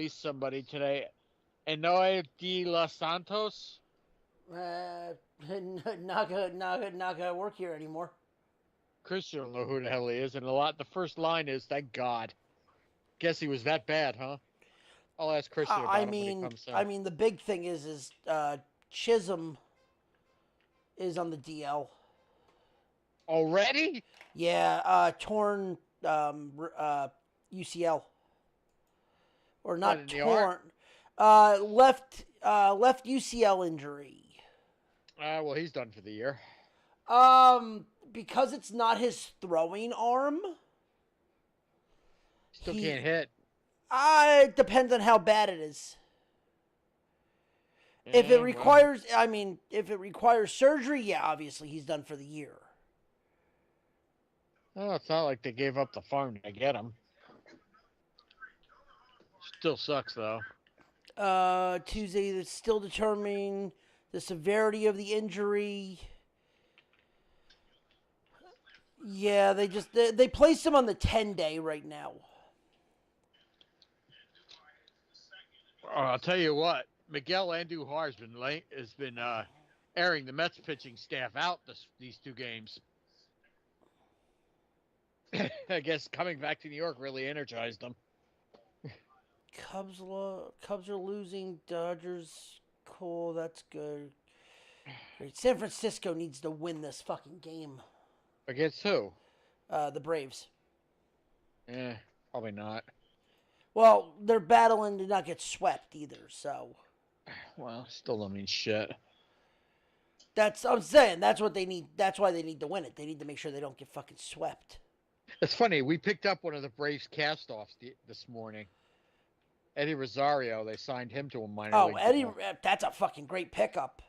released somebody today. Enoe de los Santos. Not gonna work here anymore. Christian don't know who the hell he is, and a lot. The first line is "Thank God." Guess he was that bad, huh? I'll ask Christian I about him when he mean, comes I in. mean, the big thing is Chisholm is on the DL. Already? Yeah, torn UCL or What not in the art? torn, left UCL injury. Well, he's done for the year. Because it's not his throwing arm. Still can't He, hit. it depends on how bad it is. If it Well, requires, I mean, if it requires surgery, yeah, obviously he's done for the year. oh, it's not like they gave up the farm to get him. Still sucks though. Tuesday, it's still determining the severity of the injury. Yeah, they placed him on the 10-day right now. I'll tell you what. Miguel Andujar has been airing the Mets pitching staff out these 2 games. I guess coming back to New York really energized them. Cubs are losing. Dodgers, cool. That's good. Great. San Francisco needs to win this fucking game. Against who? The Braves. Probably not. Well, they're battling to not get swept either. So Well, still don't mean shit. I'm saying that's what they need. That's why they need to win it. They need to make sure they don't get fucking swept. It's funny. We picked up one of the Braves cast-offs this morning. Eddie Rosario. They signed him to a minor Oh, league Eddie, deal. that's a fucking great pickup.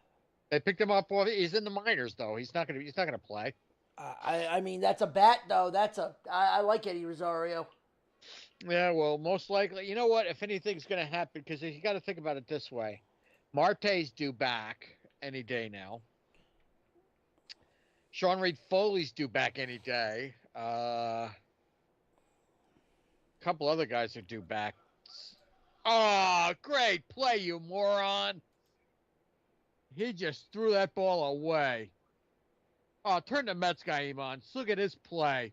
They picked him up. Well, he's in the minors though. He's not gonna. He's not gonna play. I mean that's a bat though. I like Eddie Rosario. Yeah. Well, most likely. You know what? If anything's gonna happen, because you got to think about it this way. Marte's due back any day now. Sean Reed Foley's due back any day. A couple other guys are due back. Oh, great play, you moron. He just threw that ball away. Oh, turn the Mets guy on. Look at his play.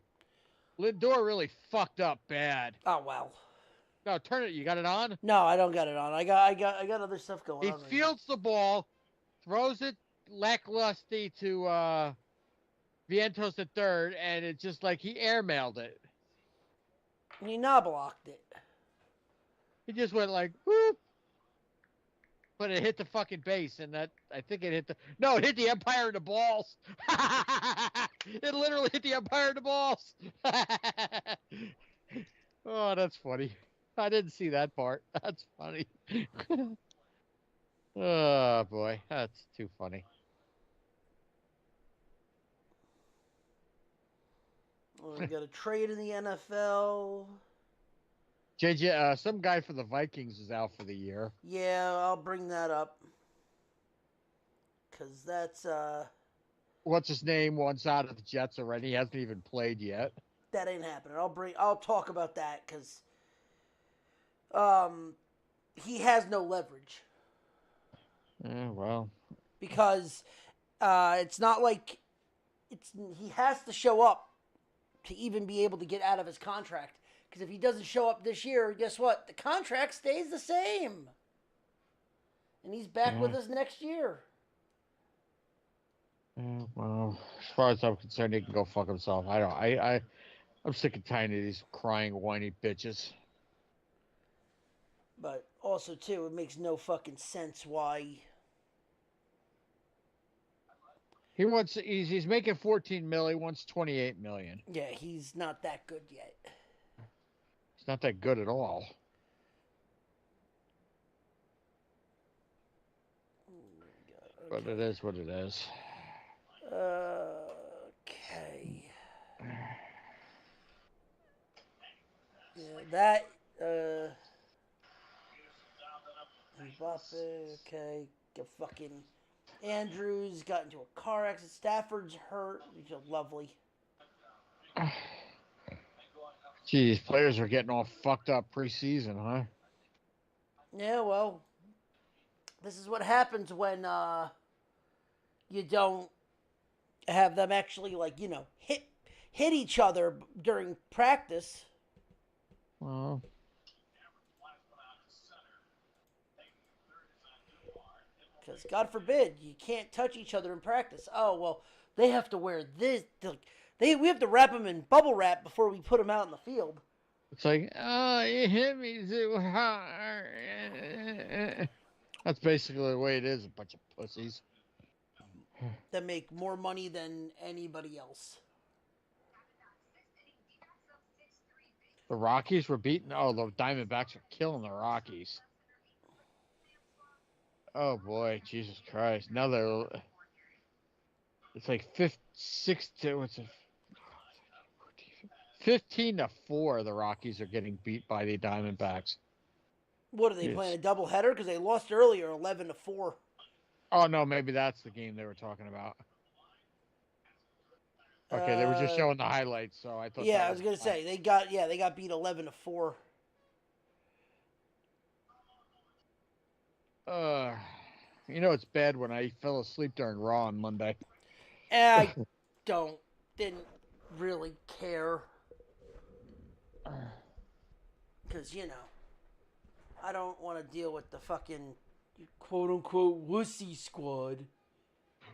Lindor really fucked up bad. Oh well. No, turn it. You got it on? No, I don't got it on. I got other stuff going He on right now. fields the ball, throws it lacklusty to Vientos at third, and it's just like he airmailed it. He not blocked it. He just went like whoop, but it hit the fucking base, and that I think it hit it hit the umpire in the balls. It literally hit the umpire in the balls. Oh, that's funny. I didn't see that part. That's funny. Oh boy, that's too funny. We got a trade in the NFL. JJ, some guy for the Vikings is out for the year. Yeah, I'll bring that up. Cause that's What's his name? Wants out of the Jets already. He hasn't even played yet. that ain't happening. I'll talk about that because he has no leverage Well, because it's not like he has to show up to even be able to get out of his contract. Because if he doesn't show up this year, guess what? The contract stays the same, and he's back with us next year. well, as far as I'm concerned, he can go fuck himself. I don't. I'm sick and tired of these crying, whiny bitches. But also too, it makes no fucking sense why. He's making 14 mil. He wants 28 million. Yeah, he's not that good yet. It's not that good at all. Okay. But it is what it is. Okay. Yeah, that. Mbappe. Okay. Get fucking. Andrews got into a car accident. Stafford's hurt. He's lovely. Geez, players are getting all fucked up preseason, huh? Yeah, well, this is what happens when you don't have them actually like hit each other during practice. Well, Because God forbid you can't touch each other in practice. Oh well, they have to wear this. We have to wrap them in bubble wrap before we put them out in the field. it's like, oh, you hit me too hard. That's basically the way it is. A bunch of pussies. That make more money than anybody else. The Rockies were beaten. Oh, the Diamondbacks are killing the Rockies. Oh boy, Jesus Christ! Now they're. It's like 15-4. The Rockies are getting beat by the Diamondbacks. What are they playing a doubleheader? Because they lost earlier, 11-4. Oh no, maybe that's the game they were talking about. Okay, they were just showing the highlights, so I thought. Yeah, I was gonna say they got beat 11-4. It's bad when I fell asleep during Raw on Monday. I didn't really care. Because, I don't want to deal with the fucking quote-unquote wussy squad.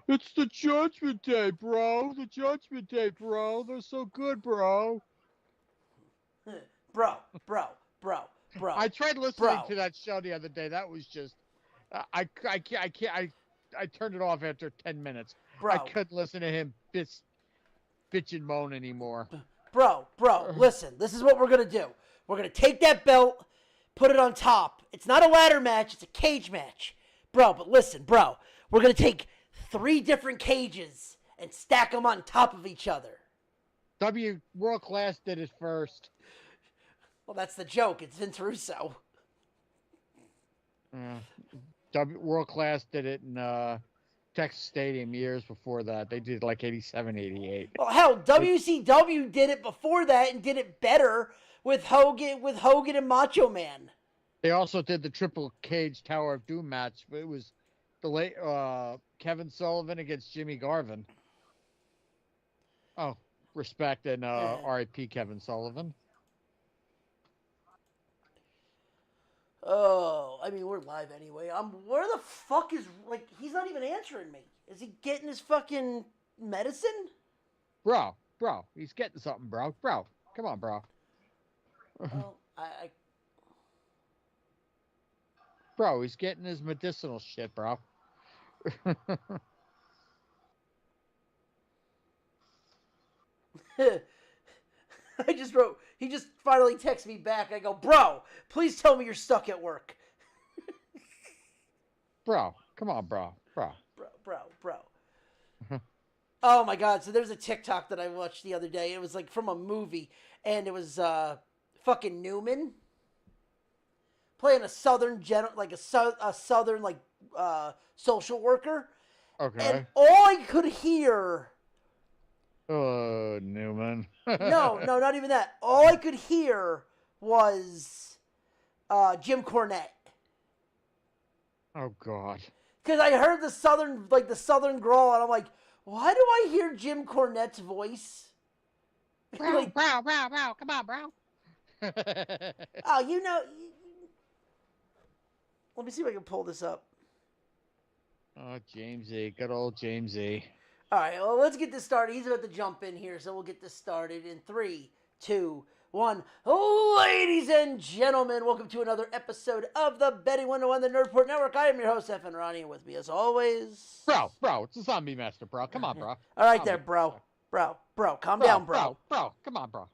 It's the Judgment Day, bro. The Judgment Day, bro. They're so good, bro. bro. I tried listening to that show the other day. That was just... I can't... I turned it off after 10 minutes. Bro. I couldn't listen to him bitch and moan anymore. Bro, listen. This is what we're going to do. We're going to take that belt, put it on top. It's not a ladder match. It's a cage match. Bro, but listen, bro. We're going to take 3 different cages and stack them on top of each other. World Class did it first. Well, that's the joke. It's Vince Russo. World Class did it in Texas Stadium years before that. They did like 87, 88. Well, hell, WCW did it before that and did it better with Hogan and Macho Man. They also did the Triple Cage Tower of Doom match. It was the late Kevin Sullivan against Jimmy Garvin. Oh, respect and R.I.P. Kevin Sullivan. Oh, I mean, we're live anyway. Where the fuck is, he's not even answering me. Is he getting his fucking medicine? Bro, he's getting something, bro. Bro, come on, bro. Well, Bro, he's getting his medicinal shit, bro. I just wrote, he just finally texted me back. I go, bro, please tell me you're stuck at work. Bro, come on, bro. Bro. Oh my God. So there's a TikTok that I watched the other day. It was like from a movie, and it was fucking Newman playing a southern southern social worker. Okay. And all I could hear... Oh, Newman. No, not even that. All I could hear was Jim Cornette. Oh, God. Because I heard the southern drawl, and I'm like, why do I hear Jim Cornette's voice? Bro, come on, bro. Oh, let me see if I can pull this up. Oh, Jamesy, good old Jamesy. All right, well, let's get this started. He's about to jump in here, so we'll get this started in 3, 2, 1. Ladies and gentlemen, welcome to another episode of the Betting 101, the Nerd Report Network. I am your host, F. and Ronnie, and with me, as always... Bro, it's a zombie master, bro. Come on, bro. All right there, bro. Bro, calm down, bro. Bro, come on, bro.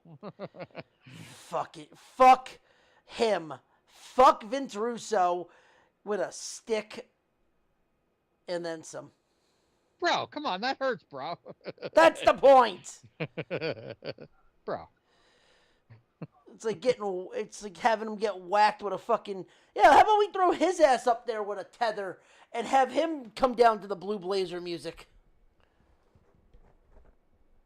Fuck it. Fuck him. Fuck Vince Russo with a stick and then some. Bro, come on, that hurts, bro. That's the point. Bro. It's like having him get whacked with a fucking... Yeah, how about we throw his ass up there with a tether and have him come down to the Blue Blazer music?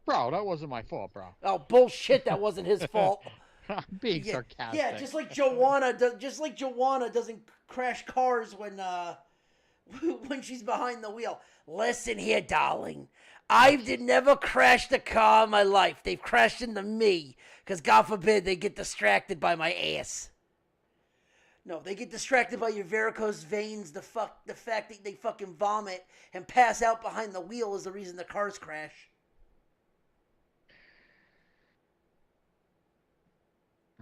Bro, that wasn't my fault, bro. Oh, bullshit, that wasn't his fault. I'm being Yeah, sarcastic. yeah, just like Joanna doesn't crash cars when when she's behind the wheel. Listen here, darling. I've never crashed a car in my life. They've crashed into me because God forbid they get distracted by my ass. No, they get distracted by your varicose veins. The fact that they fucking vomit and pass out behind the wheel is the reason the cars crash.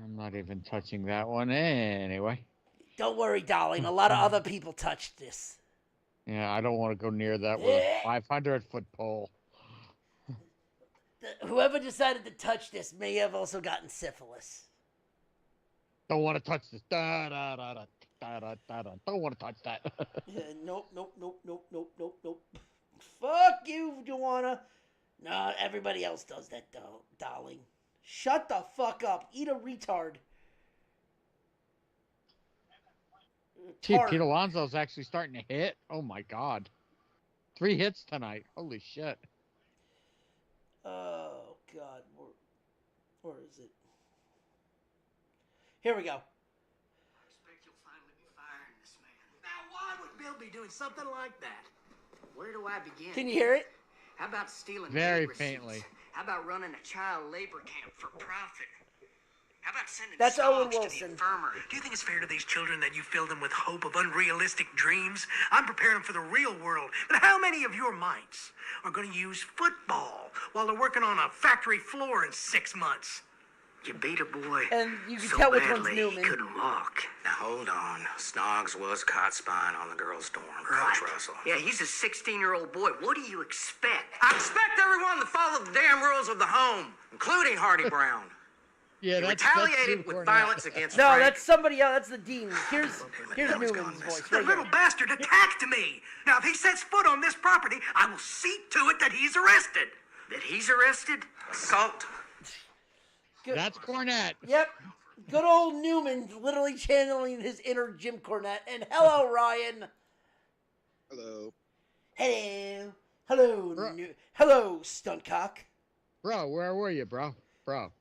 I'm not even touching that one anyway. Don't worry, darling. A lot of other people touched this. Yeah, I don't want to go near that with a 500-foot pole. Whoever decided to touch this may have also gotten syphilis. Don't want to touch this. Da, da, da, da, da, da, da, da. Don't want to touch that. Nope. Fuck you, Joanna. No, everybody else does that, darling. Shut the fuck up. Eat a retard. Gee, Pete Alonso's actually starting to hit. Oh my God. 3 hits tonight. Holy shit. Oh, God. Where is it? Here we go. I expect you'll finally be firing this man. Now, why would Bill be doing something like that? Where do I begin? Can you hear it? How about stealing Very aid receipts? faintly. How about running a child labor camp for profit? How about sending That's Owen dogs to Wilson. the infirmary? Do you think it's fair to these children that you fill them with hope of unrealistic dreams? I'm preparing them for the real world. But how many of your mites are going to use football while they're working on a factory floor in 6 months? You beat a boy And you can so tell which one's badly Newman. he couldn't walk. Now hold on. Snoggs was caught spying on the girls' dorm, Coach Russell. Yeah, he's a 16-year-old boy. What do you expect? I expect everyone to follow the damn rules of the home, including Hardy Brown. Yeah, He that's retaliated Jim with Cornette. violence against No, Frank. that's somebody else. That's the dean. Here's Newman's voice. The Right little here. bastard attacked me. Now, if he sets foot on this property, I will see to it that he's arrested. That he's arrested? Assault. Good. That's Cornette. Yep. Good old Newman literally channeling his inner Jim Cornette. And hello, Ryan. Hello. Hello. Hello, Bro. hello, Stuntcock. Bro, where were you, bro? Bro.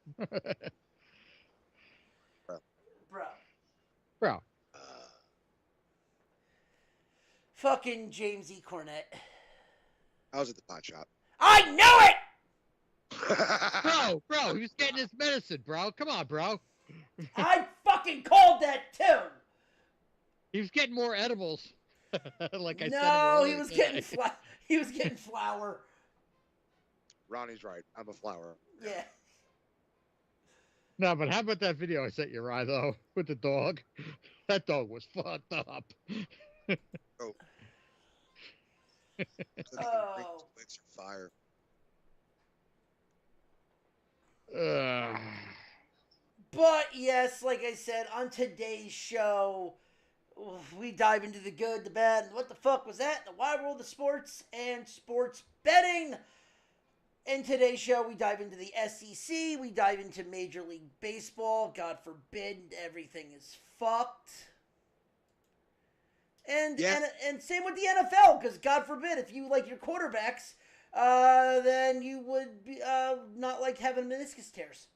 Bro. Bro. Fucking James E. Cornette. I was at the pot shop. I knew it! Bro, he was getting his medicine, bro. Come on, bro. I fucking called that too! He was getting more edibles. Like I said. No, he earlier was today. getting flour. Ronnie's right. I'm a flower. Yeah. No, but how about that video I sent you, Rye, though, with the dog? That dog was fucked up. Oh. Oh. Twigs are fire. But yes, like I said, on today's show, we dive into the good, the bad, and what the fuck was that? The wide world of sports and sports betting. In today's show, we dive into the SEC, we dive into Major League Baseball. God forbid everything is fucked. And Yeah. and same with the NFL, because God forbid if you like your quarterbacks, then you would be, not like having meniscus tears.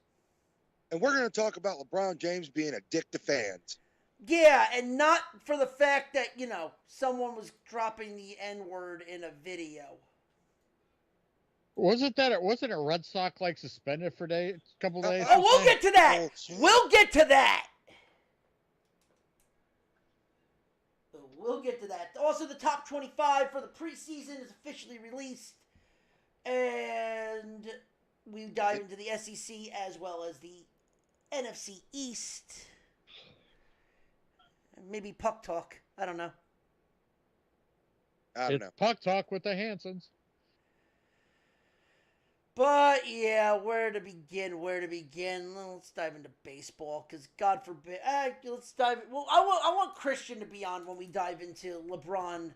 And we're going to talk about LeBron James being a dick to fans. Yeah, and not for the fact that, someone was dropping the N-word in a video. Wasn't a Red Sox like suspended for a couple days? Oh, we'll get to that! Bullshit. We'll get to that! We'll get to that. Also, the top 25 for the preseason is officially released. And we dive into the SEC as well as the NFC East. Maybe puck talk. I don't know. I don't It's know. puck talk with the Hansons. But yeah, where to begin? Let's dive into baseball, because God forbid. Let's dive. Well, I want Christian to be on when we dive into LeBron.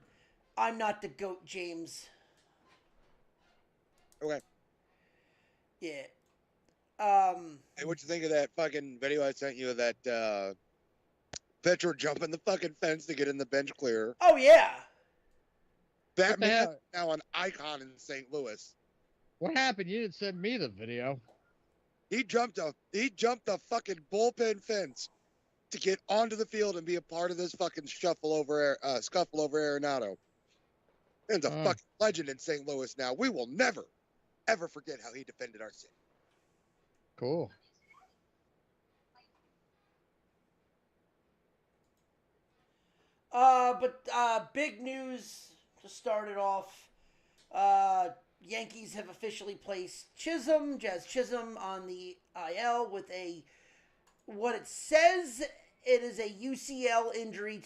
I'm not the GOAT, James. Okay. Yeah. Hey, what'd you think of that fucking video I sent you of that pitcher jumping the fucking fence to get in the bench clear? Oh yeah. Batman hell? is now an icon in St. Louis. What happened? You didn't send me the video. He jumped the fucking bullpen fence to get onto the field and be a part of this fucking scuffle over Arenado. And a fucking legend in St. Louis now. We will never, ever forget how he defended our city. Cool. But big news to start it off. Yankees have officially placed Jazz Chisholm on the IL with what it says it is a UCL injury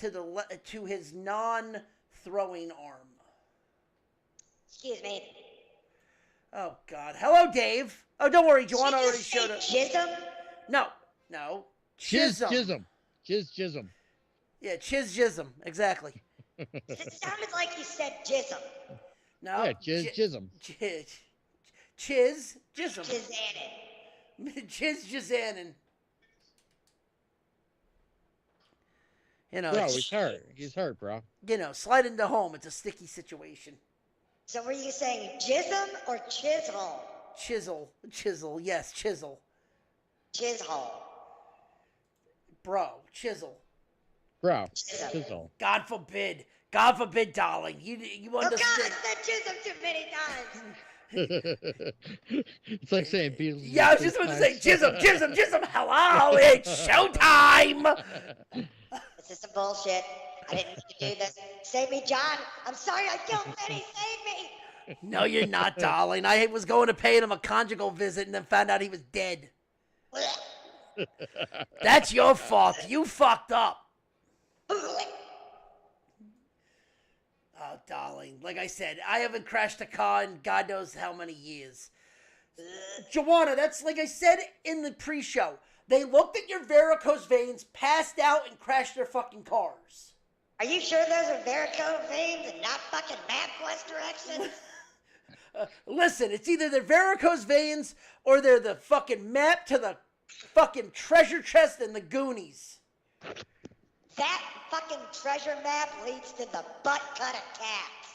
to his non-throwing arm. Excuse me. Oh God! Hello, Dave. Oh, don't worry, Joanna Did you already say showed up. Chisholm? No. Chisholm. Yeah, Chisholm. Exactly. It sounded like you said Jism. No. Yeah, Chisholm. Chisholm. Chizanin. Chizanin. You know, Bro, he's hurt. He's hurt, bro. You know, slide into home. It's a sticky situation. So were you saying Jism or Chisel? Chisel. Yes, chisel. Chisel. Bro, chisel. Bro, Chisholm. God forbid, darling. You understand? Oh God, I said Chisholm too many times. It's like saying Beatles. Yeah, I was just about to say Chisholm. Hello, it's showtime. This is some bullshit. I didn't mean to do this. Save me, John. I'm sorry I killed Benny. Save me. No, you're not, darling. I was going to pay him a conjugal visit and then found out he was dead. That's your fault. You fucked up. Oh, darling. Like I said, I haven't crashed a car in God knows how many years. Joanna, that's like I said in the pre-show. They looked at your varicose veins, passed out, and crashed their fucking cars. Are you sure those are varicose veins and not fucking MapQuest directions? Listen, it's either their varicose veins or they're the fucking map to the fucking treasure chest in the Goonies. That fucking treasure map leads to the butt cut of cats.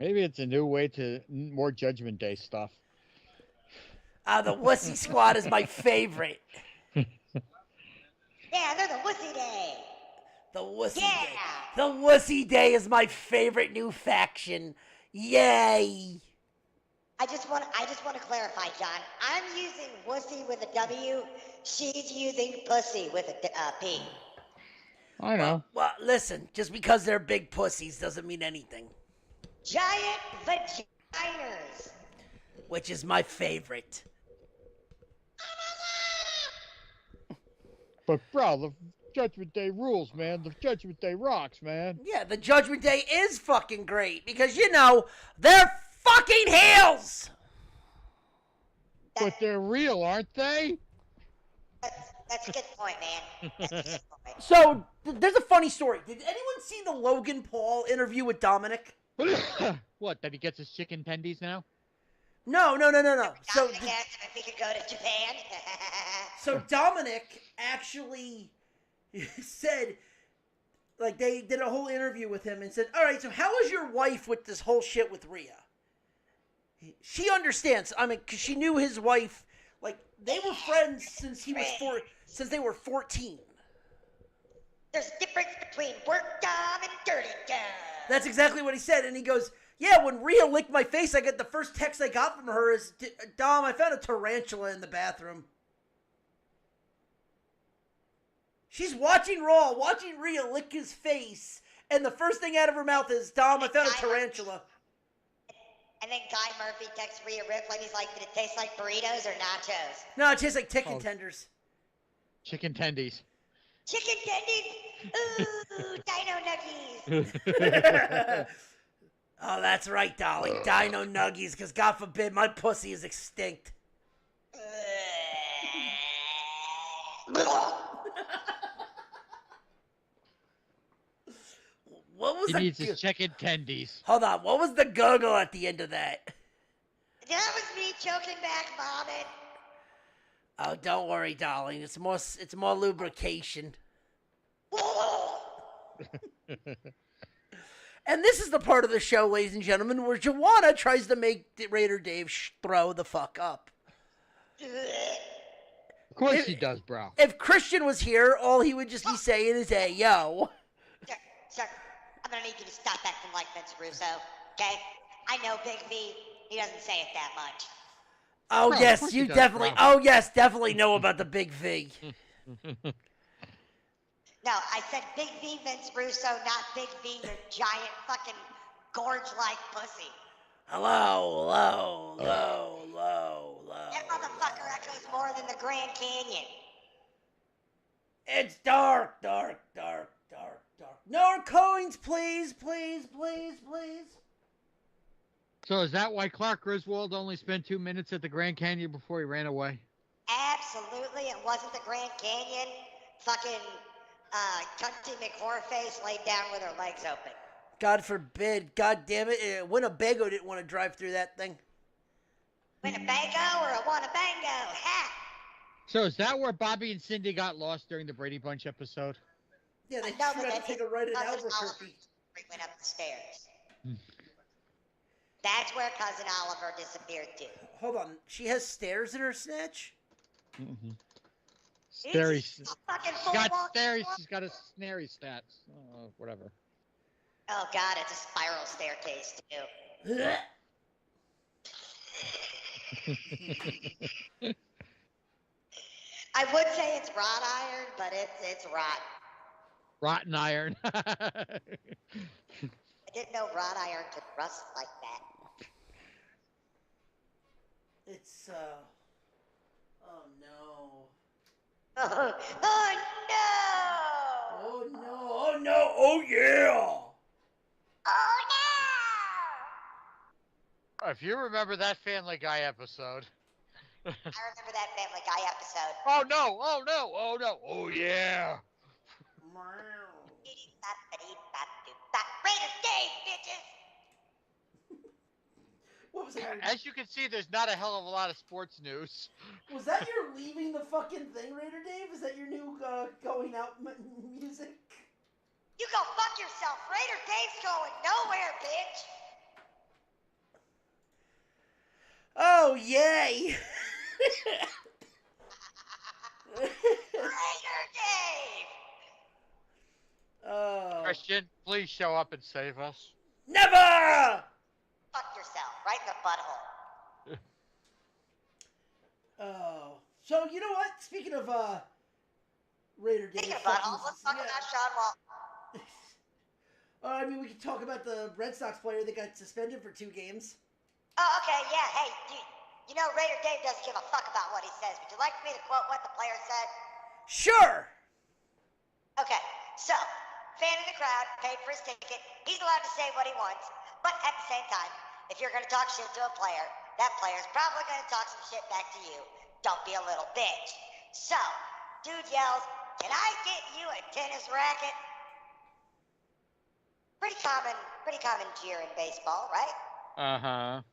Maybe it's a new way to more Judgment Day stuff. The Wussy Squad is my favorite. Yeah, they're the Wussy Day. The Wussy Yeah. Day. The Wussy Day is my favorite new faction. Yay. I just want to clarify, John. I'm using wussy with a W. She's using pussy with a P. I know. Well, listen, just because they're big pussies doesn't mean anything. Giant vaginas. Which is my favorite. But bro, the Judgment Day rules, man. The Judgment Day rocks, man. Yeah, the Judgment Day is fucking great because, you know, they're fucking heels! But they're real, aren't they? That's a good point, man. That's a good point. So, there's a funny story. Did anyone see the Logan Paul interview with Dominic? What, that he gets his chicken tendies now? No. So, Dominic asked him if he could go to Japan. so Dominic actually said, like, they did a whole interview with him and said, all right, so how is your wife with this whole shit with Rhea? She understands. I mean, because she knew his wife, like, they were friends since they were 14. There's a difference between work Dom and dirty Dom. That's exactly what he said. And he goes, yeah, when Rhea licked my face, the first text I got from her is, Dom, I found a tarantula in the bathroom. She's watching Raw, watching Rhea lick his face, and the first thing out of her mouth is, Dom, I found a tarantula. And then Guy Murphy texts Rhea Ripley and he's like, did it taste like burritos or nachos? No, it tastes like chicken tenders. Chicken tendies. Chicken tendies! Ooh, dino nuggies! Oh, that's right, darling. Dino nuggies, because God forbid my pussy is extinct. What was He needs his chicken tendies. Hold on, what was the gurgle at the end of that? That was me choking back, vomit. Oh, don't worry, darling. It's more lubrication. And this is the part of the show, ladies and gentlemen, where Joanna tries to make Raider Dave throw the fuck up. Of course he does, bro. If Christian was here, all he would just be saying is, hey, yo. Sir, I'm gonna need you to stop acting like Vince Russo, okay? I know Big V, he doesn't say it that much. Oh, Bro, of yes, course you he does, definitely, bro. oh, yes, definitely know about the Big V. No, I said Big V Vince Russo, not Big V, your giant fucking gorge-like pussy. Hello. That motherfucker echoes more than the Grand Canyon. It's dark. No coins, please. So is that why Clark Griswold only spent 2 minutes at the Grand Canyon before he ran away? Absolutely, it wasn't the Grand Canyon. Fucking Cunty McHoreface laid down with her legs open. God forbid. God damn it. Winnebago didn't want to drive through that thing. Winnebago or a Wannabango? Ha! So is that where Bobby and Cindy got lost during the Brady Bunch episode? Yeah, they No, but tried then to take a right in Cousin Albuquerque. Oliver went up the stairs. That's where Cousin Oliver disappeared to. Hold on. She has stairs in her snatch? Mm-hmm. She's fucking full walk- She's got a snary stats. Oh, whatever. Oh god, it's a spiral staircase too. I would say it's wrought iron, but it's rotten. Rotten iron. I didn't know wrought iron could rust like that. It's, oh no. Oh no! Oh yeah! Oh If you remember that Family Guy episode. no! I remember that Family Guy episode. Oh no! Oh yeah! Raiders Dave, bitches! What was that? As you can see, there's not a hell of a lot of sports news. Was that your leaving the fucking thing, Raider Dave? Is that your new going out music? You go fuck yourself. Raider Dave's going nowhere, bitch. Oh, yay! Raider Dave! Oh. Christian, please show up and save us. Never! Fuck yourself, right in the butthole. Oh. So, you know what? Speaking of, Raider Dave. Speaking of buttholes, let's talk about Sean Wall. I mean, we could talk about the Red Sox player that got suspended for 2 games. Oh, okay, yeah, hey, you know Raider Dave doesn't give a fuck about what he says. Would you like me to quote what the player said? Sure! Okay, so, fan in the crowd, paid for his ticket, he's allowed to say what he wants, but at the same time, if you're gonna talk shit to a player, that player's probably gonna talk some shit back to you. Don't be a little bitch. So, dude yells, "Can I get you a tennis racket?" Pretty common jeer in baseball, right? Uh-huh.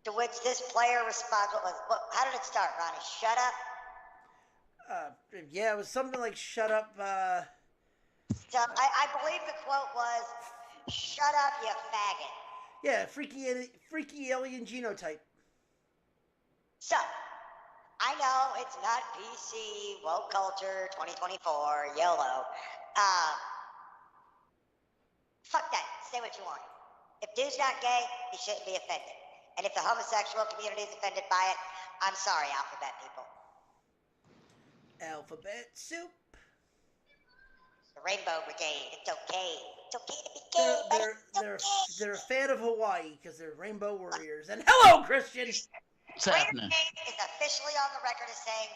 To which this player responded with, how did it start, Ronnie? Shut up? Yeah, it was something like, shut up, So, I believe the quote was, "Shut up, you faggot." Yeah, freaky alien genotype. So, I know it's not PC, woke culture, 2024, YOLO. Fuck that. Say what you want. If dude's not gay, he shouldn't be offended. And if the homosexual community is offended by it, I'm sorry, alphabet people. Alphabet soup. The Rainbow Brigade, it's okay. It's okay to be gay, but it's okay. They're a fan of Hawaii because they're Rainbow Warriors. And hello, Christian! What's Raider happening? Dave is officially on the record as saying,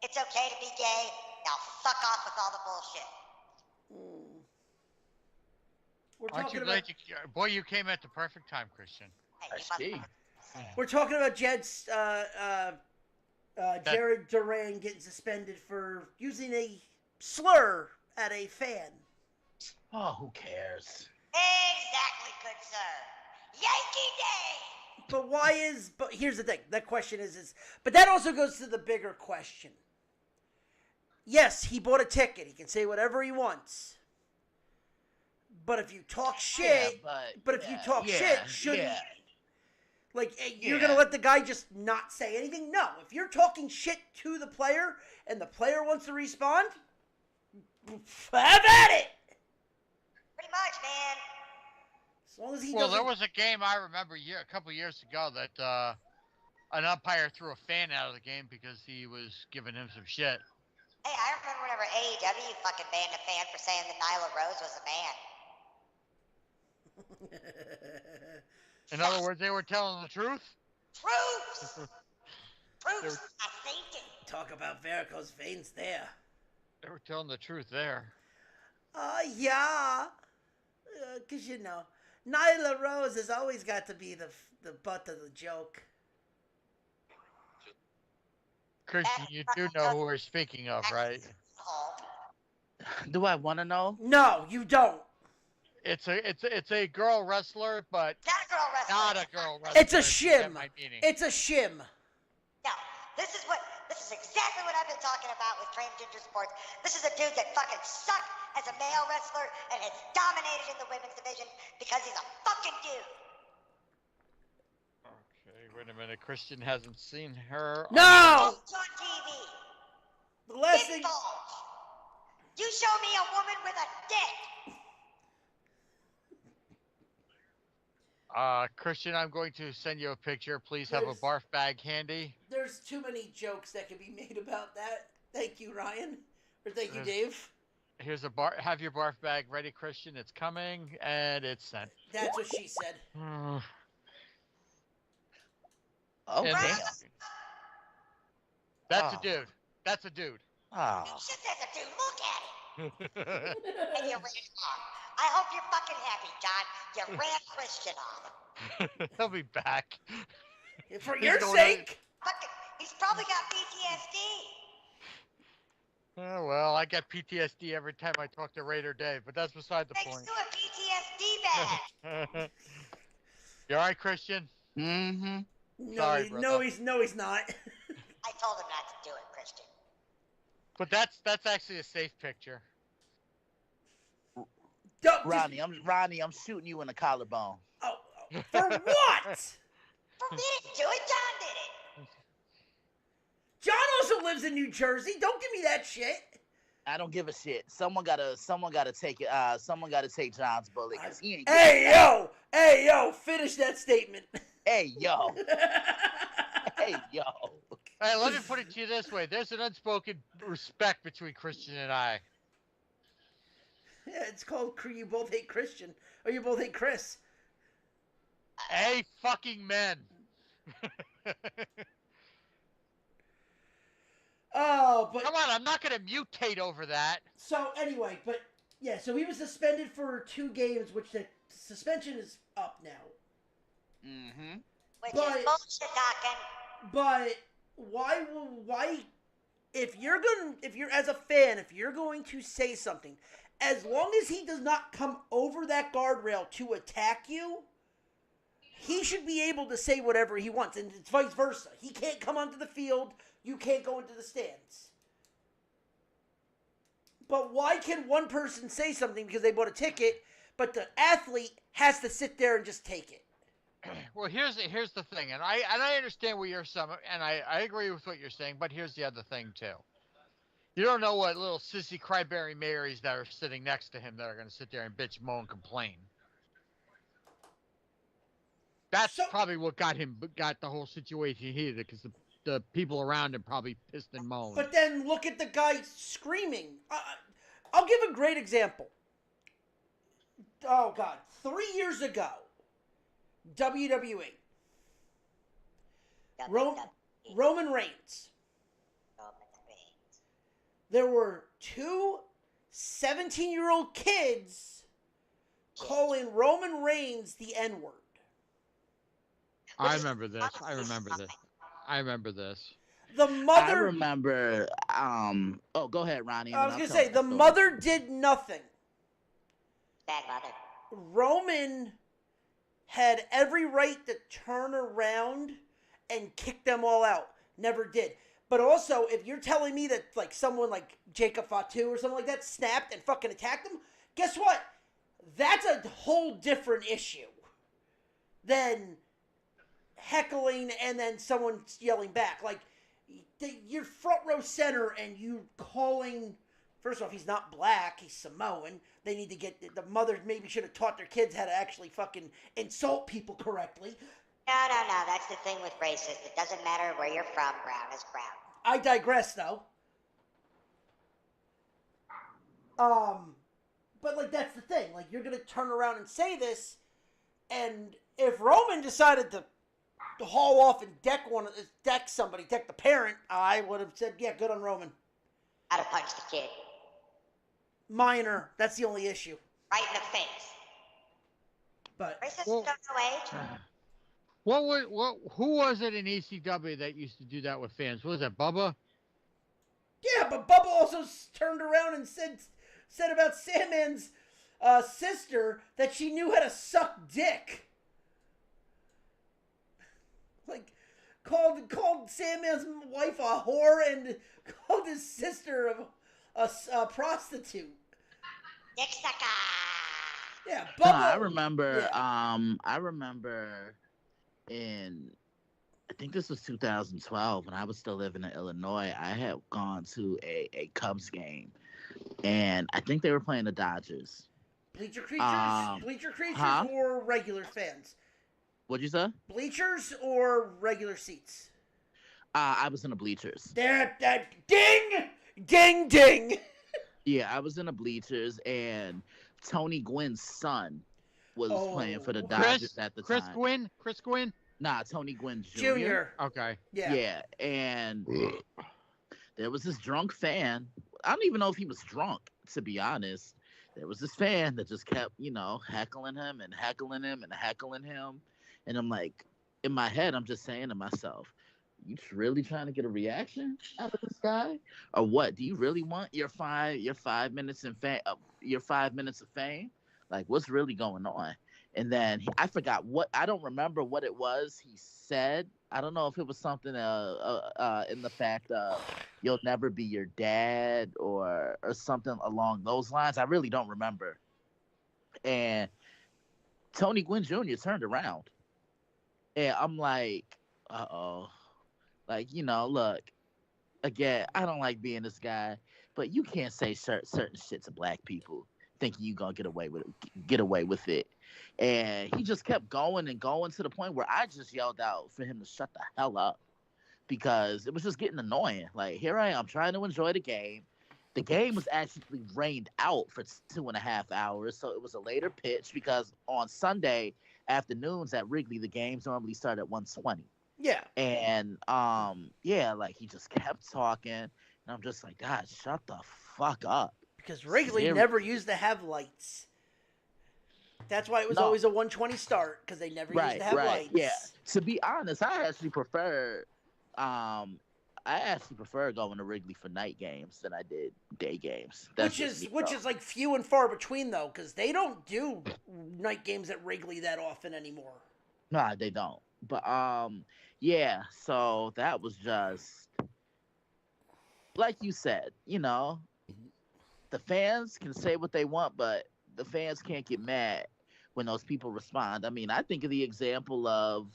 it's okay to be gay, now fuck off with all the bullshit. We're Aren't you talking glad about, boy, you came at the perfect time, Christian. Hey, I you see. motherfuckers. we're talking about Jared Duran getting suspended for using a slur at a fan. Oh, who cares? Exactly, good sir. Yankee Day! But here's the thing. That question is, but that also goes to the bigger question. Yes, he bought a ticket. He can say whatever he wants. But if you talk shit, yeah, shouldn't yeah. like you're Yeah. gonna let the guy just not say anything? No. If you're talking shit to the player and the player wants to respond, have at it. Pretty much, man. As long as he Well, doesn't. there was a game I remember a couple years ago that an umpire threw a fan out of the game because he was giving him some shit. Hey, I remember whenever AEW fucking banned a fan for saying that Nyla Rose was a man. In other words, they were telling the truth. Proofs! Proofs! I saved it. Talk about varicose veins there. They were telling the truth there. Yeah. Because, Nyla Rose has always got to be the butt of the joke. Christian, you do know who we're speaking of, right? Do I want to know? No, you don't. It's a girl wrestler, but Not a girl wrestler. not a girl wrestler. It's a if you get shim. my meaning. It's a shim. No, this is exactly what I've been talking about with transgender sports. This is a dude that fucking sucked as a male wrestler and has dominated in the women's division because he's a fucking dude. Okay, wait a minute. Christian hasn't seen her. No! It's on TV. The last Dick thing. bulge. You show me a woman with a dick. Christian, I'm going to send you a picture. Please have a There's- barf bag handy. There's too many jokes that can be made about that. Thank you, Ryan. Or thank you, There's- Dave. Here's have your barf bag ready, Christian. It's coming and it's sent. That's what she said. Oh, And damn. That's Oh. a dude. That's a dude. Oh. Shit, that's a dude. Look at it. And you ran off. I hope you're fucking happy, John. You ran Christian off. He'll be back. For He's your going sake. Fucking, he's probably got PTSD. Oh, well, I get PTSD every time I talk to Raider Dave, but that's beside the Thanks point. to a PTSD bag. You all right, Christian? Mm-hmm. No, Sorry, he's brother. he's not. I told him not to do it, Christian. But that's actually a safe picture. Don't, Ronnie, I'm shooting you in the collarbone. for what? He didn't do it. John did it. John also lives in New Jersey. Don't give me that shit. I don't give a shit. Someone gotta take it. Someone gotta take John's bullet because he ain't. Hey yo, finish that statement. Hey yo. Hey yo. Hey, let me put it to you this way. There's an unspoken respect between Christian and I. Yeah, it's called You Both Hate Christian, or You Both Hate Chris. Hey, fucking men. Oh, but Come on, I'm not going to mutate over that. so anyway, but yeah, so he was suspended for 2 games, which the suspension is up now. Mm-hmm. Which But- is bullshit talking. But why if you're as a fan, if you're going to say something, as long as he does not come over that guardrail to attack you, he should be able to say whatever he wants, and it's vice versa. He can't come onto the field, you can't go into the stands. But why can one person say something because they bought a ticket, but the athlete has to sit there and just take it? Well, here's the thing, and I understand what you're saying, and I agree with what you're saying, but here's the other thing too. You don't know what little sissy cryberry Marys that are sitting next to him that are going to sit there and bitch, moan, complain. That's probably what got the whole situation heated, because the people around him probably pissed and moaned. But then look at the guy screaming. I'll give a great example. Oh, God. 3 years ago, WWE. Roman Reigns. There were 2 17-year-old kids calling Roman Reigns the N-word. I remember this. The I mother... remember. Oh, go ahead, Ronnie. I was going to say, the mother did nothing. Bad mother. Roman had every right to turn around and kick them all out. Never did. But also, if you're telling me that like someone like Jacob Fatu or something like that snapped and fucking attacked them, guess what? that's a whole different issue than heckling and then someone yelling back. Like, you're front row center and you calling. First off, he's not black. He's Samoan. They need to get the mothers maybe should have taught their kids how to actually fucking insult people correctly. No. That's the thing with racist. It doesn't matter where you're from. Brown is brown. I digress, though. But like that's the thing. Like you're gonna turn around and say this, and if Roman decided to haul off and deck the parent, I would have said, yeah, good on Roman. I'd have punched the kid. Minor. That's the only issue. Right in the face. But Racists don't know age. Who was it in ECW that used to do that with fans? Was it Bubba? yeah, but Bubba also turned around and said about Sandman's sister that she knew how to suck dick. Like, called Sandman's wife a whore and called his sister a prostitute. Dick sucker. Yeah, No, Bubba. I remember in, I think this was 2012 when I was still living in Illinois. I had gone to a Cubs game, and I think they were playing the Dodgers. Bleacher creatures or regular fans? What'd you say? Bleachers or regular seats? I was in the bleachers. There, ding, ding, ding. Yeah, I was in the bleachers, and Tony Gwynn's son was playing for the Dodgers at the time. Chris Gwynn? Nah, Tony Gwynn Jr. Junior. Okay. Yeah. Yeah, and there was this drunk fan. I don't even know if he was drunk, to be honest. There was this fan that just kept, heckling him and heckling him and heckling him. And I'm like, in my head, I'm just saying to myself, you really trying to get a reaction out of this guy, or what? Do you really want your 5 minutes of fame? Like, what's really going on? And then I forgot I don't remember what it was he said. I don't know if it was something in the fact of you'll never be your dad or something along those lines. I really don't remember. And Tony Gwynn Jr. turned around, and I'm like, uh-oh. Like, look, again, I don't like being this guy, but you can't say certain shit to black people thinking you gonna get away with it. And he just kept going and going to the point where I just yelled out for him to shut the hell up, because it was just getting annoying. Like, here I am trying to enjoy the game. The game was actually rained out for 2.5 hours, so it was a later pitch, because on Sunday afternoons at Wrigley, the games normally start at 1:20. Yeah. And like he just kept talking, and I'm just like, God, shut the fuck up. Because Wrigley never used to have lights. That's why it was always a 1:20 start, because they never used to have lights. Yeah. To be honest, I actually prefer going to Wrigley for night games than I did day games. Which is like few and far between, though, because they don't do night games at Wrigley that often anymore. No, they don't. But yeah, so that was just like you said, the fans can say what they want, but the fans can't get mad when those people respond. I mean, I think of the example of,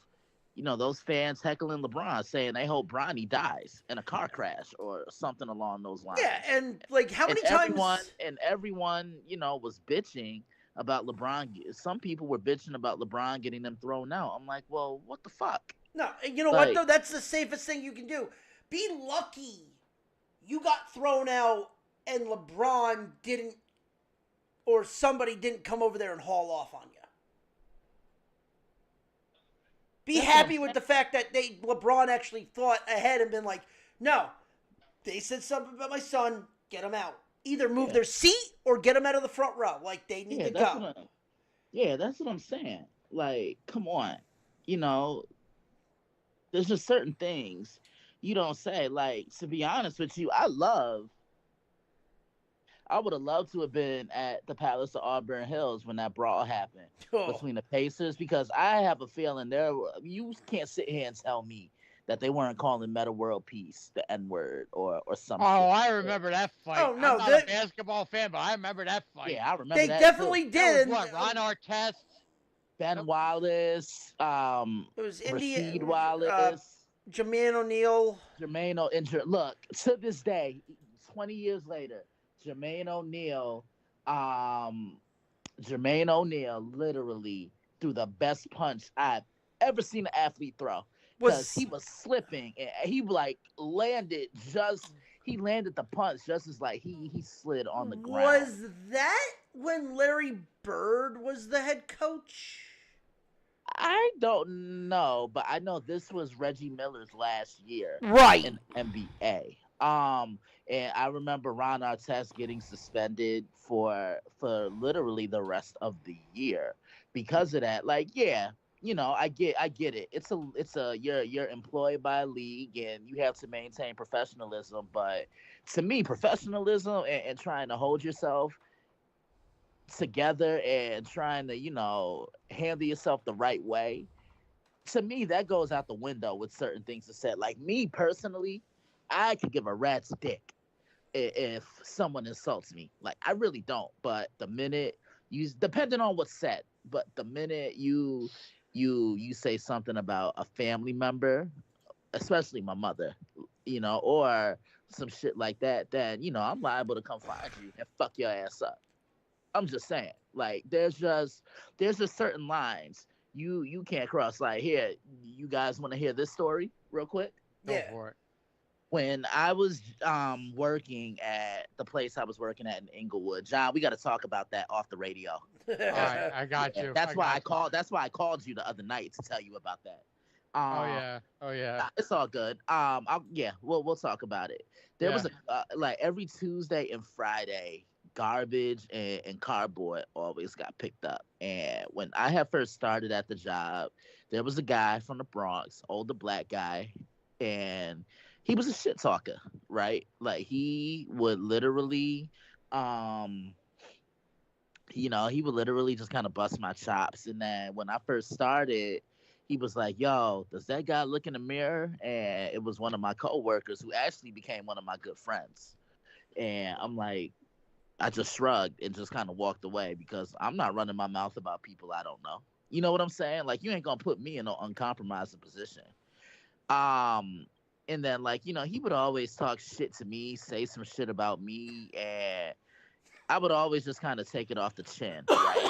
those fans heckling LeBron, saying they hope Bronny dies in a car crash or something along those lines. Yeah, and like how many times? Everyone, was bitching about LeBron. Some people were bitching about LeBron getting them thrown out. I'm like, well, what the fuck? No, you know what though? That's the safest thing you can do. Be lucky you got thrown out and LeBron didn't, or somebody didn't come over there and haul off on you. Be happy with the fact that LeBron actually thought ahead and been like, no, they said something about my son, get him out. Either move their seat or get them out of the front row. Like, they need to go. That's what I'm saying. Like, come on. There's just certain things you don't say. Like, to be honest with you, I would have loved to have been at the Palace of Auburn Hills when that brawl happened between the Pacers, because I have a feeling you can't sit here and tell me that they weren't calling Meta World Peace the N word or some Oh, shit. I remember that fight. Oh, I'm no, not a basketball fan, but I remember that fight. Yeah, I remember They that definitely too. That was did. And, what, Ron Artest? Ben Yep. Wallace, it was Rasheed India, Wallace, Jermaine O'Neal. Jermaine O'Neal. Look, to this day, 20 years later, Jermaine O'Neal, um, Jermaine O'Neal literally threw the best punch I've ever seen an athlete throw. Because he was slipping and he like landed just he landed the punch just as like he slid on the ground. Was that when Larry Bird was the head coach? I don't know, but I know this was Reggie Miller's last year Right. in NBA. And I remember Ron Artest getting suspended for literally the rest of the year because of that. Like, yeah, I get it. It's a you're employed by a league and you have to maintain professionalism. But to me, professionalism and trying to hold yourself together and trying to handle yourself the right way, to me that goes out the window with certain things are said. Like me personally, I could give a rat's dick if someone insults me. Like I really don't. But the minute depending on what's said, but the minute you say something about a family member, especially my mother, or some shit like that, then I'm liable to come find you and fuck your ass up. I'm just saying, like, there's just certain lines you can't cross. Like, here, you guys want to hear this story real quick? Go for it. When I was working at the place I was working at in Inglewood, John, we got to talk about that off the radio. All right, I got you. That's why I called. That's why I called you the other night to tell you about that. Oh yeah. It's all good. We'll talk about it. There was like every Tuesday and Friday, garbage and cardboard always got picked up. And when I had first started at the job, there was a guy from the Bronx, older black guy, and he was a shit talker, right? Like he would literally, he would literally just kind of bust my chops. And then when I first started, he was like, "Yo, does that guy look in the mirror?" And it was one of my coworkers who actually became one of my good friends. And I'm like, I just shrugged and just kind of walked away because I'm not running my mouth about people I don't know. You know what I'm saying? Like, you ain't gonna put me in an uncompromising position. And then like, he would always talk shit to me, say some shit about me, and I would always just kind of take it off the chin, right?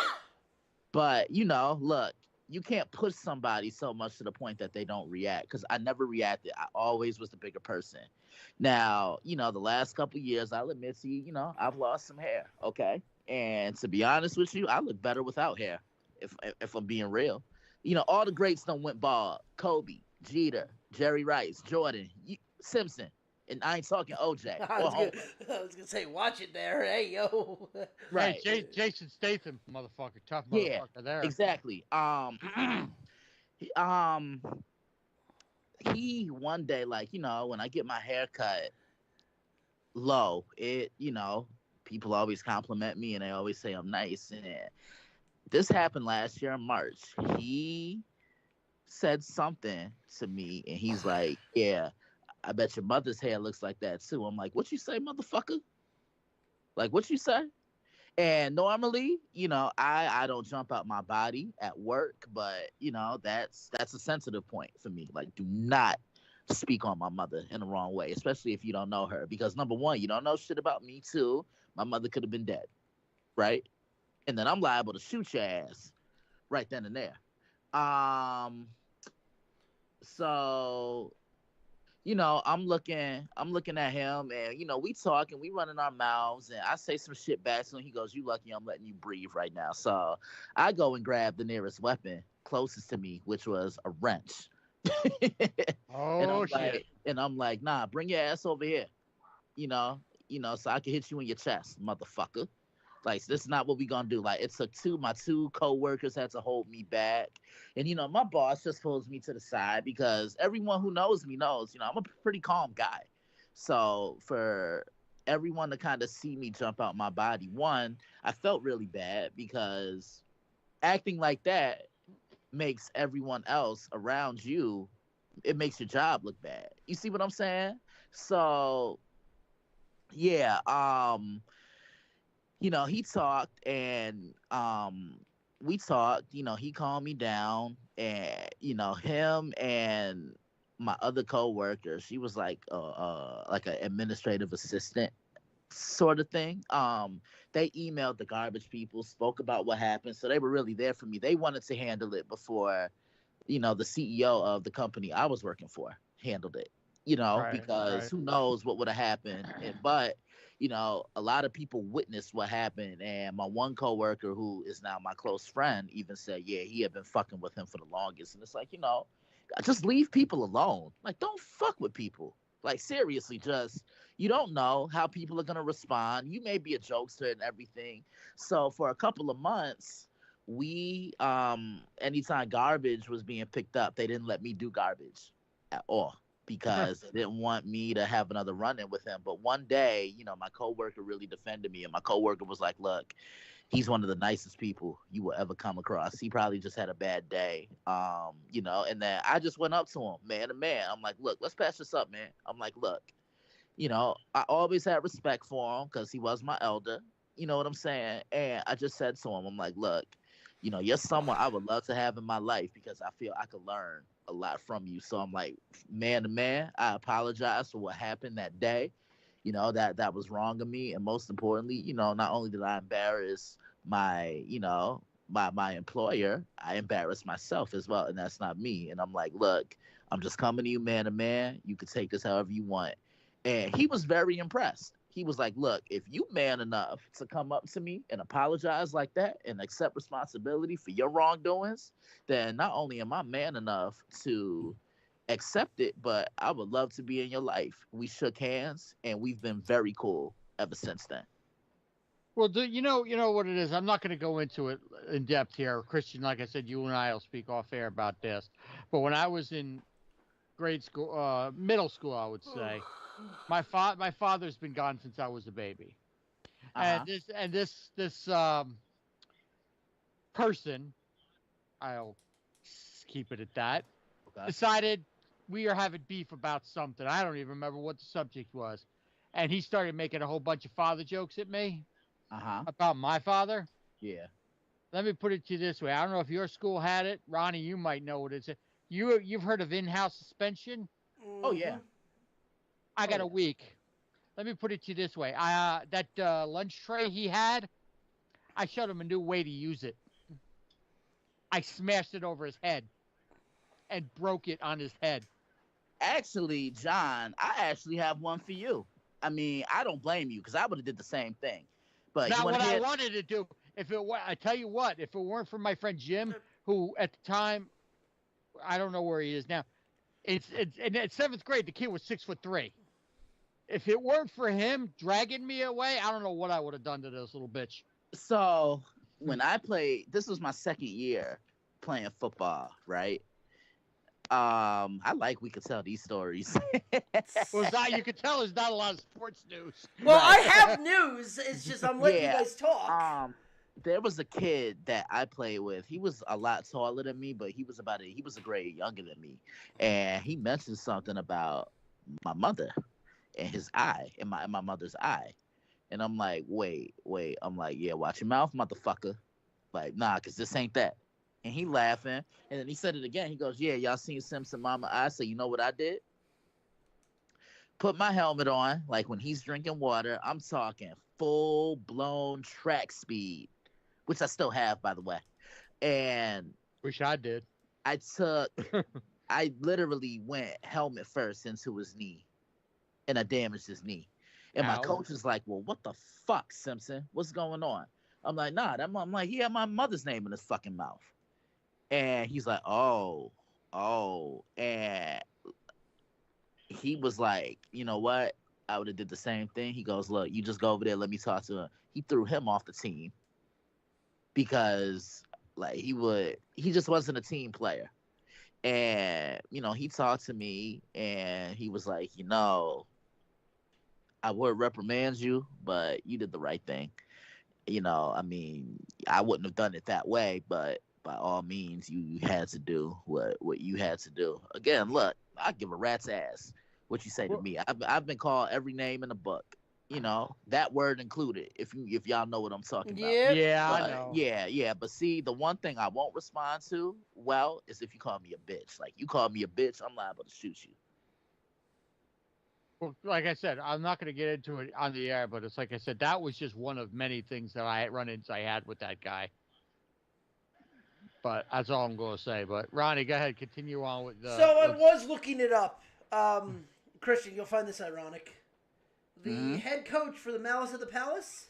But look, you can't push somebody so much to the point that they don't react. Because I never reacted. I always was the bigger person. Now, the last couple years, I'll admit to you, I've lost some hair. Okay, and to be honest with you, I look better without hair. If I'm being real, all the greats done went bald. Kobe, Jeter, Jerry Rice, Jordan, Simpson. And I ain't talking OJ. I was gonna say, watch it there. Hey, yo. Right. Hey, Jason Statham, motherfucker, tough motherfucker there. Exactly. He one day, like, when I get my hair cut low, people always compliment me and they always say I'm nice. And this happened last year in March. He said something to me and he's like, "Yeah, I bet your mother's hair looks like that too." I'm like, "What you say, motherfucker? Like, what you say?" And normally, I don't jump out my body at work, but that's a sensitive point for me. Like, do not speak on my mother in the wrong way, especially if you don't know her, because number one, you don't know shit about me too. My mother could have been dead, right? And then I'm liable to shoot your ass right then and there. So I'm looking at him and, we talk and we running our mouths and I say some shit back to him. He goes, "You lucky I'm letting you breathe right now." So I go and grab the nearest weapon closest to me, which was a wrench. Oh, shit. And I'm like, "Nah, bring your ass over here, so I can hit you in your chest, motherfucker." Like, this is not what we gonna do. Like, it took my two co-workers had to hold me back. And, my boss just pulls me to the side because everyone who knows me knows, I'm a pretty calm guy. So for everyone to kind of see me jump out my body, one, I felt really bad because acting like that makes everyone else around you it makes your job look bad. You see what I'm saying? So yeah, he talked and we talked, he calmed me down and him and my other coworker, she was like an administrative assistant sort of thing. They emailed the garbage people, spoke about what happened, so they were really there for me. They wanted to handle it before the CEO of the company I was working for handled it, Right, because right. who knows what would have happened. But, a lot of people witnessed what happened. And my one coworker, who is now my close friend, even said, yeah, he had been fucking with him for the longest. And it's like, just leave people alone. Like, don't fuck with people. Like, seriously, just, you don't know how people are going to respond. You may be a jokester and everything. So for a couple of months, we anytime garbage was being picked up, they didn't let me do garbage at all because they didn't want me to have another run-in with him. But one day, my coworker really defended me, and my coworker was like, look, he's one of the nicest people you will ever come across. He probably just had a bad day. And then I just went up to him, man to man. I'm like, look, let's patch this up, man. I'm like, look, I always had respect for him because he was my elder. You know what I'm saying? And I just said to him, I'm like, look, you're someone I would love to have in my life because I feel I could learn a lot from you. So I'm like, man to man, I apologize for what happened that day. That was wrong of me. And most importantly, not only did I embarrass my, my employer, I embarrassed myself as well. And that's not me. And I'm like, look, I'm just coming to you man to man. You can take this however you want. And he was very impressed. He was like, look, if you man enough to come up to me and apologize like that and accept responsibility for your wrongdoings, then not only am I man enough to accept it, but I would love to be in your life. We shook hands and we've been very cool ever since then. Well, you know what it is? I'm not going to go into it in depth here. Christian, like I said, you and I will speak off air about this. But when I was in grade school, middle school, I would say, my father's been gone since I was a baby. Uh-huh. And this person, I'll keep it at that, Okay. decided we are having beef about something. I don't even remember what the subject was. And he started making a whole bunch of father jokes at me Uh-huh. about my father. Yeah. Let me put it to you this way. I don't know if your school had it. Ronnie, you might know what it is. You've heard of in-house suspension? Oh yeah. I Oh got a yeah. week. Let me put it to you this way. That lunch tray he had, I showed him a new way to use it. I smashed it over his head and broke it on his head. Actually, John, I actually have one for you. I mean, I don't blame you because I would have did the same thing. But you Now, want what to I hear? wanted to do, I tell you what, if it weren't for my friend Jim, who at the time, I don't know where he is now. It's and at seventh grade, the kid was 6'3". If it weren't for him dragging me away, I don't know what I would have done to this little bitch. So when I played, this was my second year playing football, right? I like we could tell these stories. Well, it's not, you can tell there's not a lot of sports news. Well, I Right. have news. It's just I'm letting you Yeah. guys talk. There was a kid that I played with. He was a lot taller than me, but he was a grade younger than me. And he mentioned something about my mother and his eye, and my mother's eye. And I'm like, wait. I'm like, yeah, watch your mouth, motherfucker. Like, nah, cause this ain't that. And he laughing. And then he said it again. He goes, yeah, y'all seen Simpson Mama eye? So you know what I did? Put my helmet on, like when he's drinking water. I'm talking full blown track speed, which I still have, by the way. And Wish I did. I took, I literally went helmet first into his knee, and I damaged his knee. And my Ow. coach is like, well, what the fuck, Simpson? What's going on? I'm like, nah, I'm like, he had my mother's name in his fucking mouth. And he's like, oh. And he was like, you know what? I would have did the same thing. He goes, look, you just go over there, let me talk to him. He threw him off the team because like he just wasn't a team player. And, he talked to me and he was like, I would reprimand you, but you did the right thing. I mean, I wouldn't have done it that way, but by all means, you had to do what you had to do. Again, look, I give a rat's ass what you say to Well- me. I've been called every name in the book. That word included. If y'all know what I'm talking about. Yep. Yeah, I But know. yeah. But see, the one thing I won't respond to is if you call me a bitch. Like you call me a bitch, I'm liable to shoot you. Well, like I said, I'm not going to get into it on the air, but it's like I said, that was just one of many things that I had with that guy. But that's all I'm going to say. But Ronnie, go ahead, continue on with the. So I was looking it up. Christian, you'll find this ironic. The Mhm. head coach for the Malice at the Palace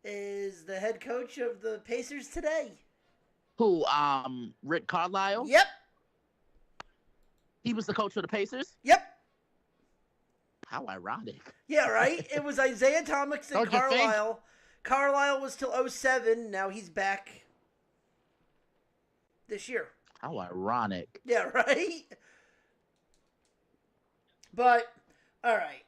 is the head coach of the Pacers today. Who? Rick Carlisle. Yep. He was the coach of the Pacers. Yep. How ironic. Yeah, right? It was Isaiah Thomas and Don't you think? Carlisle. Carlisle was till 07. Now he's back this year. How ironic. Yeah, right? But, all right.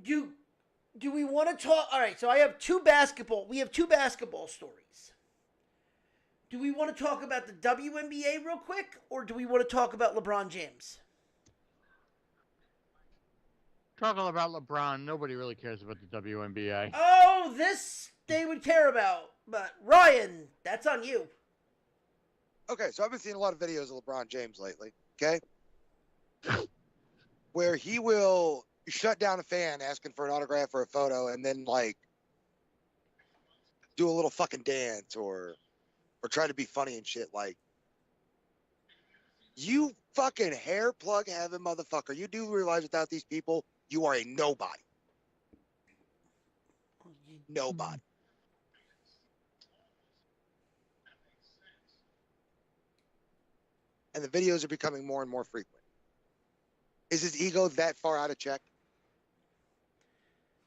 Do we want to talk? All right, so we have two basketball stories. Do we want to talk about the WNBA real quick, or do we want to talk about LeBron James? Talking about LeBron, nobody really cares about the WNBA. Oh, this they would care about. But, Ryan, that's on you. Okay, so I've been seeing a lot of videos of LeBron James lately, okay? Where he will shut down a fan asking for an autograph or a photo and then, like, do a little fucking dance or try to be funny and shit. Like, you fucking hair plug heaven motherfucker. You do realize without these people, you are a nobody. Nobody. And the videos are becoming more and more frequent. Is his ego that far out of check?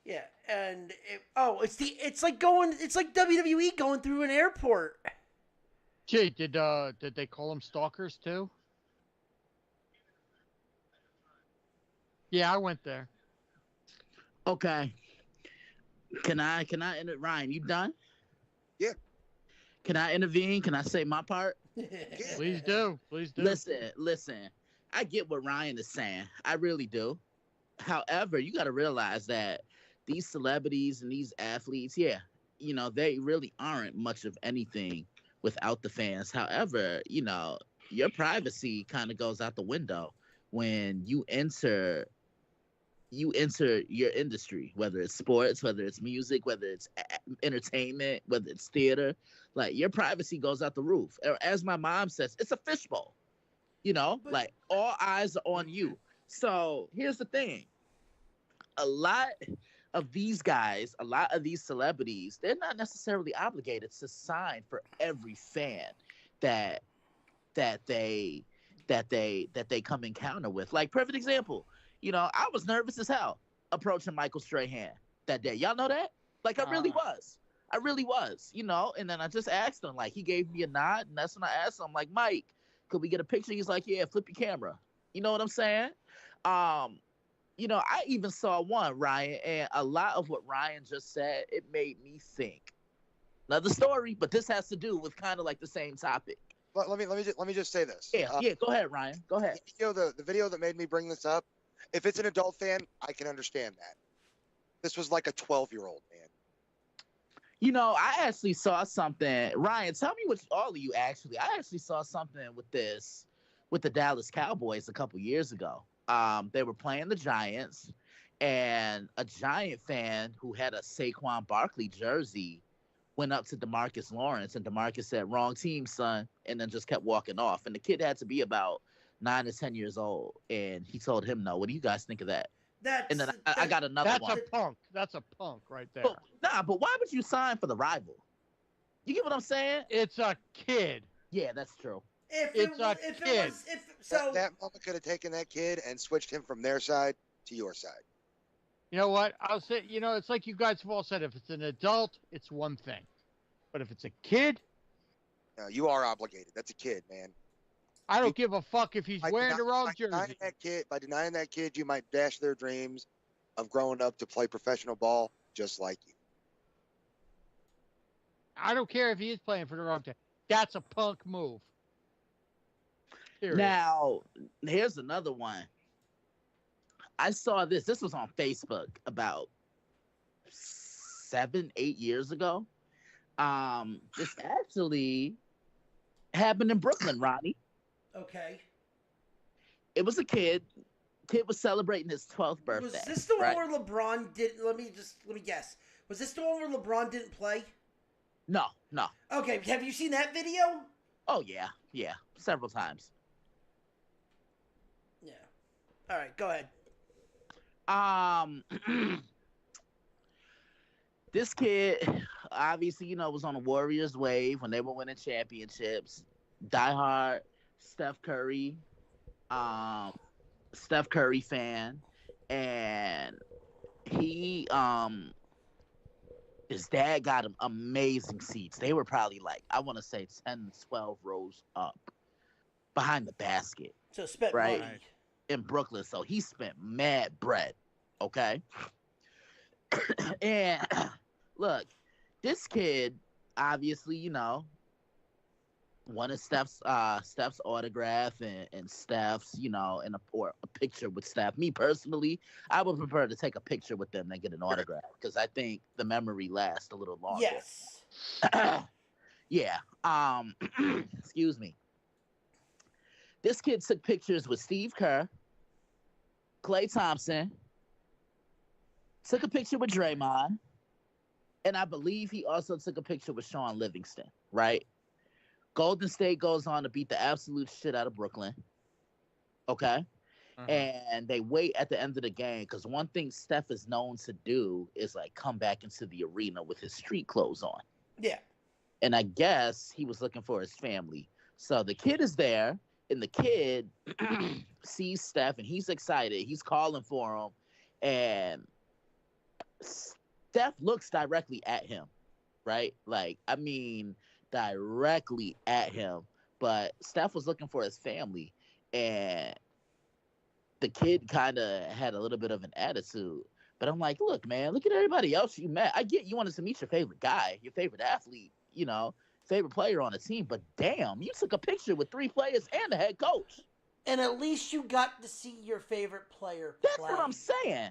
Yeah, and it's like WWE going through an airport. Gee, did they call them stalkers too? Yeah, I went there. Okay. Can I Ryan, you done? Yeah. Can I intervene? Can I say my part? Please do. Please do. Listen. I get what Ryan is saying. I really do. However, you got to realize that these celebrities and these athletes, they really aren't much of anything without the fans. However, your privacy kind of goes out the window when you enter your industry, whether it's sports, whether it's music, whether it's entertainment, whether it's theater. Like, your privacy goes out the roof. Or as my mom says, it's a fishbowl. Like, all eyes are on you. So here's the thing. A lot of these guys, a lot of these celebrities, they're not necessarily obligated to sign for every fan that they come encounter with. Like, perfect example. I was nervous as hell approaching Michael Strahan that day. Y'all know that? Like, I really was. And then I just asked him, like, he gave me a nod, and that's when I asked him, like, Mike, could we get a picture? He's like, yeah, flip your camera. You know what I'm saying? I even saw one, Ryan, and a lot of what Ryan just said, it made me think. Another story, but this has to do with kind of like the same topic. Let me just say this. Yeah, go ahead, Ryan. Go ahead. The video that made me bring this up, if it's an adult fan, I can understand that. This was like a 12-year-old, man. I actually saw something. Ryan, tell me all of you actually. I actually saw something with the Dallas Cowboys a couple years ago. They were playing the Giants, and a Giant fan who had a Saquon Barkley jersey went up to DeMarcus Lawrence, and DeMarcus said, "Wrong team, son," and then just kept walking off. And the kid had to be about 9 to 10 years old, and he told him no. What do you guys think of that? And then I got another one. That's a punk. That's a punk right there. But why would you sign for the rival? You get what I'm saying? It's a kid. Yeah, that's true. That mama could have taken that kid and switched him from their side to your side. You know what? I'll say, it's like you guys have all said, if it's an adult, it's one thing. But if it's a kid, no, you are obligated. That's a kid, man. I don't give a fuck if he's wearing the wrong jersey. By denying that kid, you might dash their dreams of growing up to play professional ball just like you. I don't care if he is playing for the wrong team. That's a punk move. Period. Now, here's another one. I saw this. This was on Facebook about 7, 8 years ago. This actually happened in Brooklyn, Ronnie. Okay. It was a kid. Kid was celebrating his 12th birthday. Was this the right? one where LeBron did? Let me guess. Was this the one where LeBron didn't play? No. Okay. Have you seen that video? Oh yeah, several times. Yeah. All right. Go ahead. This kid, obviously, was on a Warriors wave when they were winning championships. Diehard Steph Curry fan, and he his dad got him amazing seats. They were probably like, I want to say 10, 12 rows up behind the basket. So spent right money. in Brooklyn. So he spent mad bread. Okay. And look, this kid obviously, wanted Steph's autograph and Steph's, or a picture with Steph. Me personally, I would prefer to take a picture with them than get an autograph because I think the memory lasts a little longer. Yes. Yeah. Excuse me. This kid took pictures with Steve Kerr, Klay Thompson, took a picture with Draymond, and I believe he also took a picture with Sean Livingston, right? Golden State goes on to beat the absolute shit out of Brooklyn. Okay? And they wait at the end of the game because one thing Steph is known to do is like come back into the arena with his street clothes on. Yeah. And I guess he was looking for his family. So the kid is there, and the kid sees Steph, and he's excited. He's calling for him, and Steph looks directly at him, right? Like, I mean, directly at him. But Steph was looking for his family, and the kid kind of had a little bit of an attitude. But I'm like, look, man, look at everybody else you met. I get you wanted to meet your favorite guy, your favorite athlete, favorite player on the team. But damn, you took a picture with 3 players and the head coach. And at least you got to see your favorite player play. That's what I'm saying.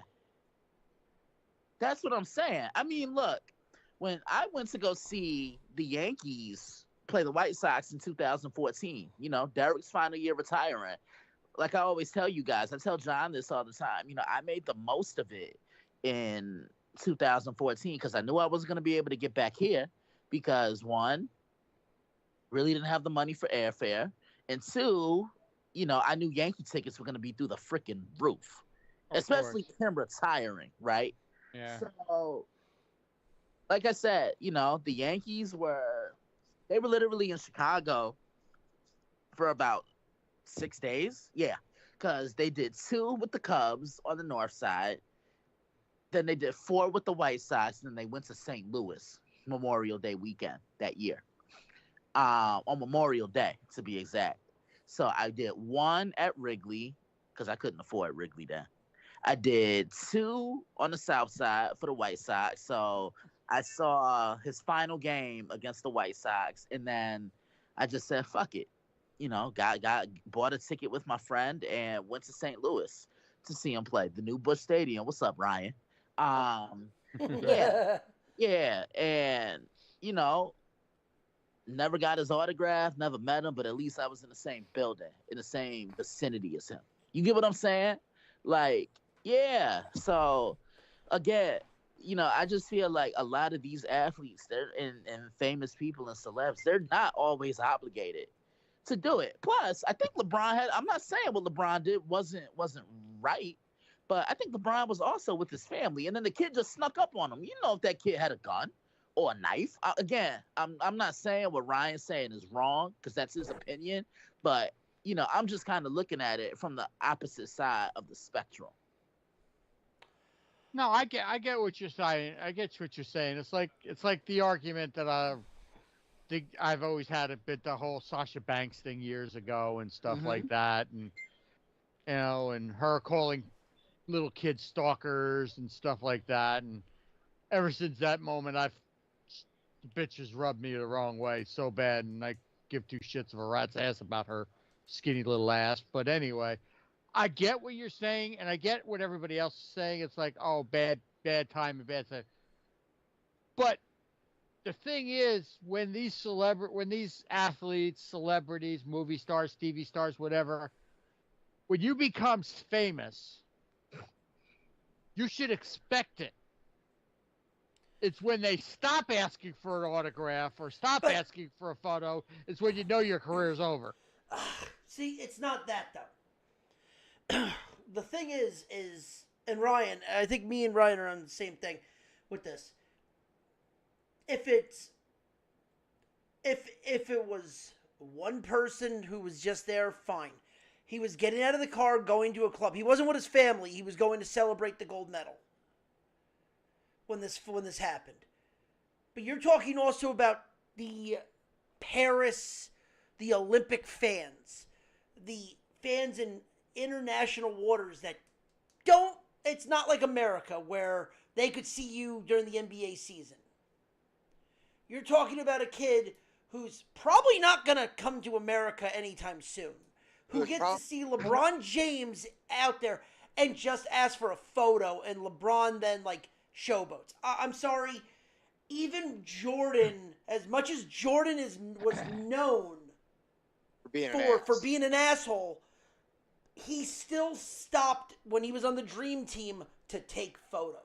That's what I'm saying. I mean, look, when I went to go see the Yankees play the White Sox in 2014, Derek's final year retiring, like I always tell you guys, I tell John this all the time, I made the most of it in 2014 because I knew I wasn't going to be able to get back here because, one, really didn't have the money for airfare, and two, I knew Yankee tickets were going to be through the freaking roof, especially him retiring, right? Yeah. So, like I said, the Yankees were literally in Chicago for about 6 days. Yeah, because they did 2 with the Cubs on the north side. Then they did 4 with the White Sox. And then they went to St. Louis Memorial Day weekend that year. On Memorial Day, to be exact. So I did 1 at Wrigley because I couldn't afford Wrigley then. I did 2 on the south side for the White Sox. So I saw his final game against the White Sox. And then I just said, fuck it. Bought a ticket with my friend and went to St. Louis to see him play the new Busch Stadium. What's up, Ryan? Yeah. And, never got his autograph, never met him, but at least I was in the same building, in the same vicinity as him. You get what I'm saying? Like, yeah. So, again, I just feel like a lot of these athletes, and famous people and celebs, they're not always obligated to do it. Plus, I think LeBron I'm not saying what LeBron did wasn't right, but I think LeBron was also with his family, and then the kid just snuck up on him. If that kid had a gun or a knife. Again, I'm not saying what Ryan's saying is wrong because that's his opinion, but I'm just kind of looking at it from the opposite side of the spectrum. No, I get what you're saying. I get what you're saying. It's like the argument that I've always had a bit, the whole Sasha Banks thing years ago and stuff like that, and and her calling little kids stalkers and stuff like that, and ever since that moment, the bitch has rubbed me the wrong way so bad, and I give 2 shits of a rat's ass about her skinny little ass. But anyway, I get what you're saying, and I get what everybody else is saying. It's like, oh, bad time and bad time. But the thing is, when these athletes, celebrities, movie stars, TV stars, whatever, when you become famous, you should expect it. It's when they stop asking for an autograph or stop But asking for a photo, it's when you know your career's over. see, it's not that though. The thing is, and Ryan, I think me and Ryan are on the same thing with this. If it was one person who was just there, fine. He was getting out of the car, going to a club. He wasn't with his family. He was going to celebrate the gold medal when this happened. But you're talking also about the Paris, the Olympic fans, the fans in international waters that don't. It's not like America where they could see you during the NBA season. You're talking about a kid who's probably not going to come to America anytime soon, who gets to see LeBron James out there and just ask for a photo, and LeBron then, like, showboats. I'm sorry, even Jordan, as much as Jordan was known for being an asshole, he still stopped when he was on the Dream Team to take photos.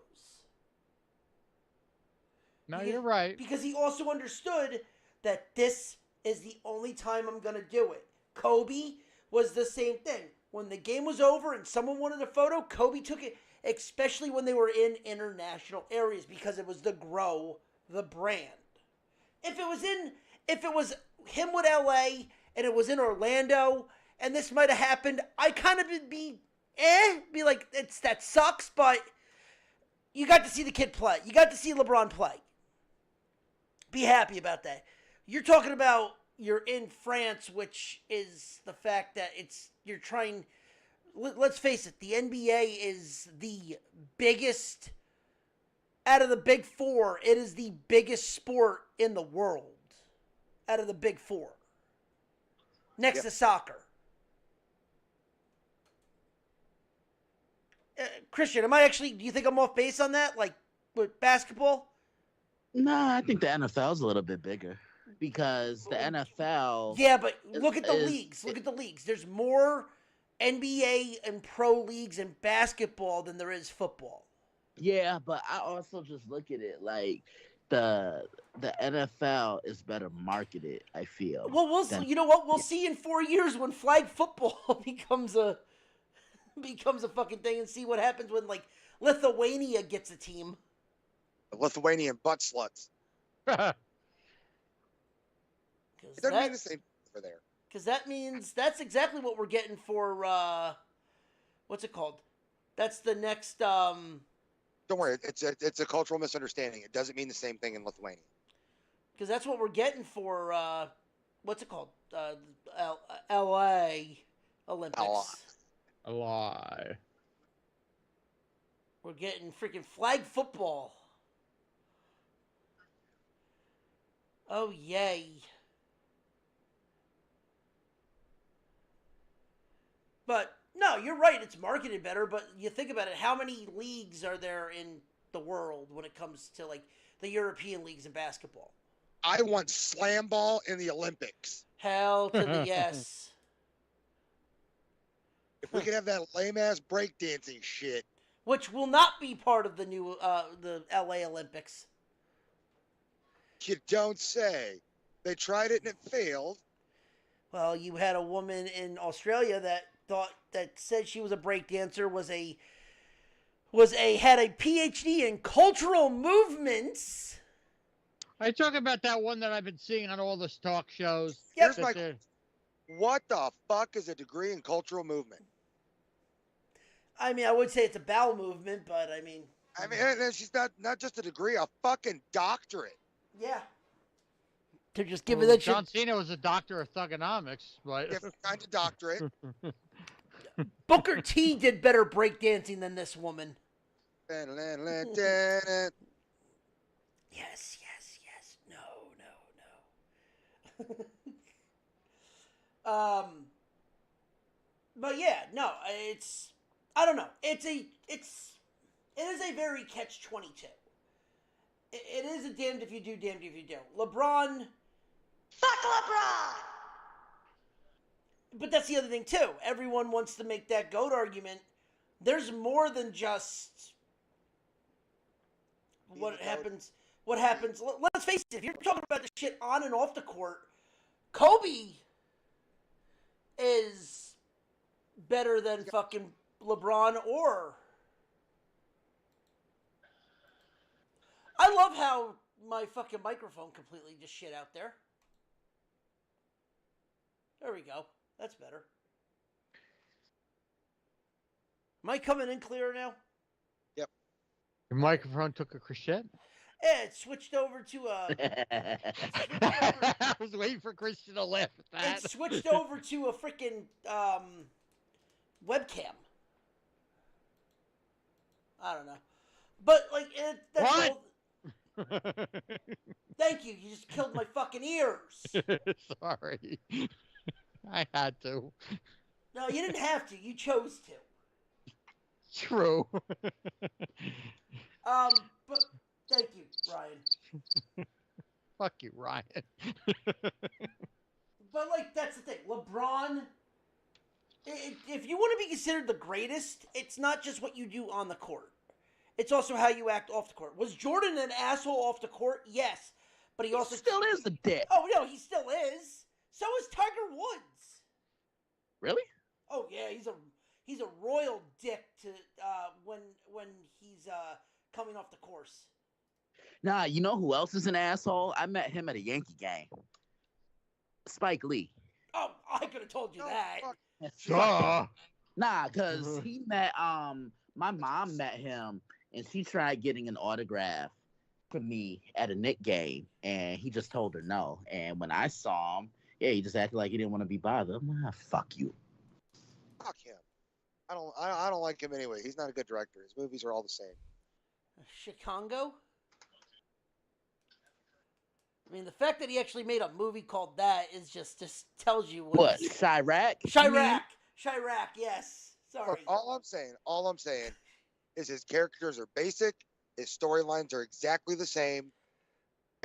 No, you're right. Because he also understood that this is the only time I'm going to do it. Kobe was the same thing. When the game was over and someone wanted a photo, Kobe took it, especially when they were in international areas, because it was to grow the brand. If it was him with LA and it was in Orlando and this might have happened, I kind of be like, that sucks, but you got to see the kid play. You got to see LeBron play. Be happy about that. You're talking about you're in France, which is the fact that you're trying. Let's face it, the NBA is the biggest out of the big four. It is the biggest sport in the world out of the big four, next to soccer. Christian, do you think I'm off base on that? Like with basketball? Nah, I think the NFL is a little bit bigger because the NFL. Yeah, but look at the leagues. Look at the leagues. There's more NBA and pro leagues in basketball than there is football. Yeah, but I also just look at it like the NFL is better marketed, I feel. Well, you know what? We'll see in 4 years when flag football becomes a fucking thing, and see what happens when, like, Lithuania gets a team. The Lithuanian butt sluts. It doesn't mean the same over there. Because that means that's exactly what we're getting for, what's it called? That's the next, Don't worry, it's a cultural misunderstanding. It doesn't mean the same thing in Lithuania. Because that's what we're getting for, what's it called? LA Olympics. A lie. We're getting freaking flag football. Oh, yay. But, no, you're right. It's marketed better, but you think about it. How many leagues are there in the world when it comes to, like, the European leagues in basketball? I want slam ball in the Olympics. Hell to the yes. If we could have that lame-ass breakdancing shit. Which will not be part of the new, the LA Olympics. You don't say. They tried it and it failed. Well, you had a woman in Australia that said she was a breakdancer, had a PhD in cultural movements. Are you talking about that one that I've been seeing on all the talk shows? Here's my what the fuck is a degree in cultural movement? I mean, I would say it's a bowel movement, but I mean, she's not just a degree, a fucking doctorate. Yeah. They're just giving that shit. John Cena was a doctor of thugonomics, but different kind of doctorate. Booker T did better breakdancing than this woman. Yes. No. But yeah, no, it's I don't know. It is a very catch-22. It is a damned if you do, damned if you don't. LeBron. Fuck LeBron! But that's the other thing too. Everyone wants to make that GOAT argument. There's more than just what happens. What happens? Let's face it. If you're talking about the shit on and off the court, Kobe is better than fucking LeBron or. I love how my fucking microphone completely just shit out there. There we go. That's better. Am I coming in clearer now? Yep. Your microphone took a crochet? Yeah, it switched over to I was waiting for Christian to laugh at that. It switched over to a freaking webcam. I don't know, but like that's What? all. Thank you. You just killed my fucking ears. Sorry. I had to. No, you didn't have to. You chose to. True. But thank you, Ryan. Fuck you, Ryan. But like that's the thing, LeBron. If you want to be considered the greatest, it's not just what you do on the court. It's also how you act off the court. Was Jordan an asshole off the court? Yes, but he also still is a dick. Oh no, he still is. So is Tiger Woods. Really? Oh yeah, he's a royal dick to when he's coming off the course. Nah, you know who else is an asshole? I met him at a Yankee game. Spike Lee. Oh, I could have told you that. Nah, cause he met my mom met him and she tried getting an autograph for me at a Knick game and he just told her no. And when I saw him, yeah, he just acted like he didn't want to be bothered. I'm like, fuck you. Fuck him. I don't like him anyway. He's not a good director. His movies are all the same. Chicago? I mean, the fact that he actually made a movie called that is just tells you what Chirac? Chirac, yes. Sorry. Look, all I'm saying is his characters are basic. His storylines are exactly the same.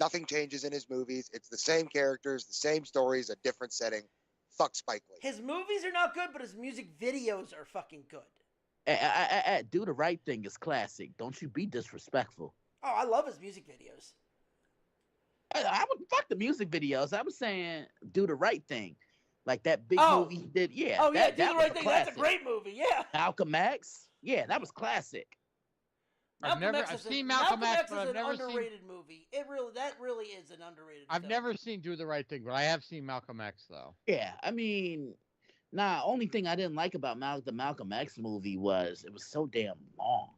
Nothing changes in his movies. It's the same characters, the same stories, a different setting. Fuck Spike Lee. His movies are not good, but his music videos are fucking good. Do the Right Thing is classic. Don't you be disrespectful. Oh, I love his music videos. I would fuck the music videos. I was saying Do the Right Thing. Like that big movie he did. Yeah. Oh, yeah, Do the Right Thing. That's a great movie. Yeah. Malcolm X. Yeah, that was classic. I've seen Malcolm X, but I've never seen. Underrated movie. That really is an underrated. I've never seen Do the Right Thing, but I have seen Malcolm X though. Yeah, I mean, only thing I didn't like about the Malcolm X movie was it was so damn long.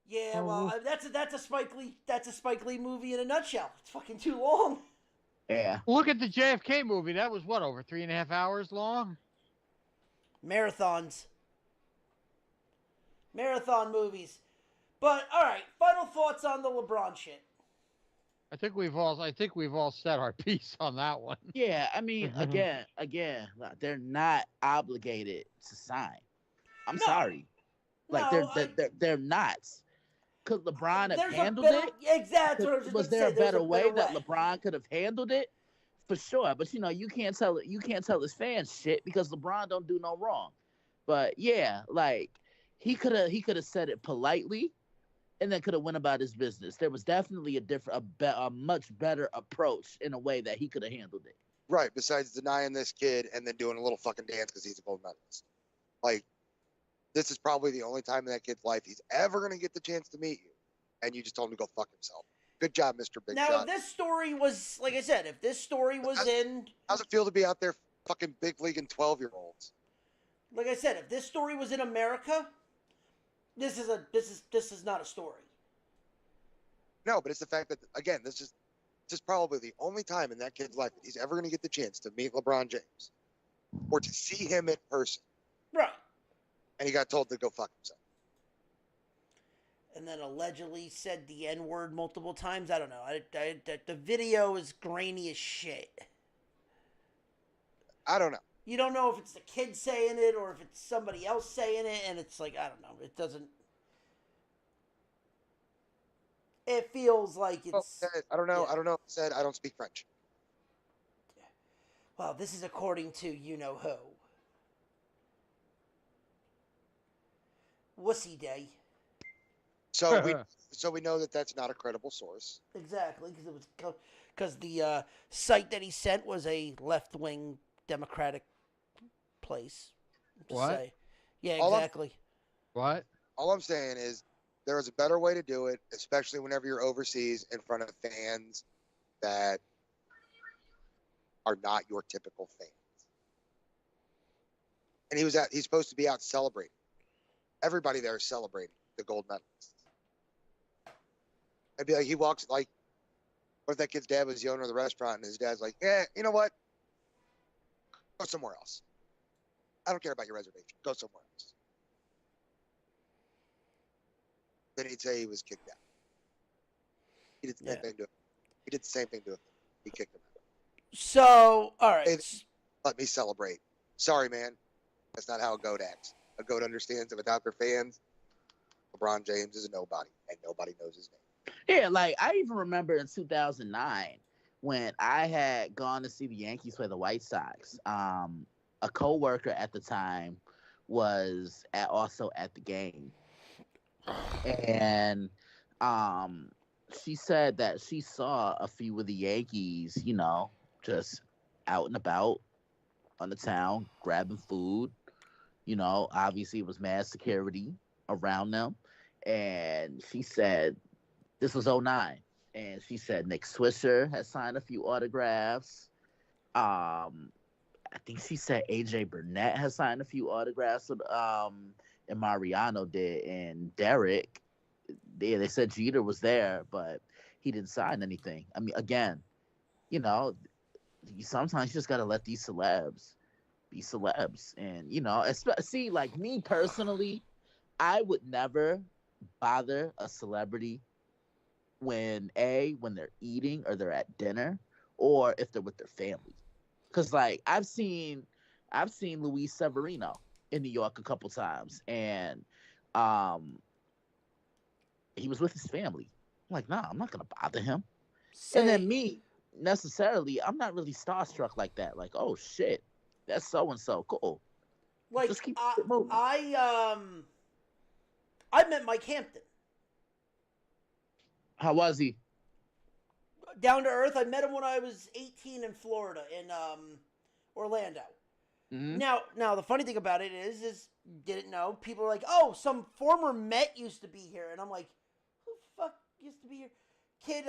Yeah, well, that's a Spike Lee movie in a nutshell. It's fucking too long. Yeah. Look at the JFK movie. That was what, over 3.5 hours long? Marathon movies. But all right, final thoughts on the LeBron shit. I think we've all said our piece on that one. Yeah, I mean, again, they're not obligated to sign. I'm sorry, they're not. Could LeBron have handled it? Exactly. Was there a better way that LeBron could have handled it? For sure, but you can't tell his fans shit because LeBron don't do no wrong. But yeah, like he could have said it politely. And then could have went about his business. There was definitely a much better approach in a way that he could have handled it. Right. Besides denying this kid and then doing a little fucking dance because he's a gold medalist. Like, this is probably the only time in that kid's life he's ever going to get the chance to meet you. And you just told him to go fuck himself. Good job, Mr. Big Shot. Now, if this story was, like I said, how's it feel to be out there fucking big league and 12-year-olds? Like I said, if this story was in America, this is not a story. No, but it's the fact that, again, this is probably the only time in that kid's life that he's ever going to get the chance to meet LeBron James or to see him in person. Right. And he got told to go fuck himself. And then allegedly said the N-word multiple times. I don't know. The video is grainy as shit. I don't know. you don't know if it's the kid saying it or if it's somebody else saying it, and it's like, I don't know. It doesn't. It feels like it's. I don't know. Yeah. I don't know. Said I don't speak French. Well, this is according to you know who. Wussy Day. So we know that that's not a credible source. Exactly, because the site that he sent was a left wing Democratic place. To What? Say. Yeah, All exactly. What? All I'm saying is there is a better way to do it, especially whenever you're overseas in front of fans that are not your typical fans. And he's supposed to be out celebrating. Everybody there is celebrating the gold medalists. I'd be like, he walks like, what if that kid's dad was the owner of the restaurant and his dad's like, yeah, you know what? Go somewhere else. I don't care about your reservation. Go somewhere else. Then he'd say he was kicked out. He did the same thing to him. He did the same thing to him. He kicked him out. So, all right. Hey, let me celebrate. Sorry, man. That's not how a goat acts. A goat understands that without their fans, LeBron James is a nobody, and nobody knows his name. Yeah, like I even remember in 2009 when I had gone to see the Yankees play the White Sox. A coworker at the time was also at the game, and she said that she saw a few of the Yankees, you know, just out and about on the town grabbing food. You know, obviously it was mass security around them, and she said this was '09, and she said Nick Swisher had signed a few autographs. I think she said AJ Burnett has signed a few autographs. And Mariano did, and Derek. They said Jeter was there, but he didn't sign anything. I mean, again, you know, sometimes you just gotta let these celebs be celebs, and you know, see, like me personally, I would never bother a celebrity when they're eating or they're at dinner or if they're with their family. Cause like I've seen Luis Severino in New York a couple times, and he was with his family. I'm like, nah, I'm not gonna bother him. And then me, necessarily, I'm not really starstruck like that. Like, oh shit, that's so and so. Cool. Like, just keep it moving. I met Mike Hampton. How was he? Down to earth. I met him when I was 18 in Florida, in Orlando. Mm-hmm. Now the funny thing about it is didn't know. People are like, oh, some former Met used to be here, and I'm like, who the fuck used to be here? Kid,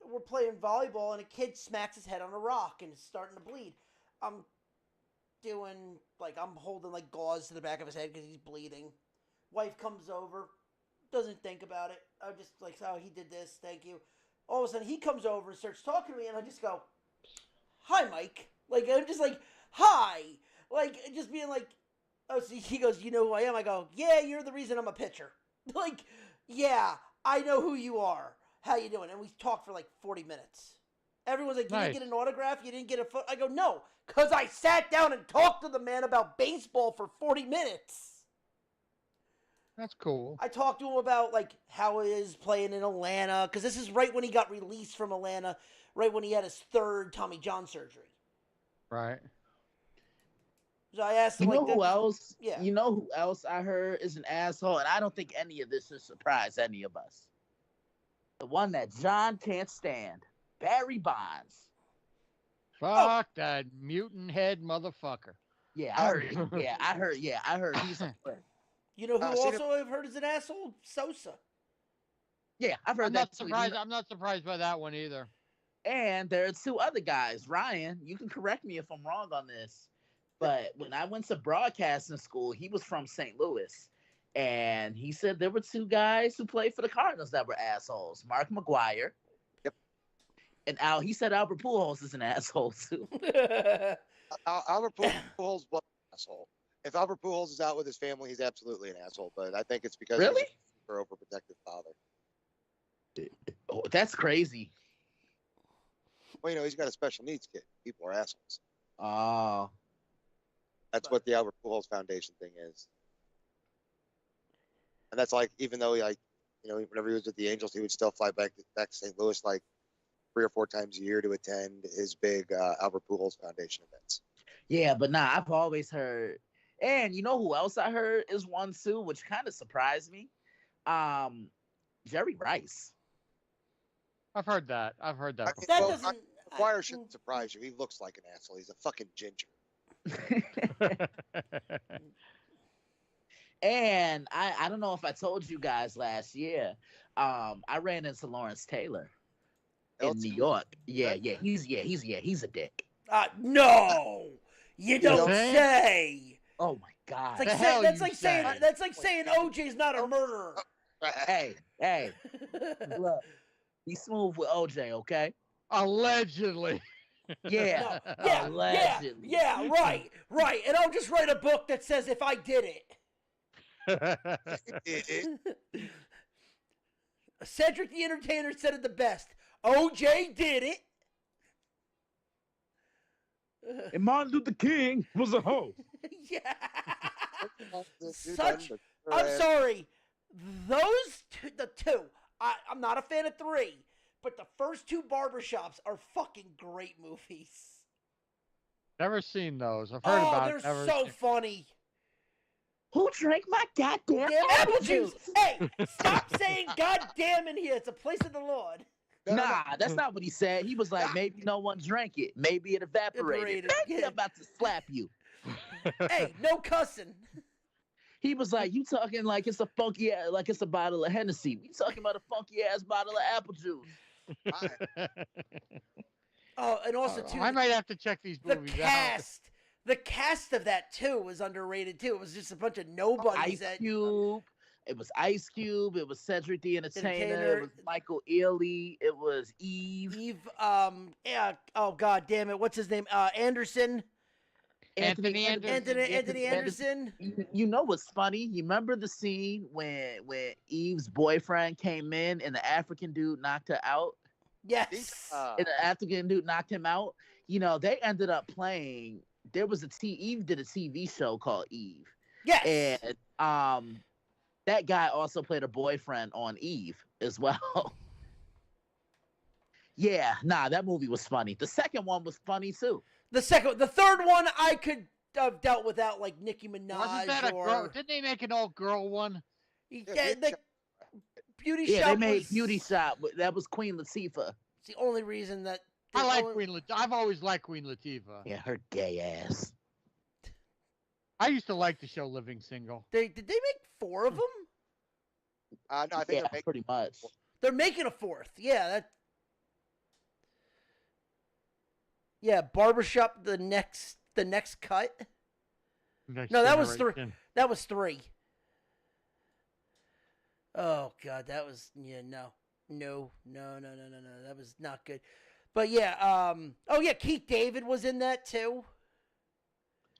we're playing volleyball, and a kid smacks his head on a rock and is starting to bleed. I'm holding like gauze to the back of his head because he's bleeding. Wife comes over, doesn't think about it. I'm just like, oh, he did this, thank you. All of a sudden, he comes over and starts talking to me, and I just go, hi, Mike. Like, I'm just like, hi. Like, just being like, oh, so he goes, you know who I am? I go, yeah, you're the reason I'm a pitcher. Like, yeah, I know who you are. How you doing? And we talked for like 40 minutes. Everyone's like, you didn't get an autograph? You didn't get a foot? I go, no, because I sat down and talked to the man about baseball for 40 minutes. That's cool. I talked to him about like how it is playing in Atlanta, because this is right when he got released from Atlanta, right when he had his third Tommy John surgery. Right. So I asked him, you know who else? Yeah. You know who else I heard is an asshole, and I don't think any of this should surprise any of us. The one that John can't stand, Barry Bonds. Fuck that mutant head motherfucker. Yeah, I heard. I heard he's a prick. You know who also I've heard is an asshole? Sosa. Yeah, I've heard that. I'm not surprised by that one either. And there are two other guys. Ryan, you can correct me if I'm wrong on this, but when I went to broadcasting school, he was from St. Louis, and he said there were two guys who played for the Cardinals that were assholes. Mark McGuire. Yep. And he said Albert Pujols is an asshole too. Albert Pujols was an asshole. If Albert Pujols is out with his family, he's absolutely an asshole. But I think it's because really he's a overprotective father. Oh, that's crazy. Well, you know, he's got a special needs kid. People are assholes. Oh. That's But- what the Albert Pujols Foundation thing is. And that's like, even though whenever he was with the Angels, he would still fly back to St. Louis like 3 or 4 times a year to attend his big Albert Pujols Foundation events. Yeah, but nah, I've always heard, and you know who else I heard is one too, which kind of surprised me. Jerry Rice. I've heard that. I've heard that. That Well, doesn't. McGuire shouldn't surprise you. He looks like an asshole. He's a fucking ginger. And I don't know if I told you guys last year. I ran into Lawrence Taylor in New York. Yeah, he's a dick. No, you don't say? say. Oh my god. It's like The hell that's you like say? saying that's like saying OJ's not a murderer. Hey, look, be smooth with OJ, okay? Allegedly. Yeah, No, yeah, allegedly. yeah, right. And I'll just write a book that says if I did it. Cedric the Entertainer said it the best. OJ did it. And Martin Luther King was a hoe. Yeah. I'm sorry. The two. I'm not a fan of 3, but the first 2 barbershops are fucking great movies. Never seen those. I've heard about it. They're Never so seen- funny. Who drank my goddamn Damn apple juice? Hey, stop saying goddamn in here. It's a place of the Lord. Nah, that's not what he said. He was like, maybe no one drank it. Maybe it evaporated. Evaporated, Maybe yeah. I'm about to slap you. Hey, no cussing. He was like, you talking like it's a funky, like it's a bottle of Hennessy. We talking about a funky ass bottle of apple juice. Oh, and also too, I might have to check these the movies cast. The cast of that too was underrated too. It was just a bunch of nobodies. Ice Cube. It was Ice Cube. It was Cedric the Entertainer. Entertainer. It was Michael Ealy. It was Eve. Yeah. Oh God damn it! What's his name? Anderson. Anthony Anderson. Anthony Anderson. You know what's funny? You remember the scene when Eve's boyfriend came in and the African dude knocked her out? Yes. And the African dude knocked him out. You know, they ended up playing. There was Eve did a TV show called Eve. Yes. And that guy also played a boyfriend on Eve as well. Yeah, nah, that movie was funny. The second one was funny too. The third one I could have dealt without, like Nicki Minaj. Wasn't that a girl? Didn't they make an old girl one? Yeah, the Beauty Yeah, Shop. they made was, Beauty Shop. That was Queen Latifah. It's the only reason that I like Queen Latifah. I've always liked Queen Latifah. Yeah, her gay ass. I used to like the show Living Single. Did they make 4 of them? No, I think Yeah, they're making pretty much. They're making a 4th. Yeah, that. Yeah, Barbershop. The next cut. Next No, that was 3. Generation. That was 3. Oh God, that was no. That was not good. But yeah, oh yeah, Keith David was in that too.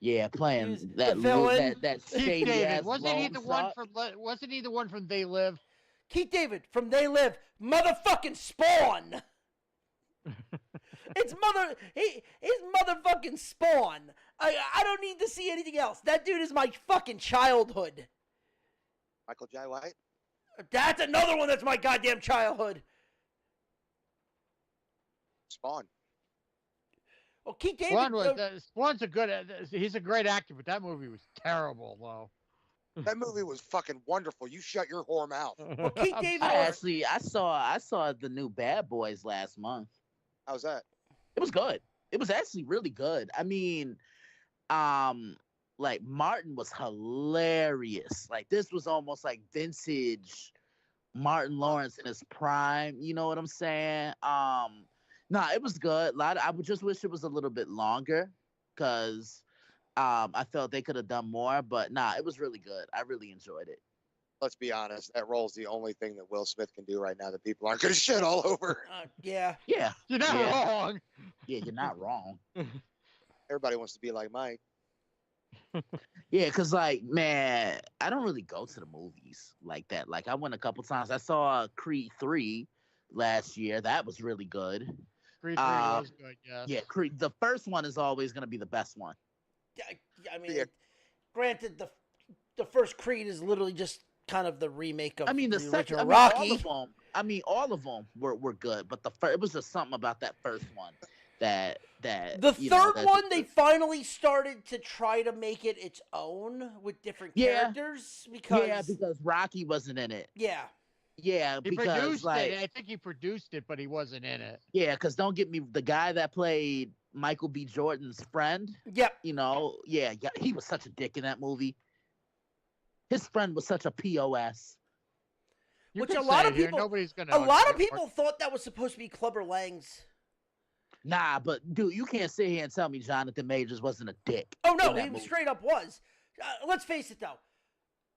Yeah, He playing was that the villain. that Keith shady David. ass Wasn't he long the one shot. from? Wasn't he the one from They Live? Keith David from They Live, motherfucking Spawn. His motherfucking Spawn. I don't need to see anything else. That dude is my fucking childhood. Michael J. White. That's another one that's my goddamn childhood. Spawn. Well, Keith David. Spawn's a good. He's a great actor, but that movie was terrible, though. That movie was fucking wonderful. You shut your whore mouth. Well, Keith David. I saw the new Bad Boys last month. How's that? It was good. It was actually really good. I mean, like Martin was hilarious. Like this was almost like vintage Martin Lawrence in his prime. You know what I'm saying? Nah, it was good. I would just wish it was a little bit longer, because I felt they could have done more. But nah, it was really good. I really enjoyed it. Let's be honest. That role's the only thing that Will Smith can do right now that people aren't going to shit all over. Yeah. Yeah, You're not wrong. yeah, you're not wrong. Everybody wants to be like Mike. Yeah, because, like, man, I don't really go to the movies like that. Like, I went a couple times. I saw Creed 3 last year. That was really good. Creed 3 was good, yes. Yeah, Creed. The first one is always going to be the best one. I mean, Yeah. granted, the first Creed is literally just kind of the remake of I mean, the the second, original I mean, Rocky. all of them were good, but it was just something about that first one that The you know third that one, they finally started to try to make it its own with different Yeah. characters because because Rocky wasn't in it. yeah, Yeah, He because produced like it. I think he produced it, but he wasn't in it. yeah, because don't get me the guy that played Michael B. Jordan's friend. yep. You know, yeah, he was such a dick in that movie. His friend was such a pos. You Which can a lot say of it here. people- Nobody's gonna. A lot of argue- people thought that was supposed to be Clubber Lang's. Nah, but dude, you can't sit here and tell me Jonathan Majors wasn't a dick. Oh no, in that he movie. straight up was. Let's face it though,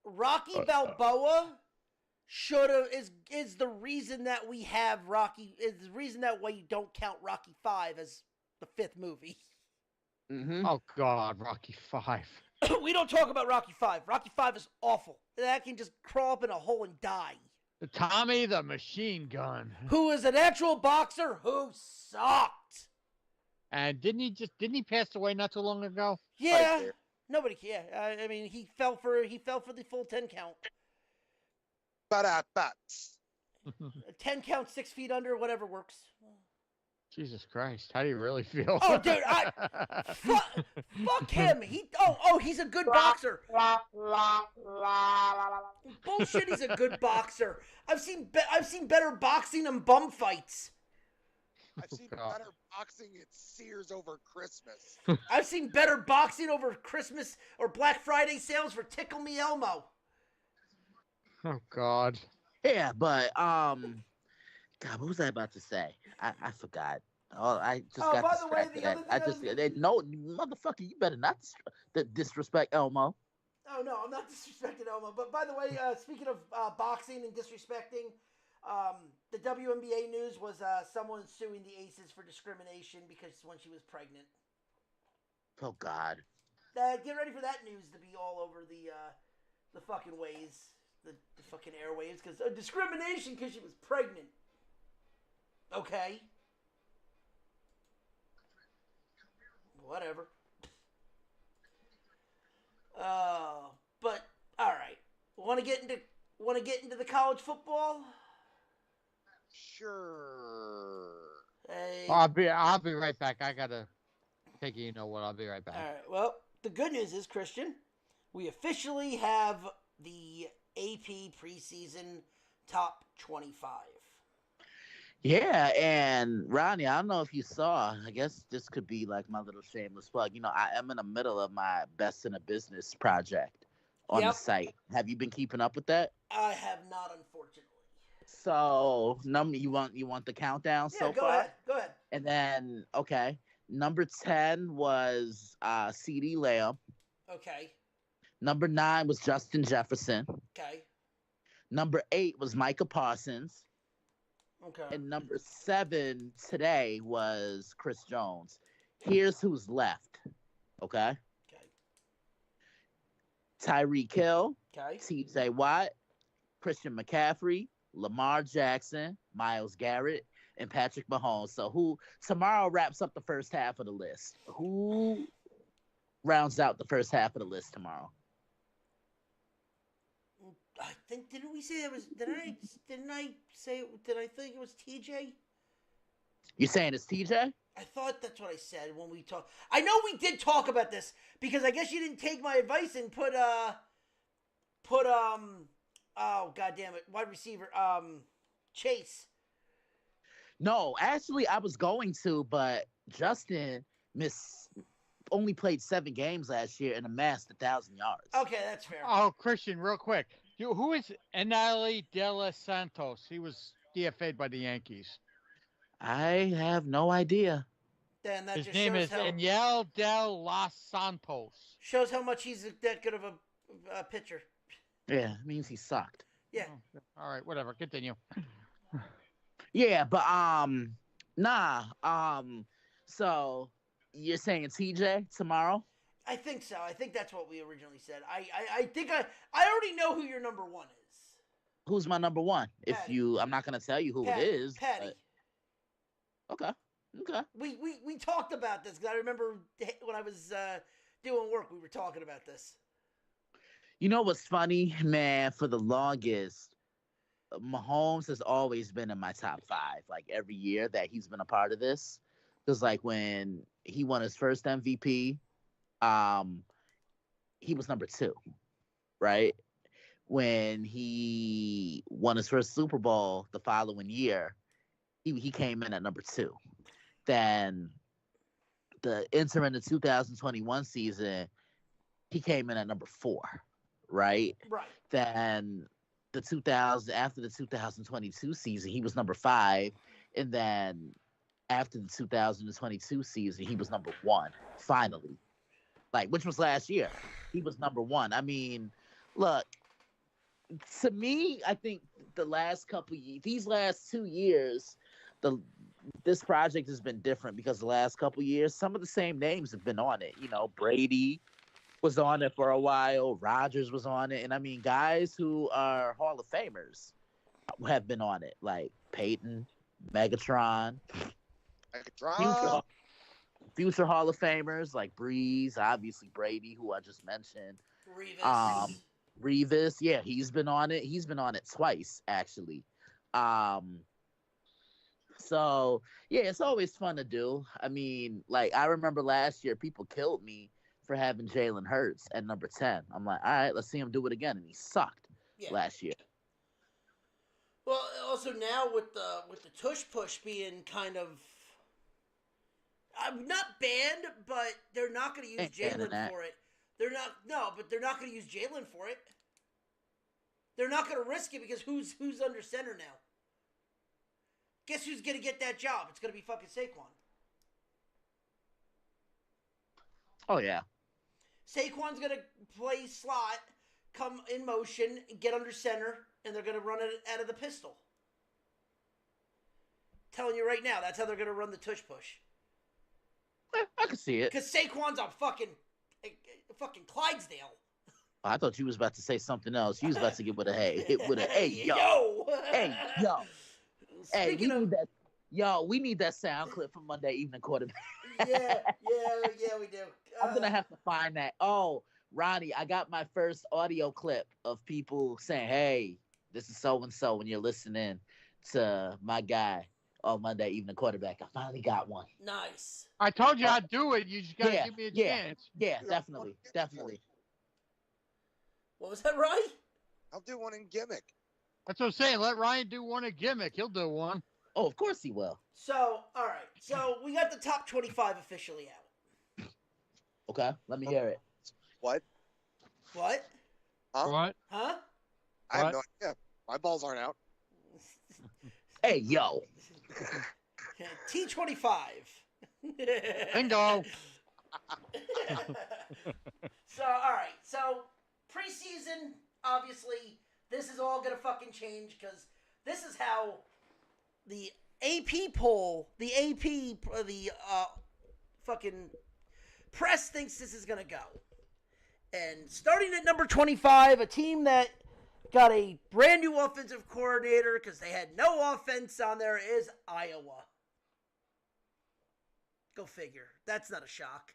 Rocky Balboa should have is the reason that we have Rocky is the reason that we don't count Rocky 5 as the 5th movie. Mm-hmm. Oh God, Rocky 5. We don't talk about Rocky 5. Rocky 5 is awful. That can just crawl up in a hole and die. Tommy the Machine Gun. Who is an actual boxer who sucked. And didn't he pass away not too long ago? Yeah, there. nobody. Yeah, I mean he fell for the full 10 count. Ba-da-ba. 10 count, 6 feet under, whatever works. Jesus Christ, how do you really feel? Oh, dude, fuck him. He's a good boxer. Bullshit. He's a good boxer. I've seen better boxing than bum fights. I've seen God. better boxing at Sears over Christmas. I've seen better boxing over Christmas or Black Friday sales for Tickle Me Elmo. Oh God. Yeah, but God, what was I about to say? I forgot. Oh, I just got by the way, distracted. the other I thing just I was no motherfucker. You better not disrespect Elmo. Oh no, I'm not disrespecting Elmo. But by the way, speaking of boxing and disrespecting, the WNBA news was someone suing the Aces for discrimination because when she was pregnant. Oh God. Get ready for that news to be all over the fucking ways, the fucking airwaves, because discrimination because she was pregnant. Okay. Whatever. But all right. Want to get into the college football? Sure. Hey. I'll be right back. I gotta take it. You know what? I'll be right back. All right. Well, the good news is, Christian, we officially have the AP preseason top 25. Yeah, and Ronnie, I don't know if you saw. I guess this could be like my little shameless plug. You know, I am in the middle of my Best in a Business project on the site. Have you been keeping up with that? I have not, unfortunately. So, you want the countdown so go far? ahead. Go ahead. And then, okay, number 10 was C.D. Lamb. Okay. Number 9 was Justin Jefferson. Okay. Number 8 was Micah Parsons. Okay. And number 7 today was Chris Jones. Here's who's left. Okay. Okay. Tyreek Hill, Okay. T.J. Watt, Christian McCaffrey, Lamar Jackson, Myles Garrett, and Patrick Mahomes. So who tomorrow wraps up the first half of the list? Who rounds out the first half of the list tomorrow? I think didn't we say it was? Did I think it was TJ? You saying it's TJ? I thought that's what I said when we talked. I know we did talk about this because I guess you didn't take my advice and put oh god damn it, wide receiver Chase. No, actually I was going to, but Justin only played 7 games last year and amassed 1,000 yards. Okay, that's fair. Oh, Christian, real quick. Who is Enali De Los Santos? He was DFA'd by the Yankees. I have no idea. Then that His just name shows is how Enel De Los Santos. shows how much he's that good of a pitcher. Yeah, it means he sucked. Yeah. Oh, all right, whatever. Continue. Yeah, but so you're saying TJ tomorrow? I think so. I think that's what we originally said. I think I already know who your number 1 is. Who's my number 1? Patty. I'm not gonna tell you who Patty. it is. Patty. But... Okay. We talked about this because I remember when I was doing work, we were talking about this. You know what's funny, man? For the longest, Mahomes has always been in my top 5. Like every year that he's been a part of this, because like when he won his first MVP, um, he was number 2, right? When he won his first Super Bowl the following year, he came in at number 2. Then the entering the 2021 season, he came in at number 4, right? Right. Then after the 2022 season, he was number 5, and then after the 2022 season, he was number 1. Finally, like which was last year, he was number 1. I mean, look, to me, I think the last couple these last 2 years, this project has been different because the last couple years, some of the same names have been on it. You know, Brady was on it for a while, Rodgers was on it, and I mean, guys who are Hall of Famers have been on it, like Peyton, Megatron, future Hall of Famers like Breeze, obviously Brady, who I just mentioned. Revis, yeah, he's been on it. He's been on it twice, actually. So yeah, it's always fun to do. I mean, like I remember last year, people killed me for having Jalen Hurts at number 10. I'm like, all right, let's see him do it again, and he sucked last year. Well, also now with the tush push being kind of not banned, but they're not going to use Jalen for it. They're not going to use Jalen for it. They're not going to risk it because who's under center now? Guess who's going to get that job? It's going to be fucking Saquon. Oh yeah. Saquon's going to play slot, come in motion, get under center, and they're going to run it out of the pistol. Telling you right now, that's how they're going to run the tush push. I can see it. Because Saquon's on fucking Clydesdale. I thought you was about to say something else. You was about to get with a hey, yo. Hey, yo. Hey, we need that sound clip from Monday Evening Quarterback. yeah, we do. I'm gonna have to find that. Oh, Ronnie, I got my first audio clip of people saying, "Hey, this is so and so." When you're listening to my guy on Monday Evening Quarterback, I finally got one. Nice. I told you I'd do it. You just gotta give me a chance. Yeah, definitely. What was that, Ryan? I'll do one in gimmick. That's what I'm saying. Let Ryan do one in gimmick. He'll do one. Oh, of course he will. So, all right. So we got the top 25 officially out. Okay, let me hear it. What? What? Huh? What? Huh? I have no idea. My balls aren't out. Hey, yo. T25. Bingo. So, all right. So, preseason, obviously, this is all going to fucking change because this is how the AP poll, the fucking press thinks this is going to go. And starting at number 25, a team that got a brand new offensive coordinator because they had no offense on there is Iowa. Go figure. That's not a shock.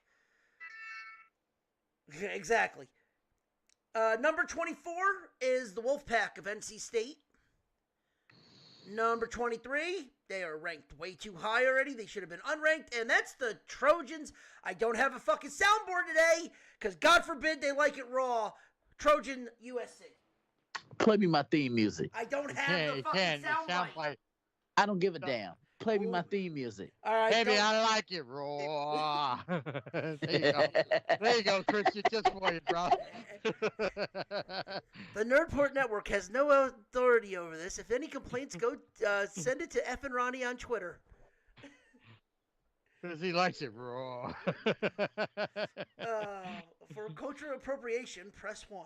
Exactly. Number 24 is the Wolfpack of NC State. Number 23, they are ranked way too high already. They should have been unranked. And that's the Trojans. I don't have a fucking soundboard today because God forbid they like it raw. Trojan USC. Play me my theme music. I don't have the fucking soundbite. I don't give a damn. Play me my theme music. All right, Baby, I like it raw. There you go. There you go, Christian. Just for you, bro. The Nerdport Network has no authority over this. If any complaints, go send it to F and Ronnie on Twitter. Because he likes it raw. For cultural appropriation, press 1.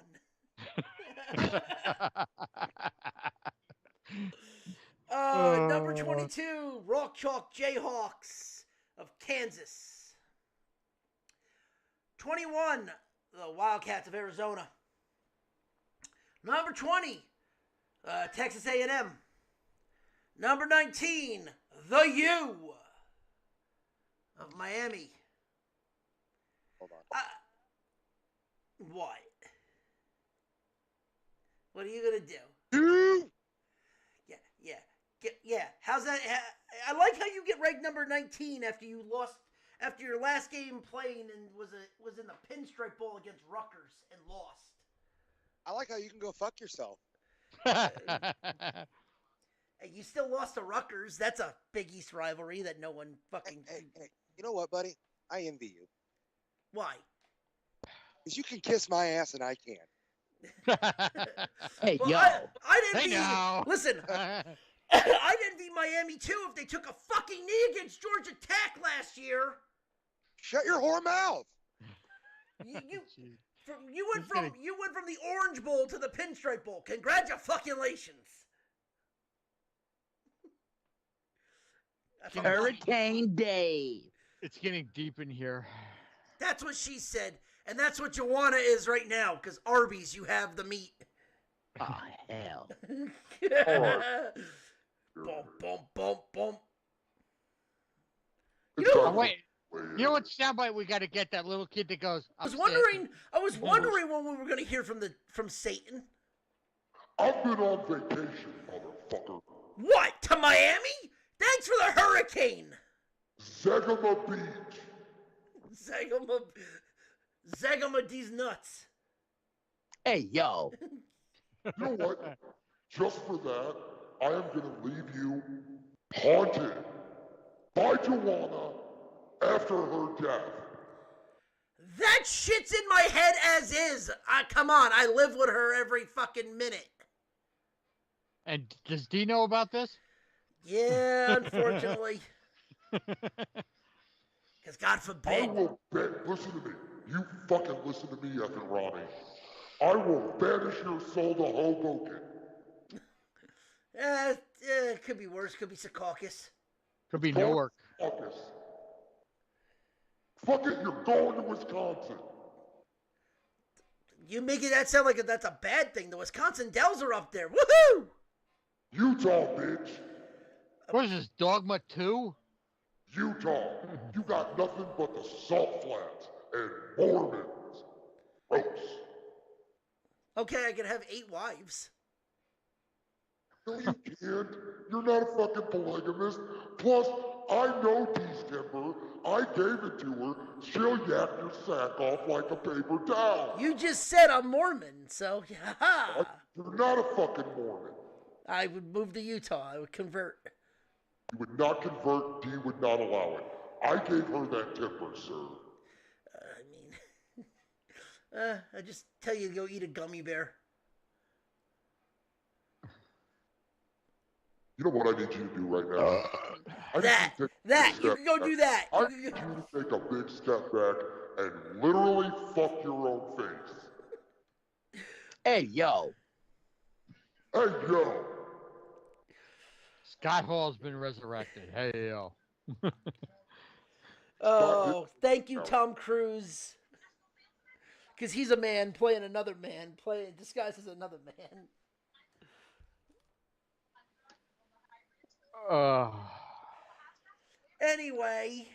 Number 22, Rock Chalk Jayhawks of Kansas. 21, the Wildcats of Arizona. Number 20, Texas A&M. Number 19, the U of Miami. Hold on. What? What are you gonna do? Yeah. How's that? I like how you get ranked number 19 after you lost after your last game playing and was in the pinstripe bowl against Rutgers and lost. I like how you can go fuck yourself. Hey, you still lost to Rutgers. That's a Big East rivalry that no one fucking. Hey, you know what, buddy? I envy you. Why? Because you can kiss my ass and I can't. Hey, Well, yo. I'd They envy. know. Listen, I'd envy Miami too if they took a fucking knee against Georgia Tech last year. Shut your whore mouth. You went from the Orange Bowl to the Pinstripe Bowl. Congratulations. Hurricane Dave. It's getting deep in here. That's what she said, and that's what Joanna is right now. Because Arby's, you have the meat. Oh, hell. Bump, bump, bump, bump. Oh, wait. You know what soundbite we got to get? That little kid that goes. I was wondering when we were going to hear from Satan. I've been on vacation, motherfucker. What? To Miami? Thanks for the hurricane. Zagama Beach. Zagama these nuts. Hey, yo. You know what? Just for that, I am going to leave you haunted by Joanna after her death. That shit's in my head as is. Come on, I live with her every fucking minute. And does D know about this? Yeah, unfortunately. Because God forbid. I will listen to me. You fucking listen to me, effing Ronnie. I will banish your soul to Hoboken. It could be worse. Could be Secaucus. Could be Newark. Fuck it, you're going to Wisconsin. You make it that sound like that's a bad thing. The Wisconsin Dells are up there. Woohoo! Utah, bitch. What is this, Dogma 2? Utah. You got nothing but the Salt Flats and Mormons. Gross. Okay, I can have 8 wives. No, you can't. You're not a fucking polygamist. Plus, I know December. I gave it to her. She'll yak your sack off like a paper towel. You just said I'm Mormon, so yeah. You're not a fucking Mormon. I would move to Utah. I would convert. You would not convert. D would not allow it. I gave her that temper, sir. I just tell you to go eat a gummy bear. You know what I need you to do right now? You can go do that. I need you to take a big step back and literally fuck your own face. Hey, yo. Hey, yo. Scott Hall's been resurrected. Hey, yo. Oh, thank you, Tom Cruise. Because he's a man playing another man, disguised as another man. Anyway,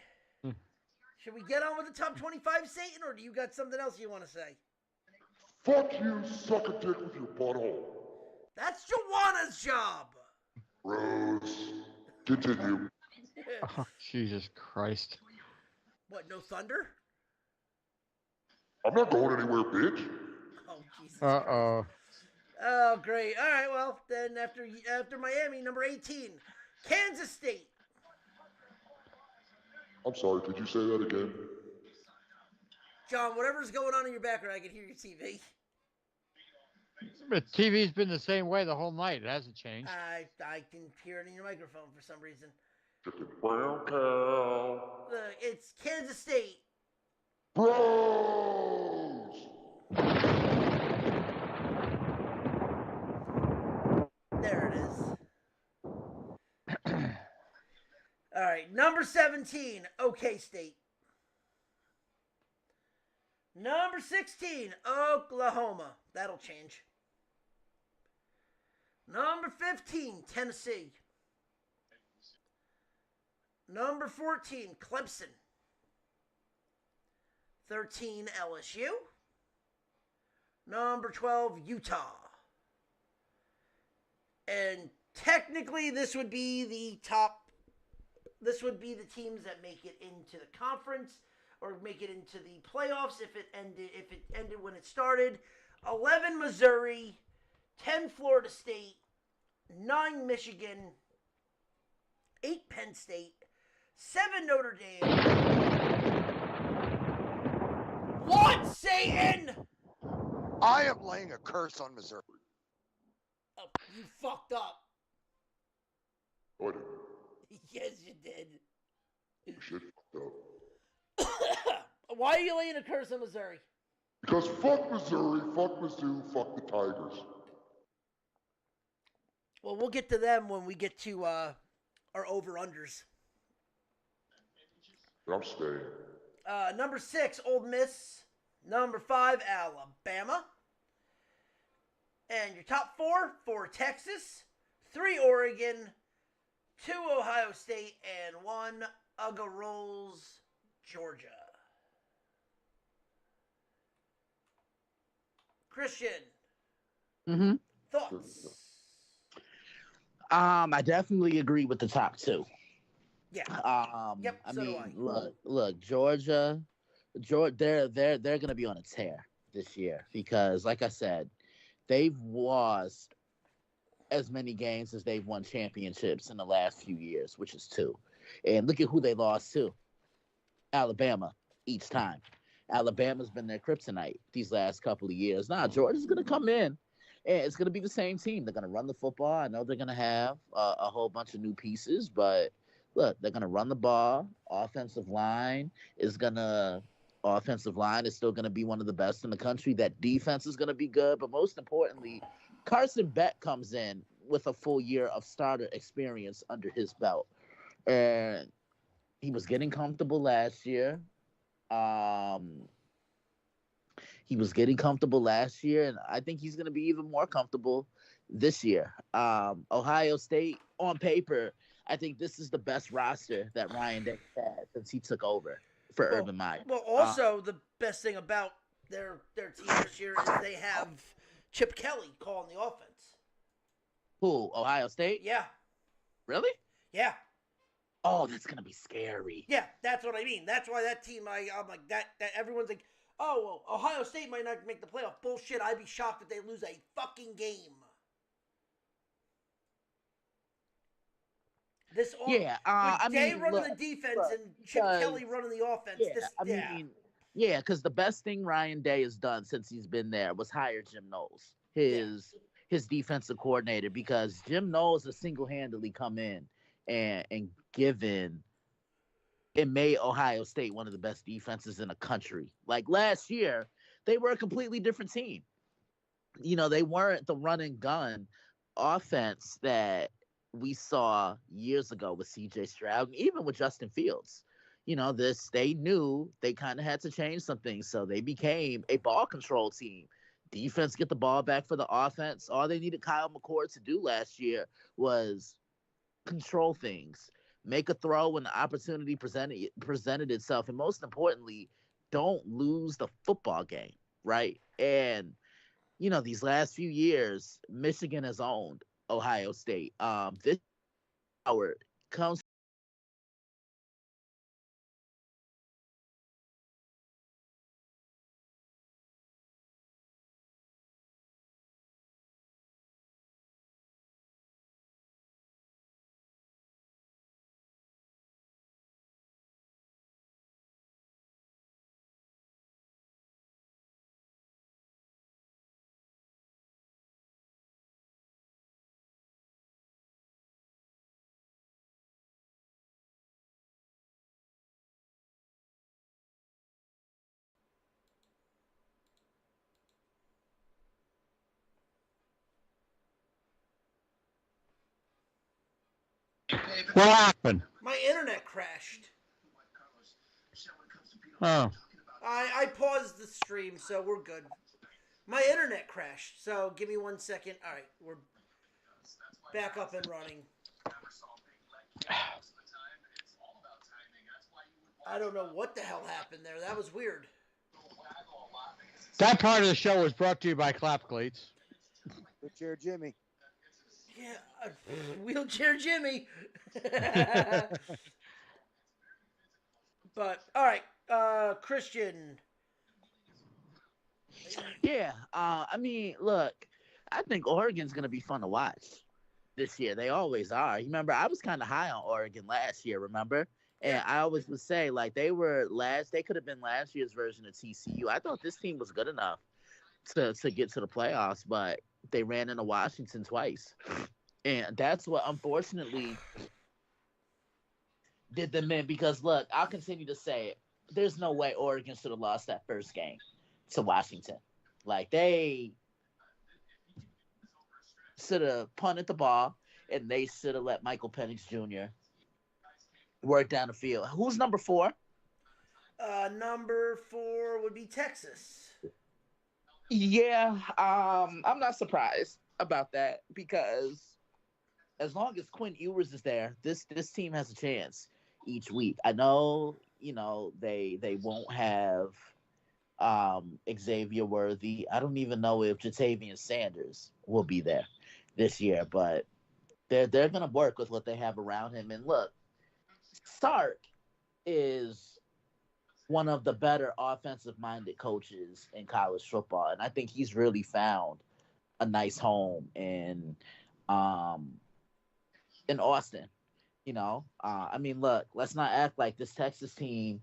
should we get on with the top 25, Satan, or do you got something else you want to say? Fuck you, suck a dick with your butthole. That's Joanna's job. Rose. Continue. Oh, Jesus Christ. What, no thunder? I'm not going anywhere, bitch. Oh, Jesus Uh-oh. Christ. Oh, great. All right, well, then after Miami, number 18, Kansas State. I'm sorry, could you say that again? John, whatever's going on in your background, I can hear your TV. The TV's been the same way the whole night. It hasn't changed. I can hear it in your microphone for some reason. Chicken brown cow. It's Kansas State. Bros! There it is. All right, number 17, OK State. Number 16, Oklahoma. That'll change. Number 15, Tennessee. Number 14, Clemson. 13, LSU. Number 12, Utah. And technically, this would be the teams that make it into the conference or make it into the playoffs if it ended when it started. 11 Missouri, 10 Florida State, 9 Michigan, 8 Penn State, 7 Notre Dame. What, Satan? I am laying a curse on Missouri. Oh, you fucked up. Oh, I did. Yes, you did. Shit fucked up. Why are you laying a curse on Missouri? Because fuck Missouri, fuck Mizzou, fuck the Tigers. Well, we'll get to them when we get to our over-unders. I'm staying. Number 6, Ole Miss. Number 5, Alabama. And your top 4, Texas, 3 Oregon, 2 Ohio State, and 1 Ugga Rolls, Georgia. Christian. Mm-hmm. Thoughts? I definitely agree with the top 2. Yeah. Yep. So do I. Look, Georgia, they're gonna be on a tear this year because, like I said, they've lost as many games as they've won championships in the last few years, which is 2. And look at who they lost to: Alabama each time. Alabama's been their kryptonite these last couple of years. Nah, Georgia's gonna come in. And it's going to be the same team. They're going to run the football. I know they're going to have a whole bunch of new pieces, but look, they're going to run the ball. Offensive line is still going to be one of the best in the country. That defense is going to be good. But most importantly, Carson Beck comes in with a full year of starter experience under his belt. And he was getting comfortable last year. And I think he's going to be even more comfortable this year. Ohio State, on paper, I think this is the best roster that Ryan Day had since he took over for Urban Meyer. Well, also, the best thing about their team this year is they have Chip Kelly calling the offense. Who, Ohio State? Yeah. Really? Yeah. Oh, that's going to be scary. Yeah, that's what I mean. That's why that team, I'm like, that everyone's like, oh, well, Ohio State might not make the playoff. Bullshit. I'd be shocked if they lose a fucking game. Day running the defense and Chip Kelly running the offense. Because the best thing Ryan Day has done since he's been there was hire Jim Knowles, his defensive coordinator, because Jim Knowles has single-handedly come in and given it made Ohio State one of the best defenses in the country. Like last year, they were a completely different team. They weren't the run and gun offense that we saw years ago with CJ Stroud and even with Justin Fields. They knew they kind of had to change some things. So they became a ball control team. Defense get the ball back for the offense. All they needed Kyle McCord to do last year was control things. Make a throw when the opportunity presented itself. And most importantly, don't lose the football game, right? And, these last few years, Michigan has owned Ohio State. This power comes. What happened? My internet crashed. Oh. I paused the stream, so we're good. My internet crashed, so give me 1 second. All right, we're back up and running. I don't know what the hell happened there. That was weird. That part of the show was brought to you by Clap Cleats. Wheelchair Jimmy. Yeah, wheelchair Jimmy. But all right, Christian. Yeah. I mean, look, I think Oregon's gonna be fun to watch this year. They always are. You remember, I was kind of high on Oregon last year. Remember, and I always would say like they were last. They could have been last year's version of TCU. I thought this team was good enough to get to the playoffs, but they ran into Washington twice, and that's what unfortunately did them in. Because look, I'll continue to say it. There's no way Oregon should have lost that first game to Washington. Like they should have punted the ball, and they should have let Michael Penix Jr. work down the field. Who's number 4? Number 4 would be Texas. Yeah, I'm not surprised about that because as long as Quinn Ewers is there, this team has a chance each week. I know, they won't have Xavier Worthy. I don't even know if Jatavian Sanders will be there this year, but they're gonna work with what they have around him. And look, Sark is one of the better offensive-minded coaches in college football, and I think he's really found a nice home in Austin. I mean, look, let's not act like this Texas team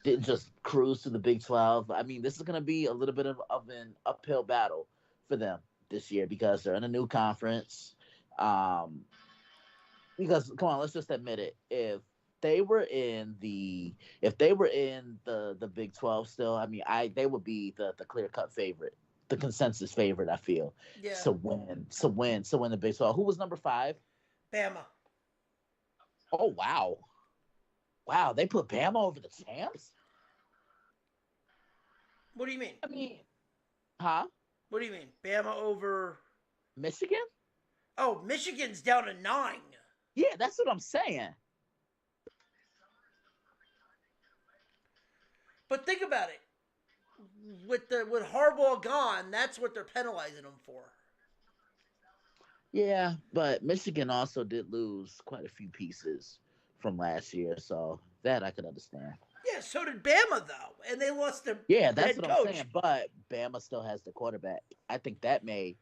didn't just cruise to the Big 12. I mean, this is going to be a little bit of an uphill battle for them this year because they're in a new conference. Because come on, let's just admit it. If they were in the Big 12 still, I mean, they would be the clear cut favorite, the consensus favorite. I feel to win the Big 12. Who was number 5? Bama. Oh wow! They put Bama over the champs. What do you mean? I mean, huh? What do you mean? Bama over Michigan? Oh, Michigan's down to 9. Yeah, that's what I'm saying. But think about it. With Harbaugh gone, that's what they're penalizing them for. Yeah, but Michigan also did lose quite a few pieces from last year, so that I could understand. Yeah, so did Bama though, and they lost their that's head what coach. I'm saying. But Bama still has the quarterback. I think that may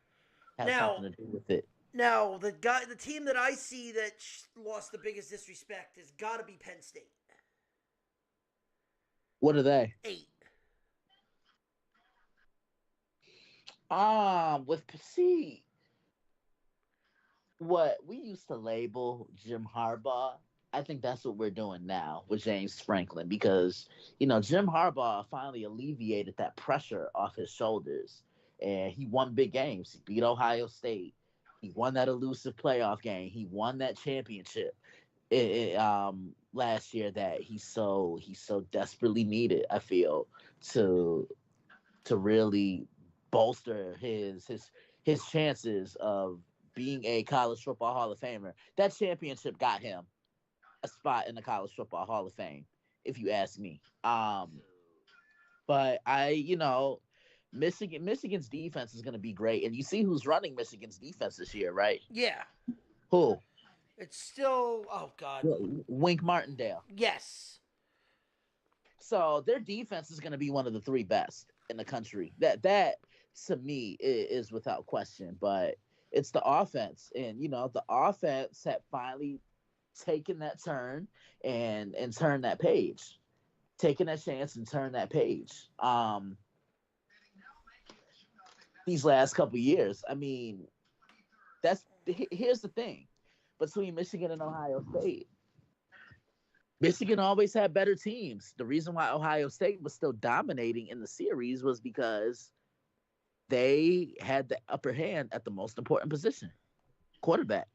have something to do with it. Now, the team that I see that lost the biggest disrespect has got to be Penn State. What are they? 8. What we used to label Jim Harbaugh, I think that's what we're doing now with James Franklin because, Jim Harbaugh finally alleviated that pressure off his shoulders and he won big games. He beat Ohio State. He won that elusive playoff game. He won that championship last year that he so desperately needed, I feel, to really bolster his chances of being a college football Hall of Famer. That championship got him a spot in the College Football Hall of Fame, if you ask me. But Michigan's defense is going to be great, and you see who's running Michigan's defense this year, right? Yeah. Who? It's still Wink Martindale. Yes. So their defense is going to be one of the 3 best in the country. That to me is without question. But it's the offense, and the offense had finally taken that turn and turned that page, taking that chance and turn that page. These last couple years, I mean, here's the thing between Michigan and Ohio State. Michigan always had better teams. The reason why Ohio State was still dominating in the series was because they had the upper hand at the most important position, quarterback.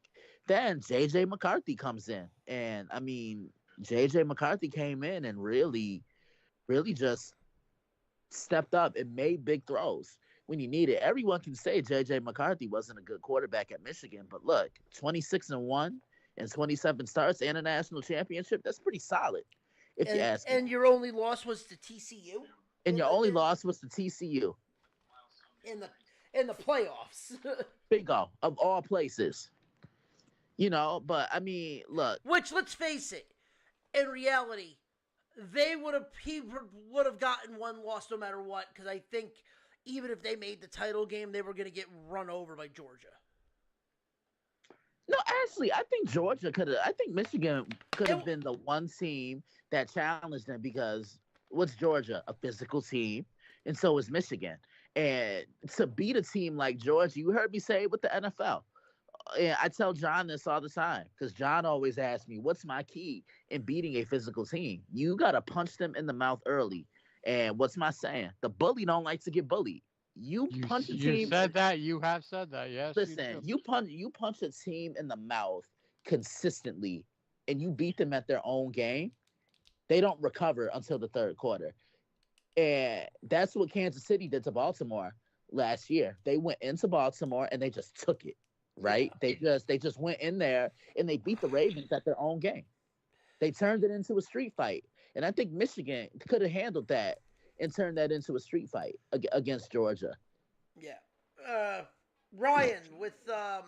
Then J.J. McCarthy comes in. And, I mean, J.J. McCarthy came in and really, really just stepped up and made big throws when you need it. Everyone can say J.J. McCarthy wasn't a good quarterback at Michigan. But, look, 26-1 and 27 starts and a national championship, that's pretty solid, if you ask me. And your only loss was to TCU? And your only loss was to TCU. In the playoffs. Bingo, of all places. But I mean, look. Which, let's face it, in reality, he would have gotten one loss no matter what, because I think even if they made the title game, they were going to get run over by Georgia. No, actually, I think Michigan could have been the one team that challenged them, because what's Georgia? A physical team, and so is Michigan. And to beat a team like Georgia, you heard me say it with the NFL. And I tell John this all the time, because John always asks me, what's my key in beating a physical team? You got to punch them in the mouth early. And what's my saying? The bully don't like to get bullied. You punch a team. You said that. You have said that. Yes. Listen, you punch a team in the mouth consistently, and you beat them at their own game. They don't recover until the third quarter. And that's what Kansas City did to Baltimore last year. They went into Baltimore and they just took it. Right? They just went in there and they beat the Ravens at their own game. They turned it into a street fight. And I think Michigan could have handled that and turned that into a street fight against Georgia. Yeah. Ryan, with the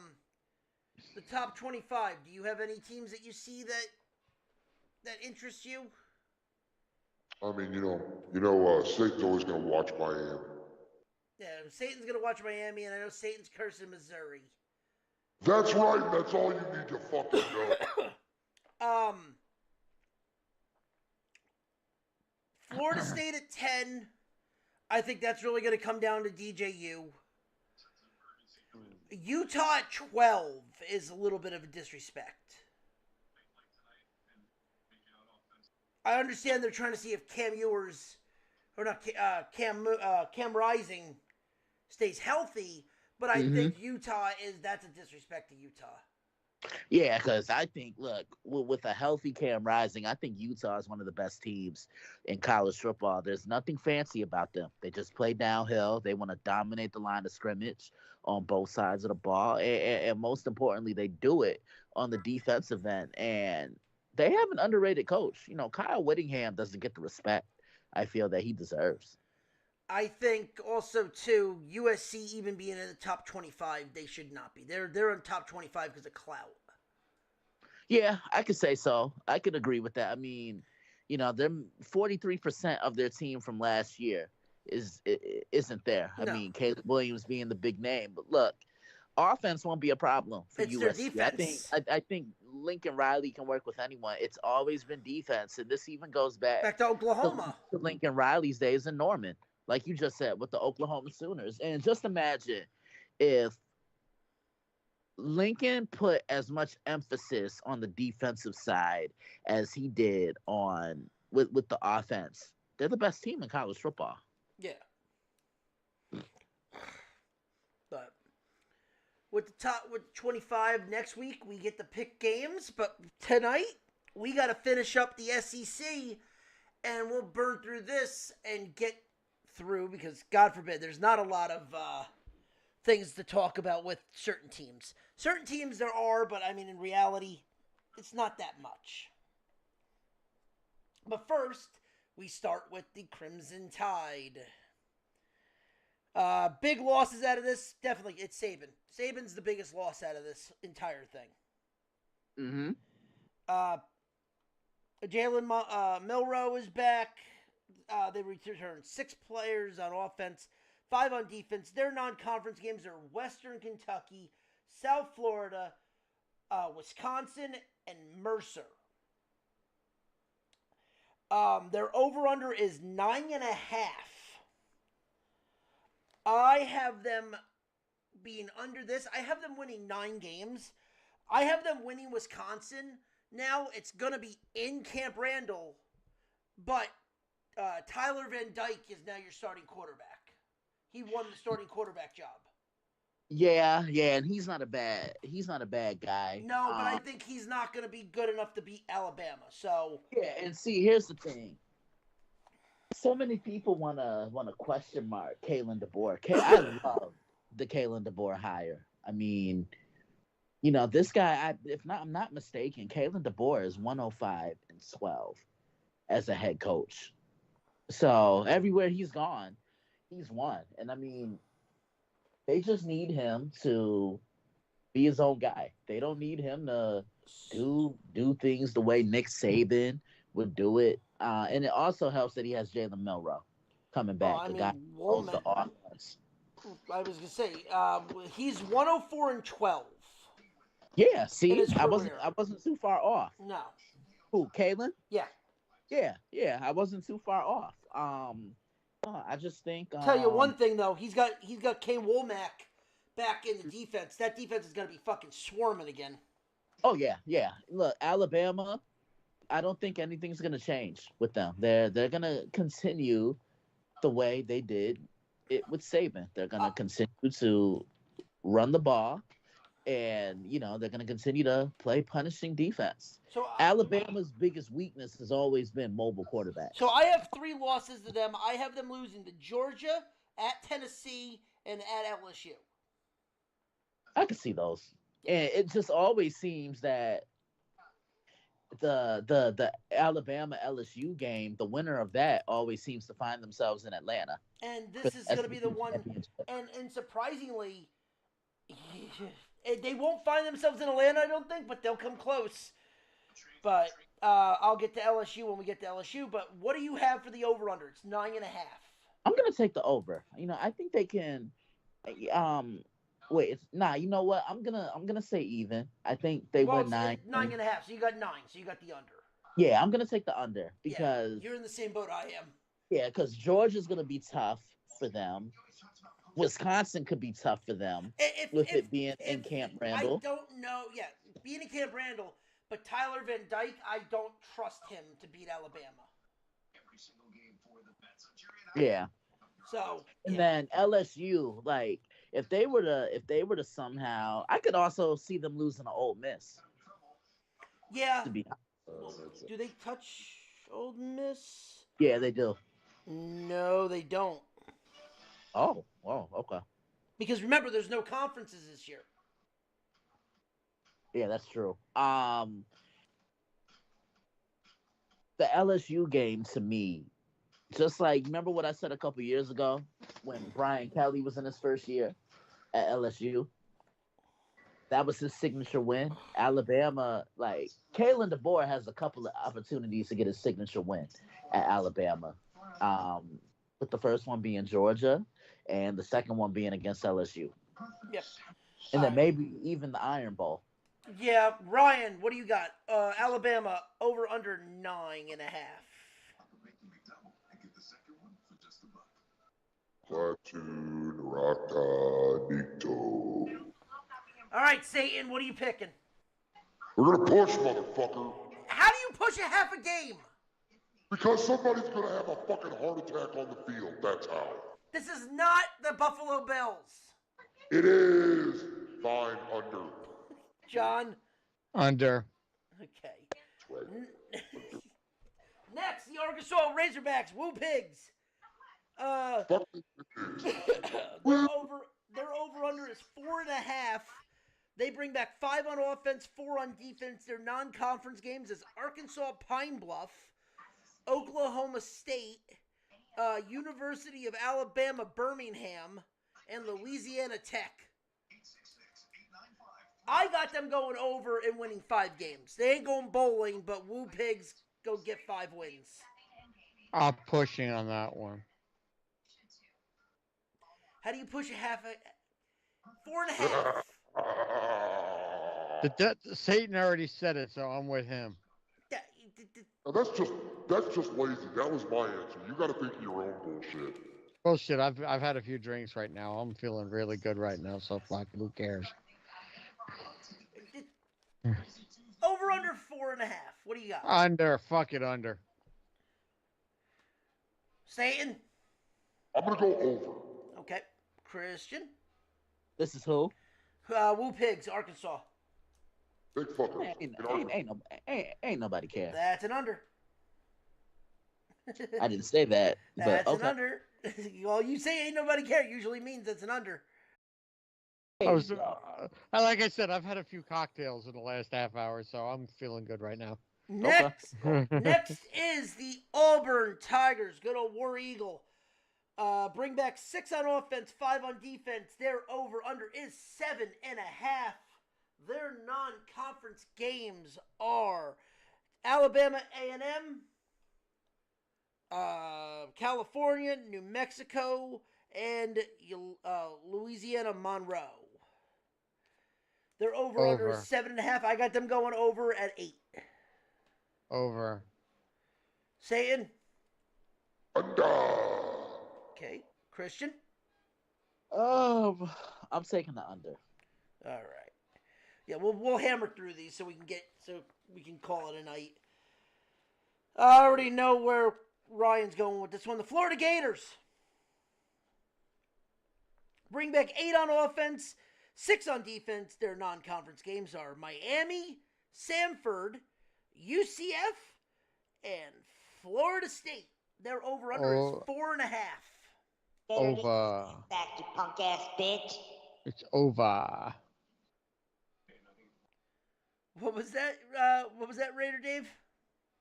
top 25, do you have any teams that you see that interest you? I mean, Satan's always going to watch Miami. Yeah, Satan's going to watch Miami, and I know Satan's cursing Missouri. That's right, and that's all you need to fucking know. Florida State at 10. I think that's really going to come down to DJU. Utah at 12 is a little bit of a disrespect. I understand they're trying to see if Cam Ewers, or not Cam Rising, stays healthy. But I think that's a disrespect to Utah. Yeah, because I think, look, with a healthy Cam Rising, I think Utah is one of the best teams in college football. There's nothing fancy about them. They just play downhill. They want to dominate the line of scrimmage on both sides of the ball. And most importantly, they do it on the defensive end. And they have an underrated coach. Kyle Whittingham doesn't get the respect I feel that he deserves. I think also, too, USC even being in the top 25, they should not be. They're in top 25 because of clout. Yeah, I could say so. I could agree with that. I mean, they're 43% of their team from last year isn't there. No. I mean, Caleb Williams being the big name. But look, offense won't be a problem for it's USC. Their defense. I think Lincoln Riley can work with anyone. It's always been defense, and this even goes back to Oklahoma. To Lincoln Riley's days in Norman. Like you just said, with the Oklahoma Sooners. And just imagine if Lincoln put as much emphasis on the defensive side as he did with the offense. They're the best team in college football. Yeah. But with 25 next week, we get to pick games. But tonight, we got to finish up the SEC, and we'll burn through this and get through, because God forbid there's not a lot of things to talk about with certain teams. Certain teams there are, but I mean in reality it's not that much. But first we start with the Crimson Tide. Big losses out of this, definitely it's Saban. Saban's the biggest loss out of this entire thing. Jalen Milroe is back. They returned 6 players on offense, 5 on defense. Their non-conference games are Western Kentucky, South Florida, Wisconsin, and Mercer. Their over-under is 9.5. I have them being under this. I have them winning 9 games. I have them winning Wisconsin. Now it's going to be in Camp Randall, but Tyler Van Dyke is now your starting quarterback. He won the starting quarterback job. Yeah, and he's not a bad guy. No, but I think he's not going to be good enough to beat Alabama. So yeah, and see, here's the thing. So many people want to question mark Kalen DeBoer. I love the Kalen DeBoer hire. I mean, this guy. I'm not mistaken, Kalen DeBoer is 105-12 as a head coach. So everywhere he's gone, he's won. And I mean, they just need him to be his own guy. They don't need him to do things the way Nick Saban would do it. And it also helps that he has Jalen Milrow coming Oh, back, I a guy mean, who knows the offense. I was gonna say, he's 104-12 Yeah, in see, his I wasn't career. I wasn't too far off. No. Who, Kalen? Yeah. Yeah, I wasn't too far off. I just think Tell you one thing though, he's got Kane Womack back in the defense. That defense is gonna be fucking swarming again. Oh yeah. Look, Alabama, I don't think anything's gonna change with them. They're gonna continue the way they did it with Saban. They're gonna continue to run the ball, and they're gonna continue to play punishing defense. So Alabama's biggest weakness has always been mobile quarterbacks. So I have 3 losses to them. I have them losing to Georgia, at Tennessee, and at LSU. I can see those, and it just always seems that the Alabama LSU game, the winner of that always seems to find themselves in Atlanta. And this is going to be the one. And surprisingly, they won't find themselves in Atlanta, I don't think, but they'll come close. But I'll get to LSU when we get to LSU. But what do you have for the over/under? It's 9.5. I'm gonna take the over. I think they can. Wait, it's You know what? I'm gonna say even. I think they win 9. 9.5. So you got 9. So you got the under. Yeah, I'm gonna take the under because you're in the same boat I am. Yeah, because Georgia's gonna be tough for them. Wisconsin could be tough for them with it being in Camp Randall. I don't know. Yeah, being in Camp Randall, but Tyler Van Dyke, I don't trust him to beat Alabama. Yeah. So and then LSU, like if they were to somehow, I could also see them losing to Ole Miss. Yeah. To be do they touch Ole Miss? Yeah, they do. No, they don't. Oh, okay. Because remember, there's no conferences this year. Yeah, that's true. The LSU game to me, just like, remember what I said a couple years ago when Brian Kelly was in his first year at LSU? That was his signature win. Alabama, like, Kalen DeBoer has a couple of opportunities to get his signature win at Alabama. With the first one being Georgia and the second one being against LSU. Yep. And then maybe even the Iron Bowl. Yeah, Ryan, what do you got? Alabama over under 9.5. Platoon Raka Nikto. All right, Satan, what are you picking? We're gonna push, motherfucker. How do you push a half a game? Because somebody's gonna have a fucking heart attack on the field. That's how. This is not the Buffalo Bills. It is. Fine, under. John? Under. Okay. Next, the Arkansas Razorbacks, Woo Pigs. Their over-under is 4.5. They bring back 5 on offense, 4 on defense. Their non-conference games is Arkansas Pine Bluff, Oklahoma State, University of Alabama Birmingham, and Louisiana Tech. I got them going over and winning 5 games. They ain't going bowling, but Woo Pigs go get 5 wins. I'm pushing on that one. How do you push a half? 4.5. Satan already said it, so I'm with him. That's just lazy. That was my answer. You got to think of your own bullshit. Bullshit. I've had a few drinks right now. I'm feeling really good right now. So fuck, who cares? Over under 4.5. What do you got? Under. Fuck it, under. Satan. I'm gonna go over. Okay, Christian. This is who? Woo Pigs, Arkansas. Big fucker. Ain't nobody care. That's an under. I didn't say that. That's but okay. an under. Well, you say ain't nobody care usually means it's an under. Like I said, I've had a few cocktails in the last half hour, so I'm feeling good right now. Next, next is the Auburn Tigers. Good old War Eagle. Bring back 6 on offense, 5 on defense. Their over/under is 7.5. Their non-conference games are Alabama A&M, California, New Mexico, and Louisiana Monroe. Their over/under is 7.5. I got them going over at 8. Over. Satan. Under. Okay, Christian. I'm taking the under. All right. Yeah, we'll hammer through these so we can call it a night. I already know where Ryan's going with this one. The Florida Gators bring back 8 on offense, 6 on defense. Their non-conference games are Miami, Samford, UCF, and Florida State. Their over/under is 4.5. Over. Back, you punk ass bitch. It's over. What was that? What was that, Raider Dave?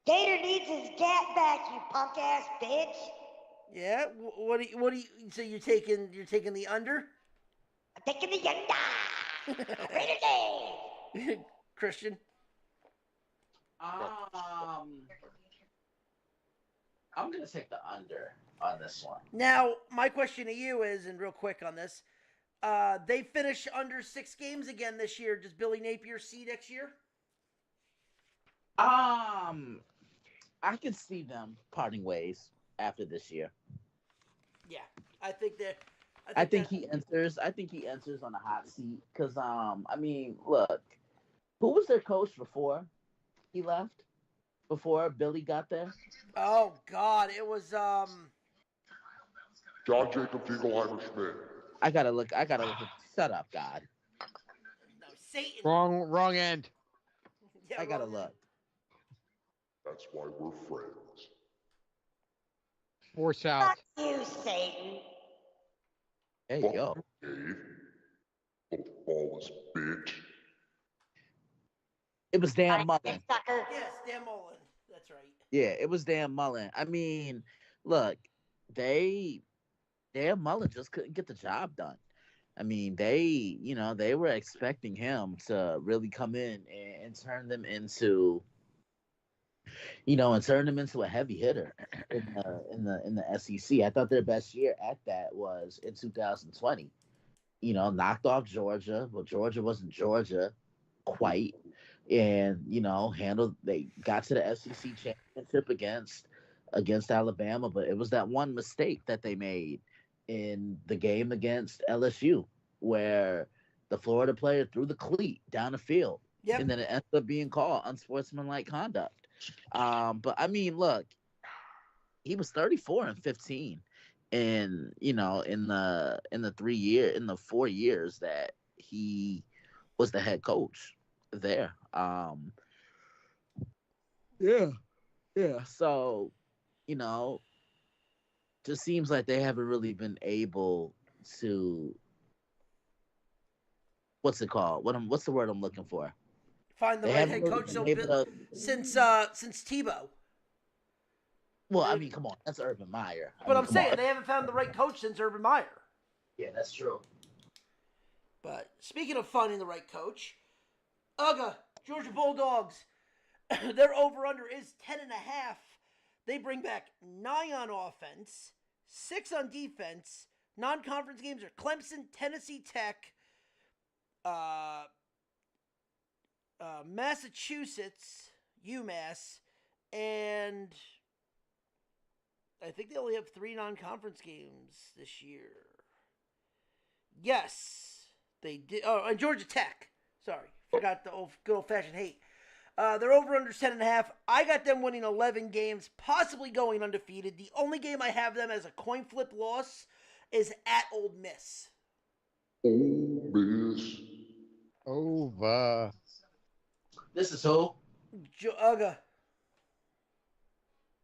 Gator needs his gat back, you punk ass bitch. Yeah. What do you? So you're taking the under? I'm taking the under. Raider Dave. Christian. I'm gonna take the under on this one. Now, my question to you is, and real quick on this, they finish under 6 games again this year. Does Billy Napier see next year? I could see them parting ways after this year. Yeah, I think that. I think he enters on a hot seat because I mean, look, who was their coach before he left? Before Billy got there? Oh God, it was John Jacob Fiegelheimer Schmidt. I gotta look. Shut up, God. No, Satan. Wrong end. Yeah, I gotta look. That's why we're friends. 4 South. Fuck you, Satan. Hey, Fuck yo. you, Dave. Little ballless bitch. It was Dan Mullen. Sucker. Yes, Dan Mullen. That's right. Yeah, it was Dan Mullen. I mean, look, Dan Mullen just couldn't get the job done. I mean, they were expecting him to really come in and turn them into, a heavy hitter in the SEC. I thought their best year at that was in 2020. Knocked off Georgia, but Georgia wasn't Georgia quite. And they got to the SEC championship against Alabama, but it was that one mistake that they made in the game against LSU where the Florida player threw the cleat down the field. Yep. And then it ended up being called unsportsmanlike conduct. But I mean, look, he was 34-15 in the 4 years that he was the head coach there. Yeah. So, just seems like they haven't really been able to. What's it called? What's the word I'm looking for? Find the right head coach since Tebow. Well, I mean, come on, that's Urban Meyer. But I'm saying they haven't found the right coach since Urban Meyer. Yeah, that's true. But speaking of finding the right coach, Georgia Bulldogs, their over/under is 10.5. They bring back 9 on offense, 6 on defense. Non-conference games are Clemson, Tennessee Tech, Massachusetts, UMass, and I think they only have 3 non-conference games this year. Yes, they did. Oh, and Georgia Tech. Sorry, forgot the good old-fashioned hate. They're over under 10.5. I got them winning 11 games, possibly going undefeated. The only game I have them as a coin flip loss is at Ole Miss. Ole Miss. Over. This is who?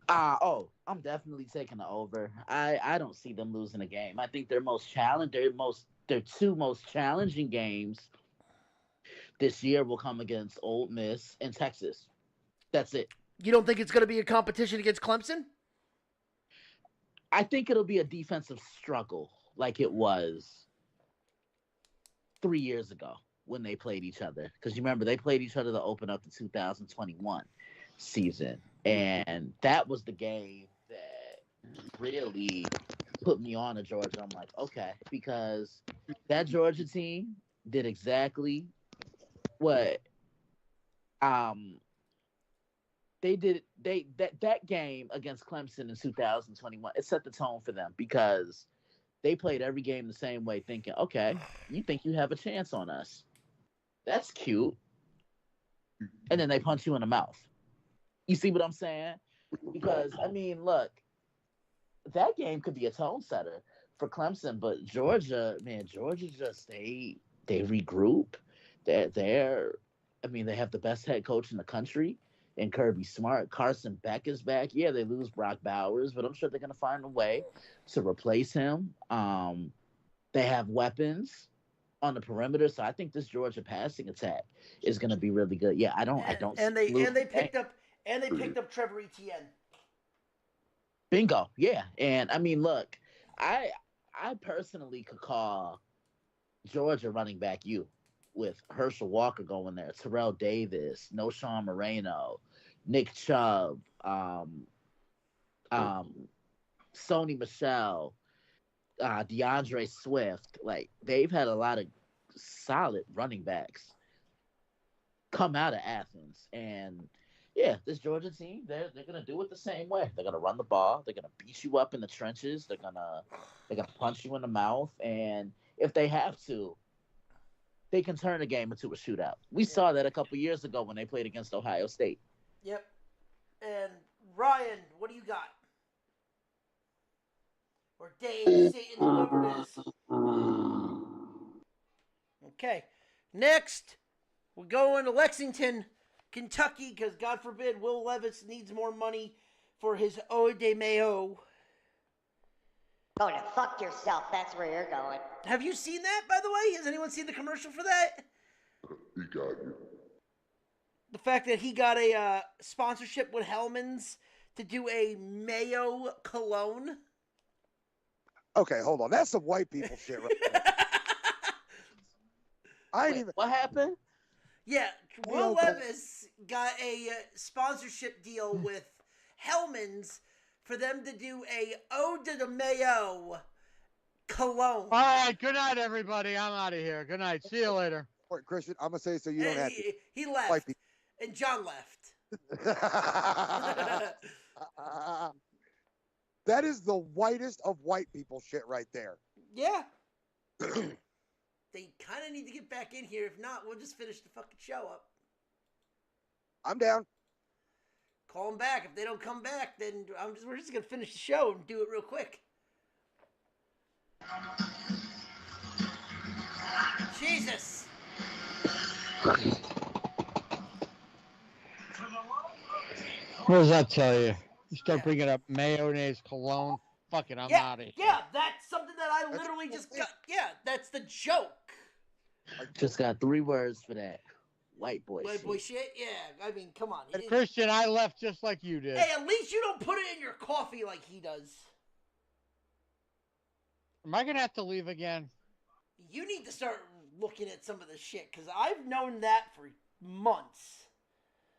I'm definitely taking the over. I don't see them losing a game. I think their two most challenging games this year will come against Ole Miss and Texas. That's it. You don't think it's going to be a competition against Clemson? I think it'll be a defensive struggle like it was 3 years ago when they played each other. Because you remember, they played each other to open up the 2021 season. And that was the game that really put me on to Georgia. I'm like, okay, because that Georgia team did exactly what they did. That game against Clemson in 2021, it set the tone for them because they played every game the same way, thinking, okay, you think you have a chance on us. That's cute. And then they punch you in the mouth. You see what I'm saying? Because, I mean, look, that game could be a tone setter for Clemson, but Georgia, man, Georgia just, they regroup. I mean, they have the best head coach in the country in Kirby Smart. Carson Beck is back. Yeah, they lose Brock Bowers, but I'm sure they're going to find a way to replace him. They have weapons on the perimeter, so I think this Georgia passing attack is going to be really good. Yeah, I don't. And they picked up Trevor Etienne. Bingo. Yeah, and I mean, look, I personally could call Georgia running back you with Herschel Walker going there, Terrell Davis, No Sean Moreno, Nick Chubb, Sony Michelle, DeAndre Swift. Like, they've had a lot of solid running backs come out of Athens. And yeah, this Georgia team, they're gonna do it the same way. They're gonna run the ball, they're gonna beat you up in the trenches, they're gonna punch you in the mouth, and if they have to, they can turn a game into a shootout. We saw that a couple years ago when they played against Ohio State. Yep. And Ryan, what do you got? Or Dave, Satan, whoever it is. Okay. Next, we're going to Lexington, Kentucky, because God forbid Will Levis needs more money for his Eau de Mayo. Going to fuck yourself, that's where you're going. Have you seen that, by the way? Has anyone seen the commercial for that? He got you. The fact that he got a sponsorship with Hellman's to do a Mayo cologne. Okay, hold on. That's some white people shit right there. What happened? Yeah, Will Levis got a sponsorship deal with Hellman's for them to do a Eau de Mayo cologne. All right, good night, everybody. I'm out of here. Good night. See you later. Christian, I'm gonna say so you don't have to. He left, and John left. That is the whitest of white people shit right there. Yeah. They kind of need to get back in here. If not, we'll just finish the fucking show up. I'm down. Call them back. If they don't come back, then we're just going to finish the show and do it real quick. Jesus. What does that tell you? You start bringing up mayonnaise, cologne. Fuck it, I'm out of here. Yeah, that's something that I literally just got. Yeah, that's the joke. I just got 3 words for that. White boy White shit. boy shit? Yeah, I mean, come on. And Christian, I left just like you did. Hey, at least you don't put it in your coffee like he does. Am I going to have to leave again? You need to start looking at some of this shit, because I've known that for months.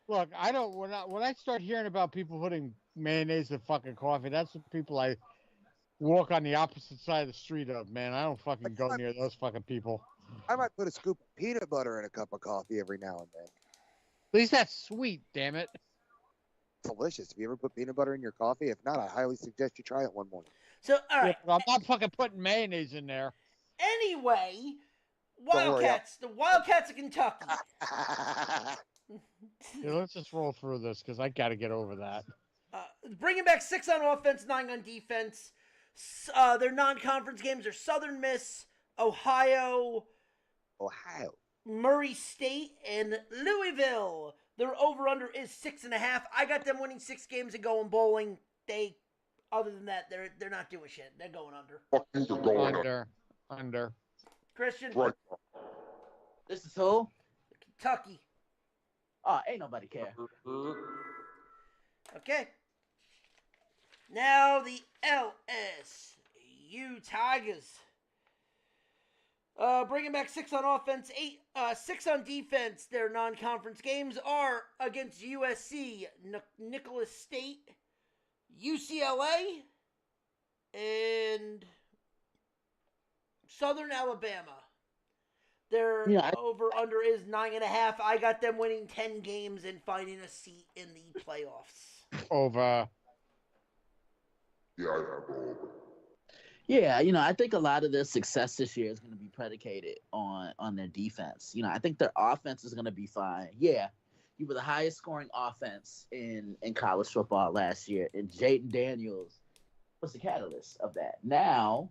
Look, I don't. When I start hearing about people putting mayonnaise in fucking coffee, that's the people I walk on the opposite side of the street of, man. I don't fucking go near those fucking people. I might put a scoop of peanut butter in a cup of coffee every now and then. At least that's sweet, damn it. Delicious. Have you ever put peanut butter in your coffee? If not, I highly suggest you try it one morning. So, all right. Yeah, I'm not fucking putting mayonnaise in there. Anyway, Wildcats. The Wildcats of Kentucky. Yeah, let's just roll through this because I got to get over that. Bringing back 6 on offense, 9 on defense. Their non-conference games are Southern Miss, Ohio, Murray State, and Louisville. Their over/under is 6.5. I got them winning 6 games and going bowling. Other than that, they're not doing shit. They're going under. Under. Christian. Right. This is who? Kentucky. Oh, ain't nobody care. Okay. Now the LSU Tigers. Bringing back 6 on offense, 6 on defense. Their non-conference games are against USC, Nicholas State, UCLA, and Southern Alabama. Their over-under is 9.5. I got them winning 10 games and finding a seat in the playoffs. Over. Yeah, I have over. Yeah, I think a lot of their success this year is going to be predicated on their defense. I think their offense is going to be fine. Yeah, you were the highest scoring offense in college football last year, and Jaden Daniels was the catalyst of that. Now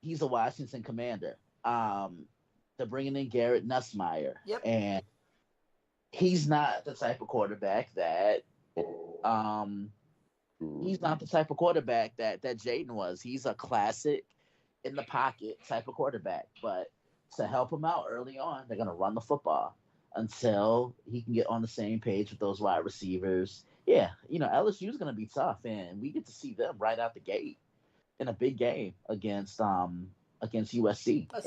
he's a Washington Commander. They're bringing in Garrett Nussmeier, and he's not the type of quarterback that Jaden was. He's a classic in the pocket type of quarterback. But to help him out early on, they're going to run the football until he can get on the same page with those wide receivers. Yeah, LSU is going to be tough, and we get to see them right out the gate in a big game against USC. A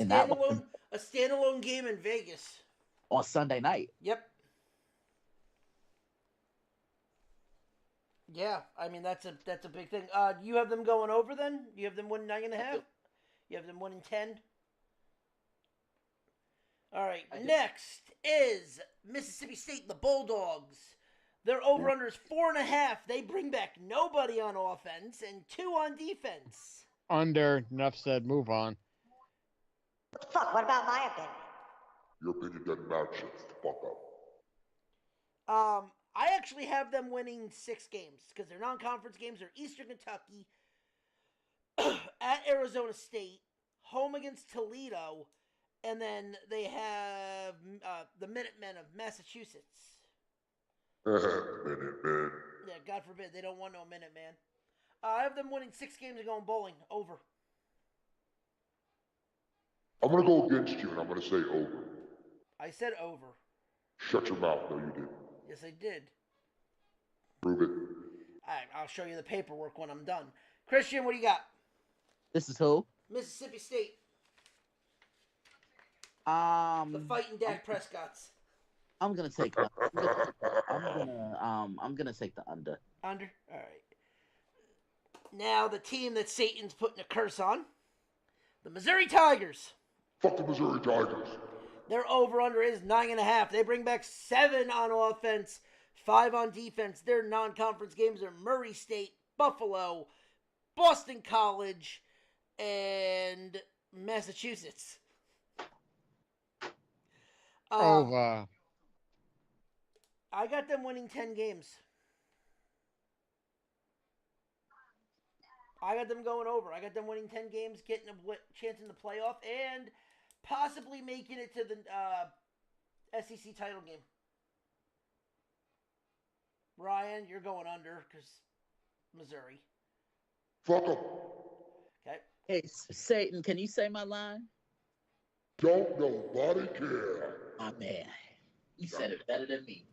standalone game in Vegas on Sunday night. Yep. Yeah, I mean that's a big thing. You have them going over then? You have them winning 9.5? You have them winning 10? All right. Next is Mississippi State, the Bulldogs. Their over/under is 4.5. They bring back nobody on offense and 2 on defense. Under. Enough said. Move on. Fuck. What about my opinion? Your opinion doesn't matter. Shut the fuck up. I actually have them winning 6 games because their non-conference games are Eastern Kentucky, at Arizona State, home against Toledo, and then they have the Minutemen of Massachusetts. Minutemen. Yeah, God forbid they don't want no Minuteman. I have them winning 6 games and going bowling over. I'm gonna go against you, and I'm gonna say over. I said over. Shut your mouth. No, you didn't. Yes, I did. Prove it. All right, I'll show you the paperwork when I'm done. Christian, what do you got? This is who? Mississippi State. The Fighting Dak Prescott's. I'm gonna take the. I'm gonna take the under. Under. All right. Now the team that Satan's putting a curse on, the Missouri Tigers. Fuck the Missouri Tigers. Their over/under is 9.5. They bring back 7 on offense, 5 on defense. Their non-conference games are Murray State, Buffalo, Boston College, and Massachusetts. Over. I got them winning 10 games. I got them going over. I got them winning 10 games, getting a chance in the playoff, and possibly making it to the SEC title game. Ryan, you're going under because Missouri. Fuck them. Okay. Hey, Satan, can you say my line? Don't nobody care. My man. You said it better than me.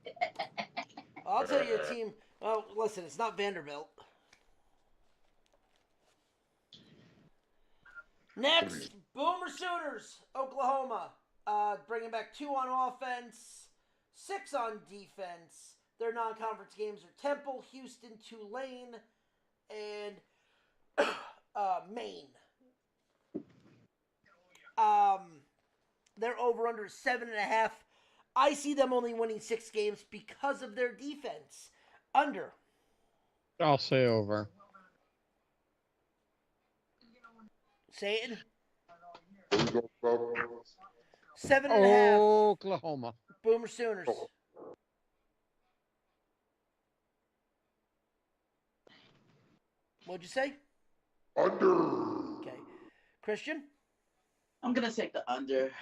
I'll tell you a team. Well, listen, it's not Vanderbilt. Next, Boomer Sooners, Oklahoma. Bringing back 2 on offense, 6 on defense. Their non-conference games are Temple, Houston, Tulane, and Maine. Their over/under is 7.5. I see them only winning 6 games because of their defense. Under. I'll say over. Satan. 7.5. Oklahoma. Boomer Sooners. What'd you say? Under. Okay. Christian? I'm gonna take the under.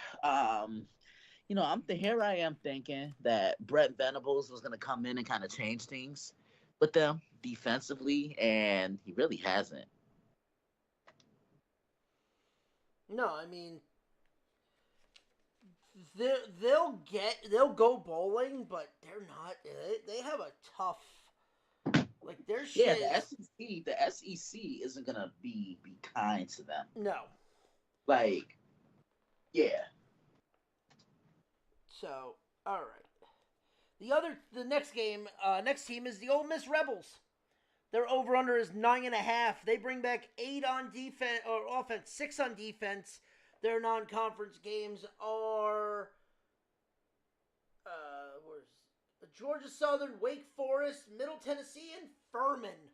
Here I am thinking that Brett Venables was gonna come in and kind of change things with them defensively, and he really hasn't. No, I mean, They'll go bowling, but they're not. They have a tough. Like their Yeah, shit. the SEC isn't gonna be kind to them. No. Like, yeah. So, all right. The next team is the Ole Miss Rebels. Their over under is 9.5. They bring back 8 on defense or offense, 6 on defense. Their non-conference games are where's Georgia Southern, Wake Forest, Middle Tennessee, and Furman.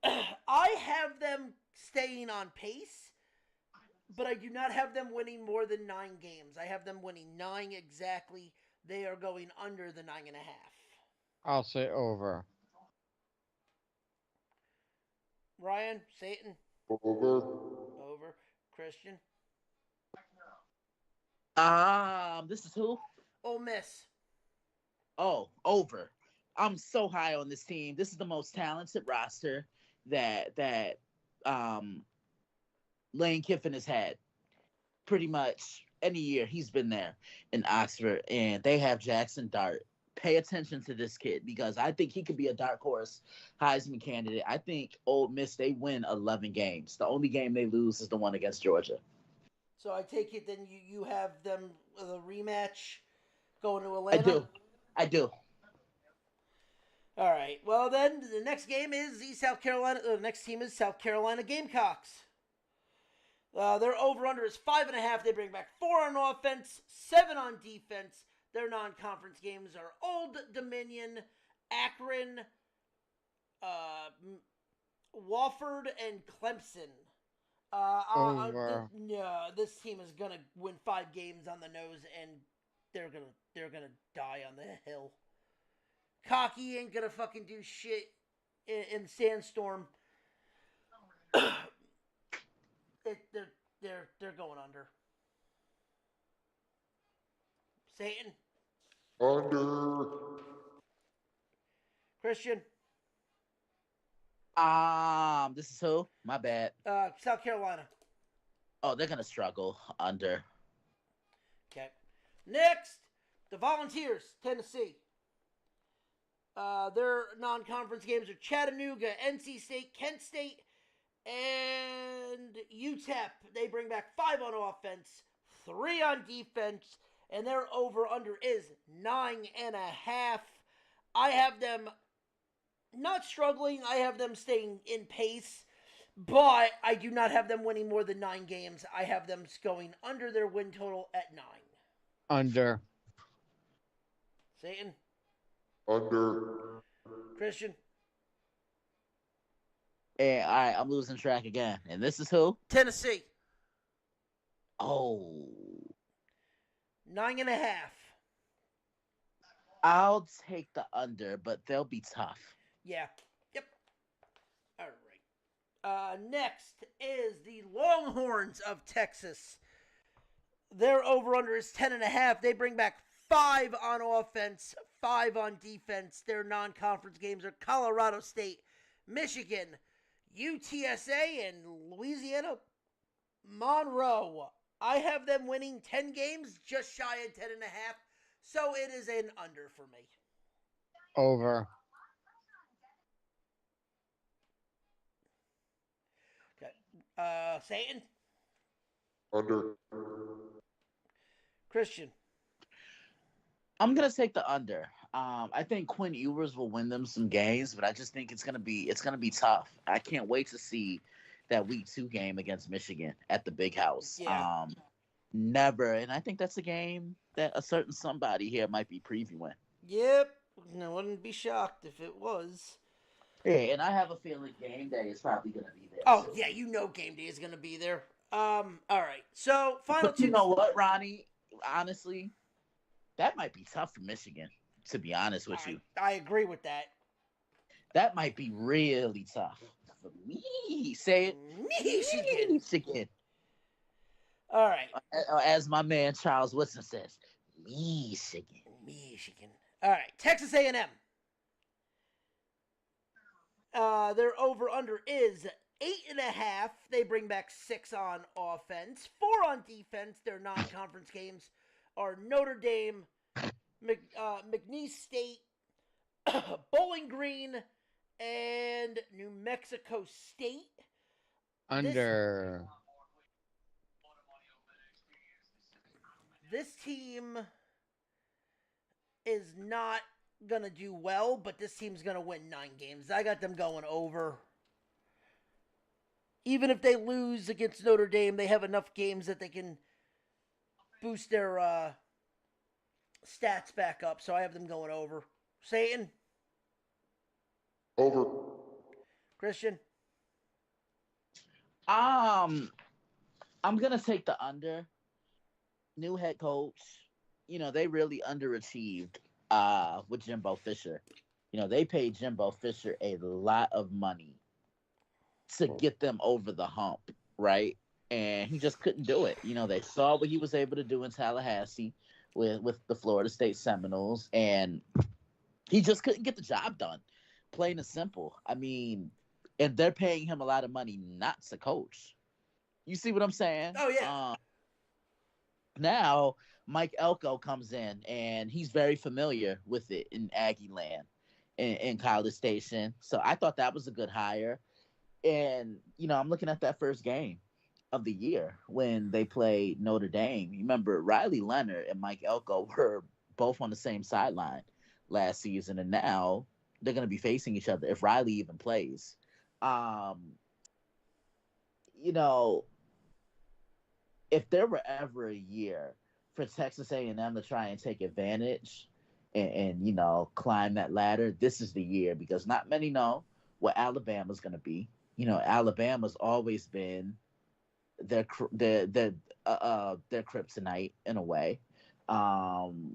I have them staying on pace, but I do not have them winning more than 9 games. I have them winning 9 exactly. They are going under the 9.5. I'll say over. Ryan, Satan, Over. over. Christian, This is who? Ole Miss. Oh, over. I'm so high on this team. This is the most talented roster that Lane Kiffin has had pretty much any year he's been there in Oxford, and they have Jackson Dart. Pay attention to this kid because I think he could be a dark horse Heisman candidate. I think Ole Miss, they win 11 games. The only game they lose is the one against Georgia. So I take it then you have them the rematch going to I Atlanta? I do. All right. Well, then the next game is the next team is South Carolina Gamecocks. Their over-under is 5.5. They bring back 4 on offense, 7 on defense. Their non-conference games are Old Dominion, Akron, Wofford, and Clemson. This team is gonna win 5 games on the nose, and they're gonna die on the hill. Cocky ain't gonna fucking do shit in Sandstorm. They're going under. Satan, Under. Christian, This is who? My bad. South Carolina. Oh, they're gonna struggle under. Okay. Next, the Volunteers, Tennessee. Their non-conference games are Chattanooga, NC State, Kent State, and UTEP. They bring back 5 on offense, 3 on defense, and their over-under is 9.5. I have them not struggling. I have them staying in pace, but I do not have them winning more than 9 games. I have them going under their win total at 9. Under. Satan? Under. Christian? And all right, I'm losing track again. And this is who? Tennessee. Oh. 9.5. I'll take the under, but they'll be tough. Yeah. Yep. All right. Next is the Longhorns of Texas. Their over-under is 10.5. They bring back 5 on offense, 5 on defense. Their non-conference games are Colorado State, Michigan, UTSA, and Louisiana Monroe. I have them winning 10 games, just shy of 10.5. So it is an under for me. Over. Okay. Satan? Under. Christian? I'm gonna take the under. I think Quinn Ewers will win them some games, but I just think it's gonna be tough. I can't wait to see that week 2 game against Michigan at the Big House. Yeah. Never, and I think that's a game that a certain somebody here might be previewing. Yep. I wouldn't be shocked if it was. Yeah, and I have a feeling game day is probably gonna be there. Oh, too. yeah, you know game day is going to be there. All right. So, final But 2. you know what, Ronnie? Honestly, that might be tough for Michigan, to be honest with you. I agree with that. That might be really tough for me. Say it. Michigan. All right. As my man Charles Woodson says, Michigan. All right. Texas A&M. Their over-under is 8.5. They bring back 6 on offense, 4 on defense. Their non-conference games are Notre Dame, McNeese State, Bowling Green, and New Mexico State. Under. This team is not going to do well, but this team's going to win 9 games. I got them going over. Even if they lose against Notre Dame, they have enough games that they can boost their stats back up. So I have them going over. Satan? Over. Christian? I'm gonna take the under. New head coach. They really underachieved with Jimbo Fisher. They paid Jimbo Fisher a lot of money to get them over the hump, right? And he just couldn't do it. They saw what he was able to do in Tallahassee with the Florida State Seminoles, and he just couldn't get the job done. Plain and simple. I mean, and they're paying him a lot of money not to coach. You see what I'm saying? Oh, yeah. Now, Mike Elko comes in, and he's very familiar with it in Aggie land in College Station. So I thought that was a good hire. And, I'm looking at that first game of the year when they played Notre Dame. You remember Riley Leonard and Mike Elko were both on the same sideline last season, and now they're going to be facing each other if Riley even plays. If there were ever a year for Texas A&M to try and take advantage and climb that ladder, this is the year, because not many know what Alabama's going to be. Alabama's always been their kryptonite in a way. Do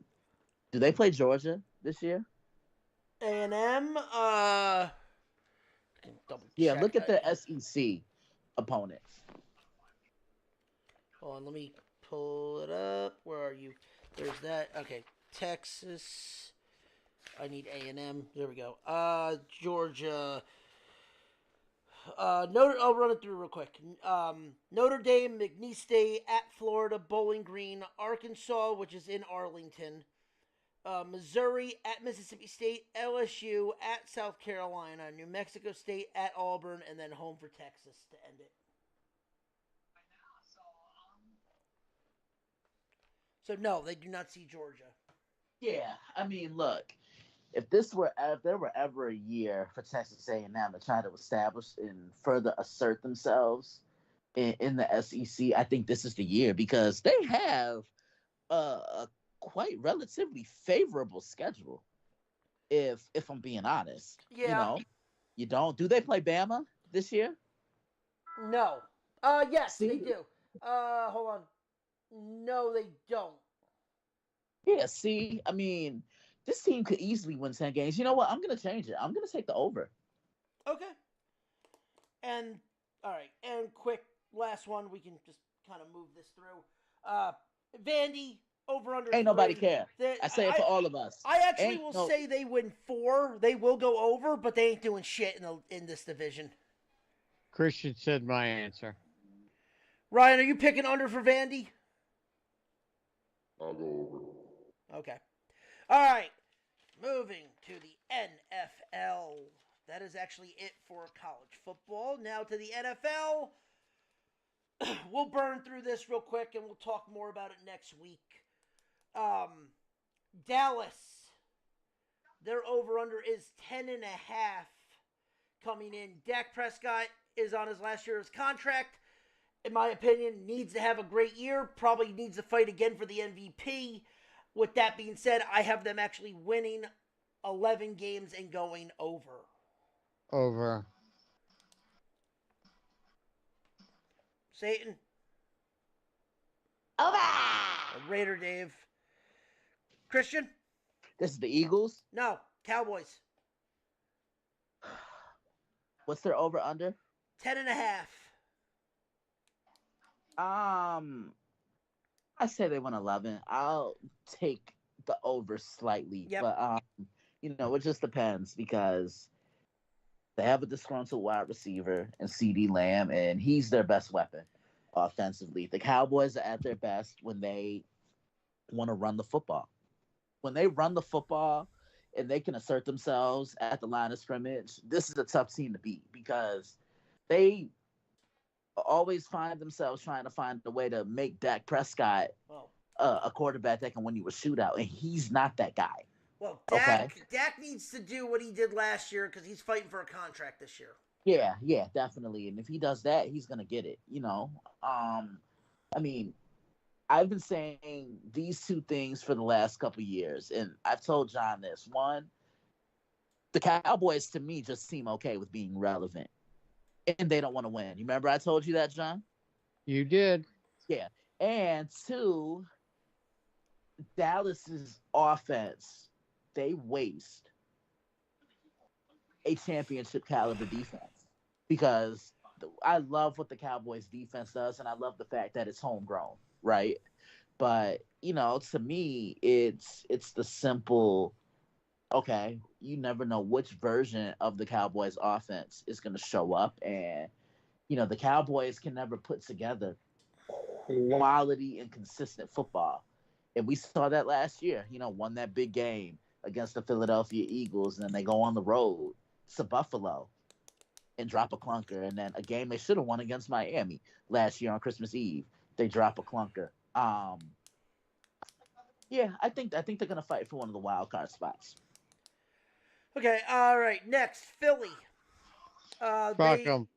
they play Georgia this year? A&M, yeah, look at the SEC opponents. Hold on, let me pull it up. Where are you? There's that. Okay, Texas. I need A&M. There we go. Georgia. I'll run it through real quick. Notre Dame, McNeese State, at Florida, Bowling Green, Arkansas, which is in Arlington, Missouri, at Mississippi State, LSU, at South Carolina, New Mexico State, at Auburn, and then home for Texas to end it. So no, they do not see Georgia. Yeah, I mean, look, if there were ever a year for Texas A&M to try to establish and further assert themselves in the SEC, I think this is the year, because they have a quite relatively favorable schedule. If I'm being honest, Yeah. You don't. Do they play Bama this year? No. Yes, they do. Hold on. No, they don't. Yeah, see, I mean, this team could easily win 10 games. You know what? I'm going to change it. I'm going to take the over. Okay. And, all right. And quick, last one. We can just kind of move this through. Vandy, over under Ain't 3. nobody care. I say it for all of us. I actually say they win 4. They will go over, but they ain't doing shit in this division. Christian said my answer. Ryan, are you picking under for Vandy? I'll go over. Okay. All right. Moving to the NFL. That is actually it for college football. Now to the NFL. We'll burn through this real quick and we'll talk more about it next week. Dallas. Their over-under is 10.5 coming in. Dak Prescott is on his last year of his contract. In my opinion, needs to have a great year. Probably needs to fight again for the MVP. With that being said, I have them actually winning 11 games and going over. Over. Satan? Over! Raider Dave. Christian? This is the Eagles? No, Cowboys. What's their over-under? 10.5. I say they won 11. I'll take the over slightly, but it just depends, because they have a disgruntled wide receiver in CeeDee Lamb, and he's their best weapon offensively. The Cowboys are at their best when they want to run the football. When they run the football and they can assert themselves at the line of scrimmage, this is a tough team to beat because they always find themselves trying to find a way to make Dak Prescott Well, a quarterback that can win you a shootout, and he's not that guy. well, Okay. Dak needs to do what he did last year because he's fighting for a contract this year. Yeah, definitely. And if he does that, he's gonna get it. I mean, I've been saying these two things for the last couple of years, and I've told John this. One, the Cowboys to me just seem okay with being relevant, and they don't want to win. You remember I told you that, John? You did. Yeah. And two, Dallas's offense, they waste a championship caliber defense because I love what the Cowboys defense does, and I love the fact that it's homegrown, right? But to me, it's the simple. Okay, you never know which version of the Cowboys offense is going to show up, and the Cowboys can never put together quality and consistent football. And we saw that last year, won that big game against the Philadelphia Eagles, and then they go on the road to Buffalo and drop a clunker. And then a game they should have won against Miami last year on Christmas Eve, they drop a clunker. Yeah, I think they're gonna fight for one of the wild card spots. Okay, all right. Next, Philly. Fuck them.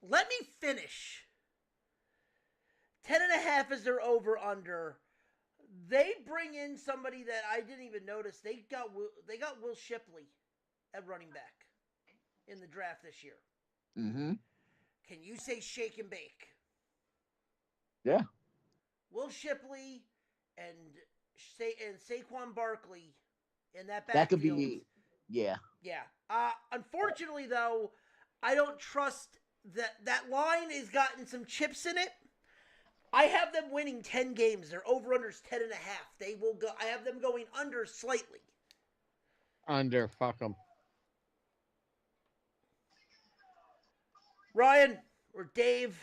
Let me finish. 10.5 is their over under. They bring in somebody that I didn't even notice. They got Will Shipley at running back in the draft this year. Mm-hmm. Can you say shake and bake? Yeah. Will Shipley and Saquon Barkley in that backfield. That could be, yeah. Yeah. Unfortunately, though, I don't trust that line has gotten some chips in it. I have them winning 10 games. Their over-under's 10.5. They will go. I have them going under slightly. Under. Fuck them. Ryan or Dave?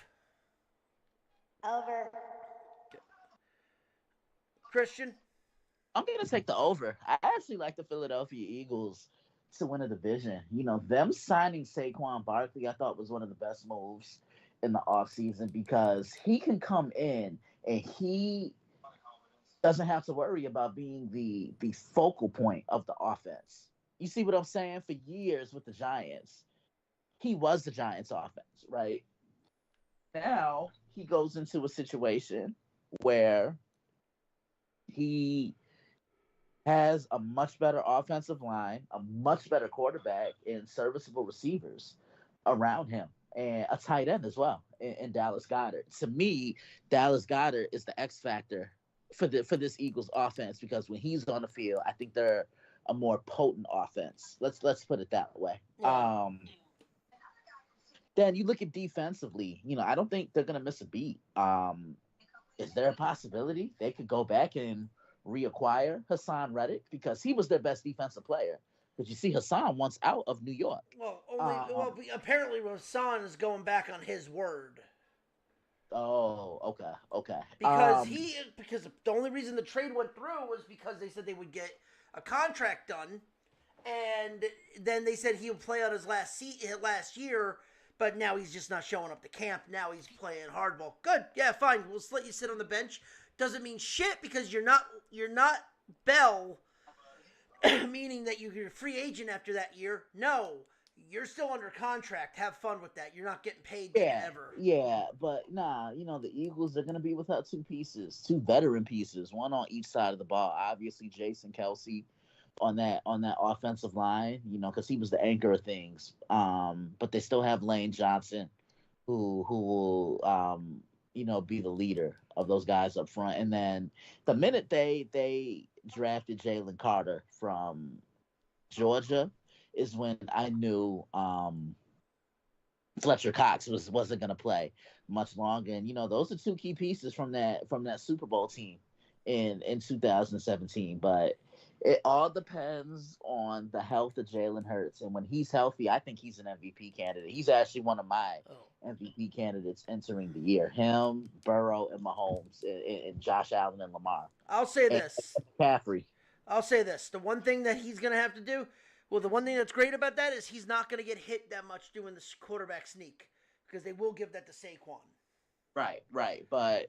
Over. Christian? I'm going to take the over. I actually like the Philadelphia Eagles to win a division. Them signing Saquon Barkley, I thought was one of the best moves in the offseason because he can come in and he doesn't have to worry about being the focal point of the offense. You see what I'm saying? For years with the Giants, he was the Giants offense, right? Now he goes into a situation where he has a much better offensive line, a much better quarterback, and serviceable receivers around him, and a tight end as well in Dallas Goedert. To me, Dallas Goedert is the X factor for this Eagles offense because when he's on the field, I think they're a more potent offense. Let's put it that way. Yeah. Then you look at defensively, I don't think they're gonna miss a beat. Is there a possibility they could go back and reacquire Hassan Reddick because he was their best defensive player? Because you see, Hassan wants out of New York. Well, apparently Hassan is going back on his word. Oh, okay. Because the only reason the trade went through was because they said they would get a contract done, and then they said he would play out his last year. But now he's just not showing up to camp. Now he's playing hardball. Good, yeah, fine. We'll let you sit on the bench. Doesn't mean shit because you're not Bell, meaning that you're a free agent after that year. No, you're still under contract. Have fun with that. You're not getting paid ever. Yeah, but nah, the Eagles are gonna be without two veteran pieces, one on each side of the ball. Obviously, Jason Kelsey on that offensive line, because he was the anchor of things. But they still have Lane Johnson, who will be the leader of those guys up front. And then the minute they drafted Jalen Carter from Georgia is when I knew Fletcher Cox wasn't gonna play much longer. And those are two key pieces from that Super Bowl team in 2017. But It all depends on the health of Jalen Hurts, and when he's healthy, I think he's an MVP candidate. He's actually one of my MVP candidates entering the year. Him, Burrow, and Mahomes, and Josh Allen and Lamar. I'll say And this. McCaffrey. I'll say this. The one thing that he's going to have to do, well, the one thing that's great about that is he's not going to get hit that much doing this quarterback sneak because they will give that to Saquon. Right. But,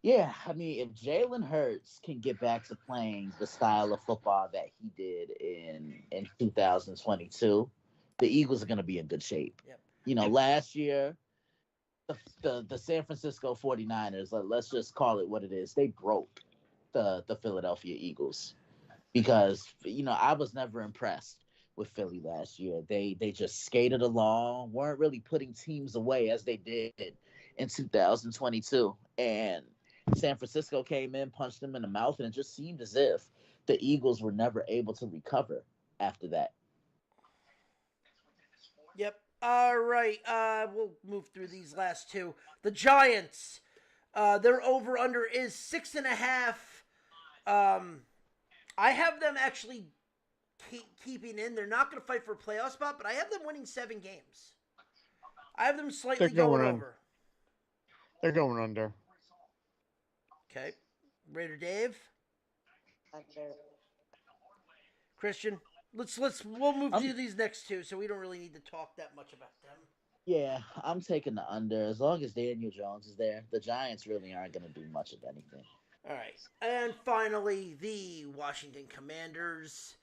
yeah, I mean, if Jalen Hurts can get back to playing the style of football that he did in 2022, the Eagles are going to be in good shape. Yep. You know, last year, the San Francisco 49ers, let's just call it what it is, they broke the Philadelphia Eagles because, you know, I was never impressed with Philly last year. They just skated along, weren't really putting teams away as they did in 2022. And San Francisco came in, punched them in the mouth, and it just seemed as if the Eagles were never able to recover after that. Yep. All right. We'll move through these last two. The Giants. Their over-under is 6.5. I have them actually keeping in. They're not going to fight for a playoff spot, but I have them winning 7 games. I have them slightly going over. They're going under. Okay. Raider Dave. Christian. We'll move through these next two, so we don't really need to talk that much about them. Yeah, I'm taking the under. As long as Daniel Jones is there, the Giants really aren't going to do much of anything. All right. And finally, the Washington Commanders.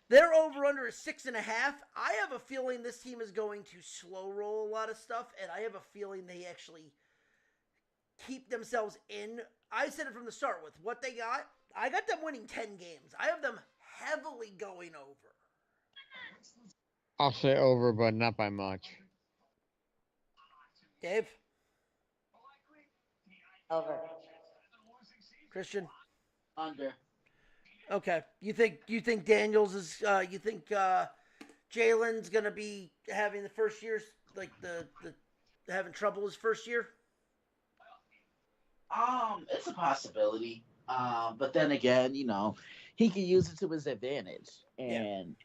Their over-under is 6.5. I have a feeling this team is going to slow roll a lot of stuff, and I have a feeling they actually keep themselves in. I said it from the start with what they got. I got them winning 10 games. I have them heavily going over. I'll say over, but not by much. Dave? Over. Christian? Under. Okay. You think Daniels is you think Jalen's gonna be having the first year's like the having trouble his first year? It's a possibility. But then again, you know, he can use it to his advantage. And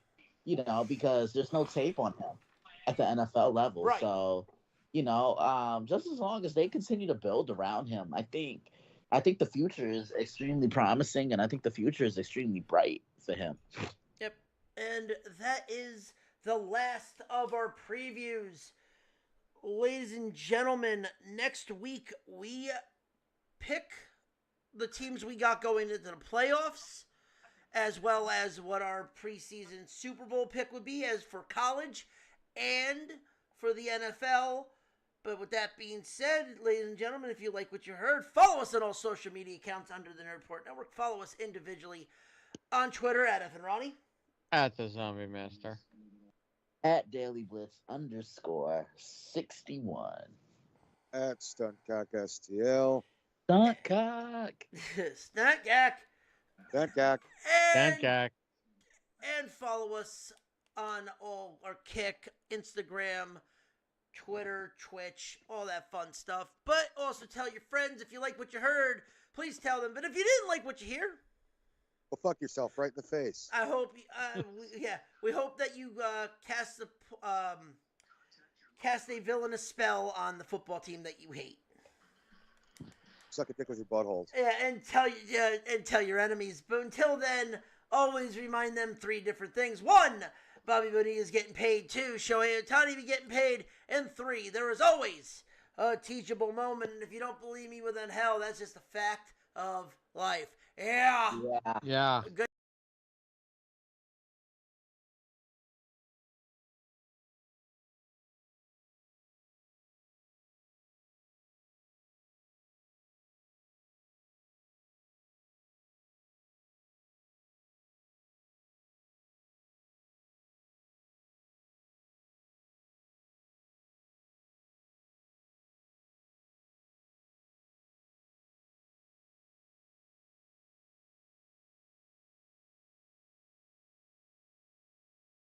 you know, because there's no tape on him at the NFL level. Right. So, you know, just as long as they continue to build around him, I think the future is extremely promising, and I think the future is extremely bright for him. Yep. And that is the last of our previews. Ladies and gentlemen, next week we pick the teams we got going into the playoffs, as well as what our preseason Super Bowl pick would be as for college and for the NFL. But with that being said, ladies and gentlemen, if you like what you heard, follow us on all social media accounts under the Nerdport Network. Follow us individually on Twitter at F and Ronnie. At the Zombie Master. At Daily Blitz _61. At Stuntcock STL. Stuntcock. Stuntcock. Stuntcock. Stuntcock. And follow us on all our Kick, Instagram, Twitter, Twitch, all that fun stuff. But also tell your friends if you like what you heard, please tell them. But if you didn't like what you hear, well, fuck yourself right in the face. I hope, we hope that you cast a villainous spell on the football team that you hate. Suck a dick with your buttholes. Yeah, and tell your enemies. But until then, always remind them 3 different things. 1, Bobby Bonilla is getting paid. 2, Shohei Ohtani be getting paid. And 3, there is always a teachable moment. And if you don't believe me, well then hell, that's just a fact of life. Yeah. Yeah. Good.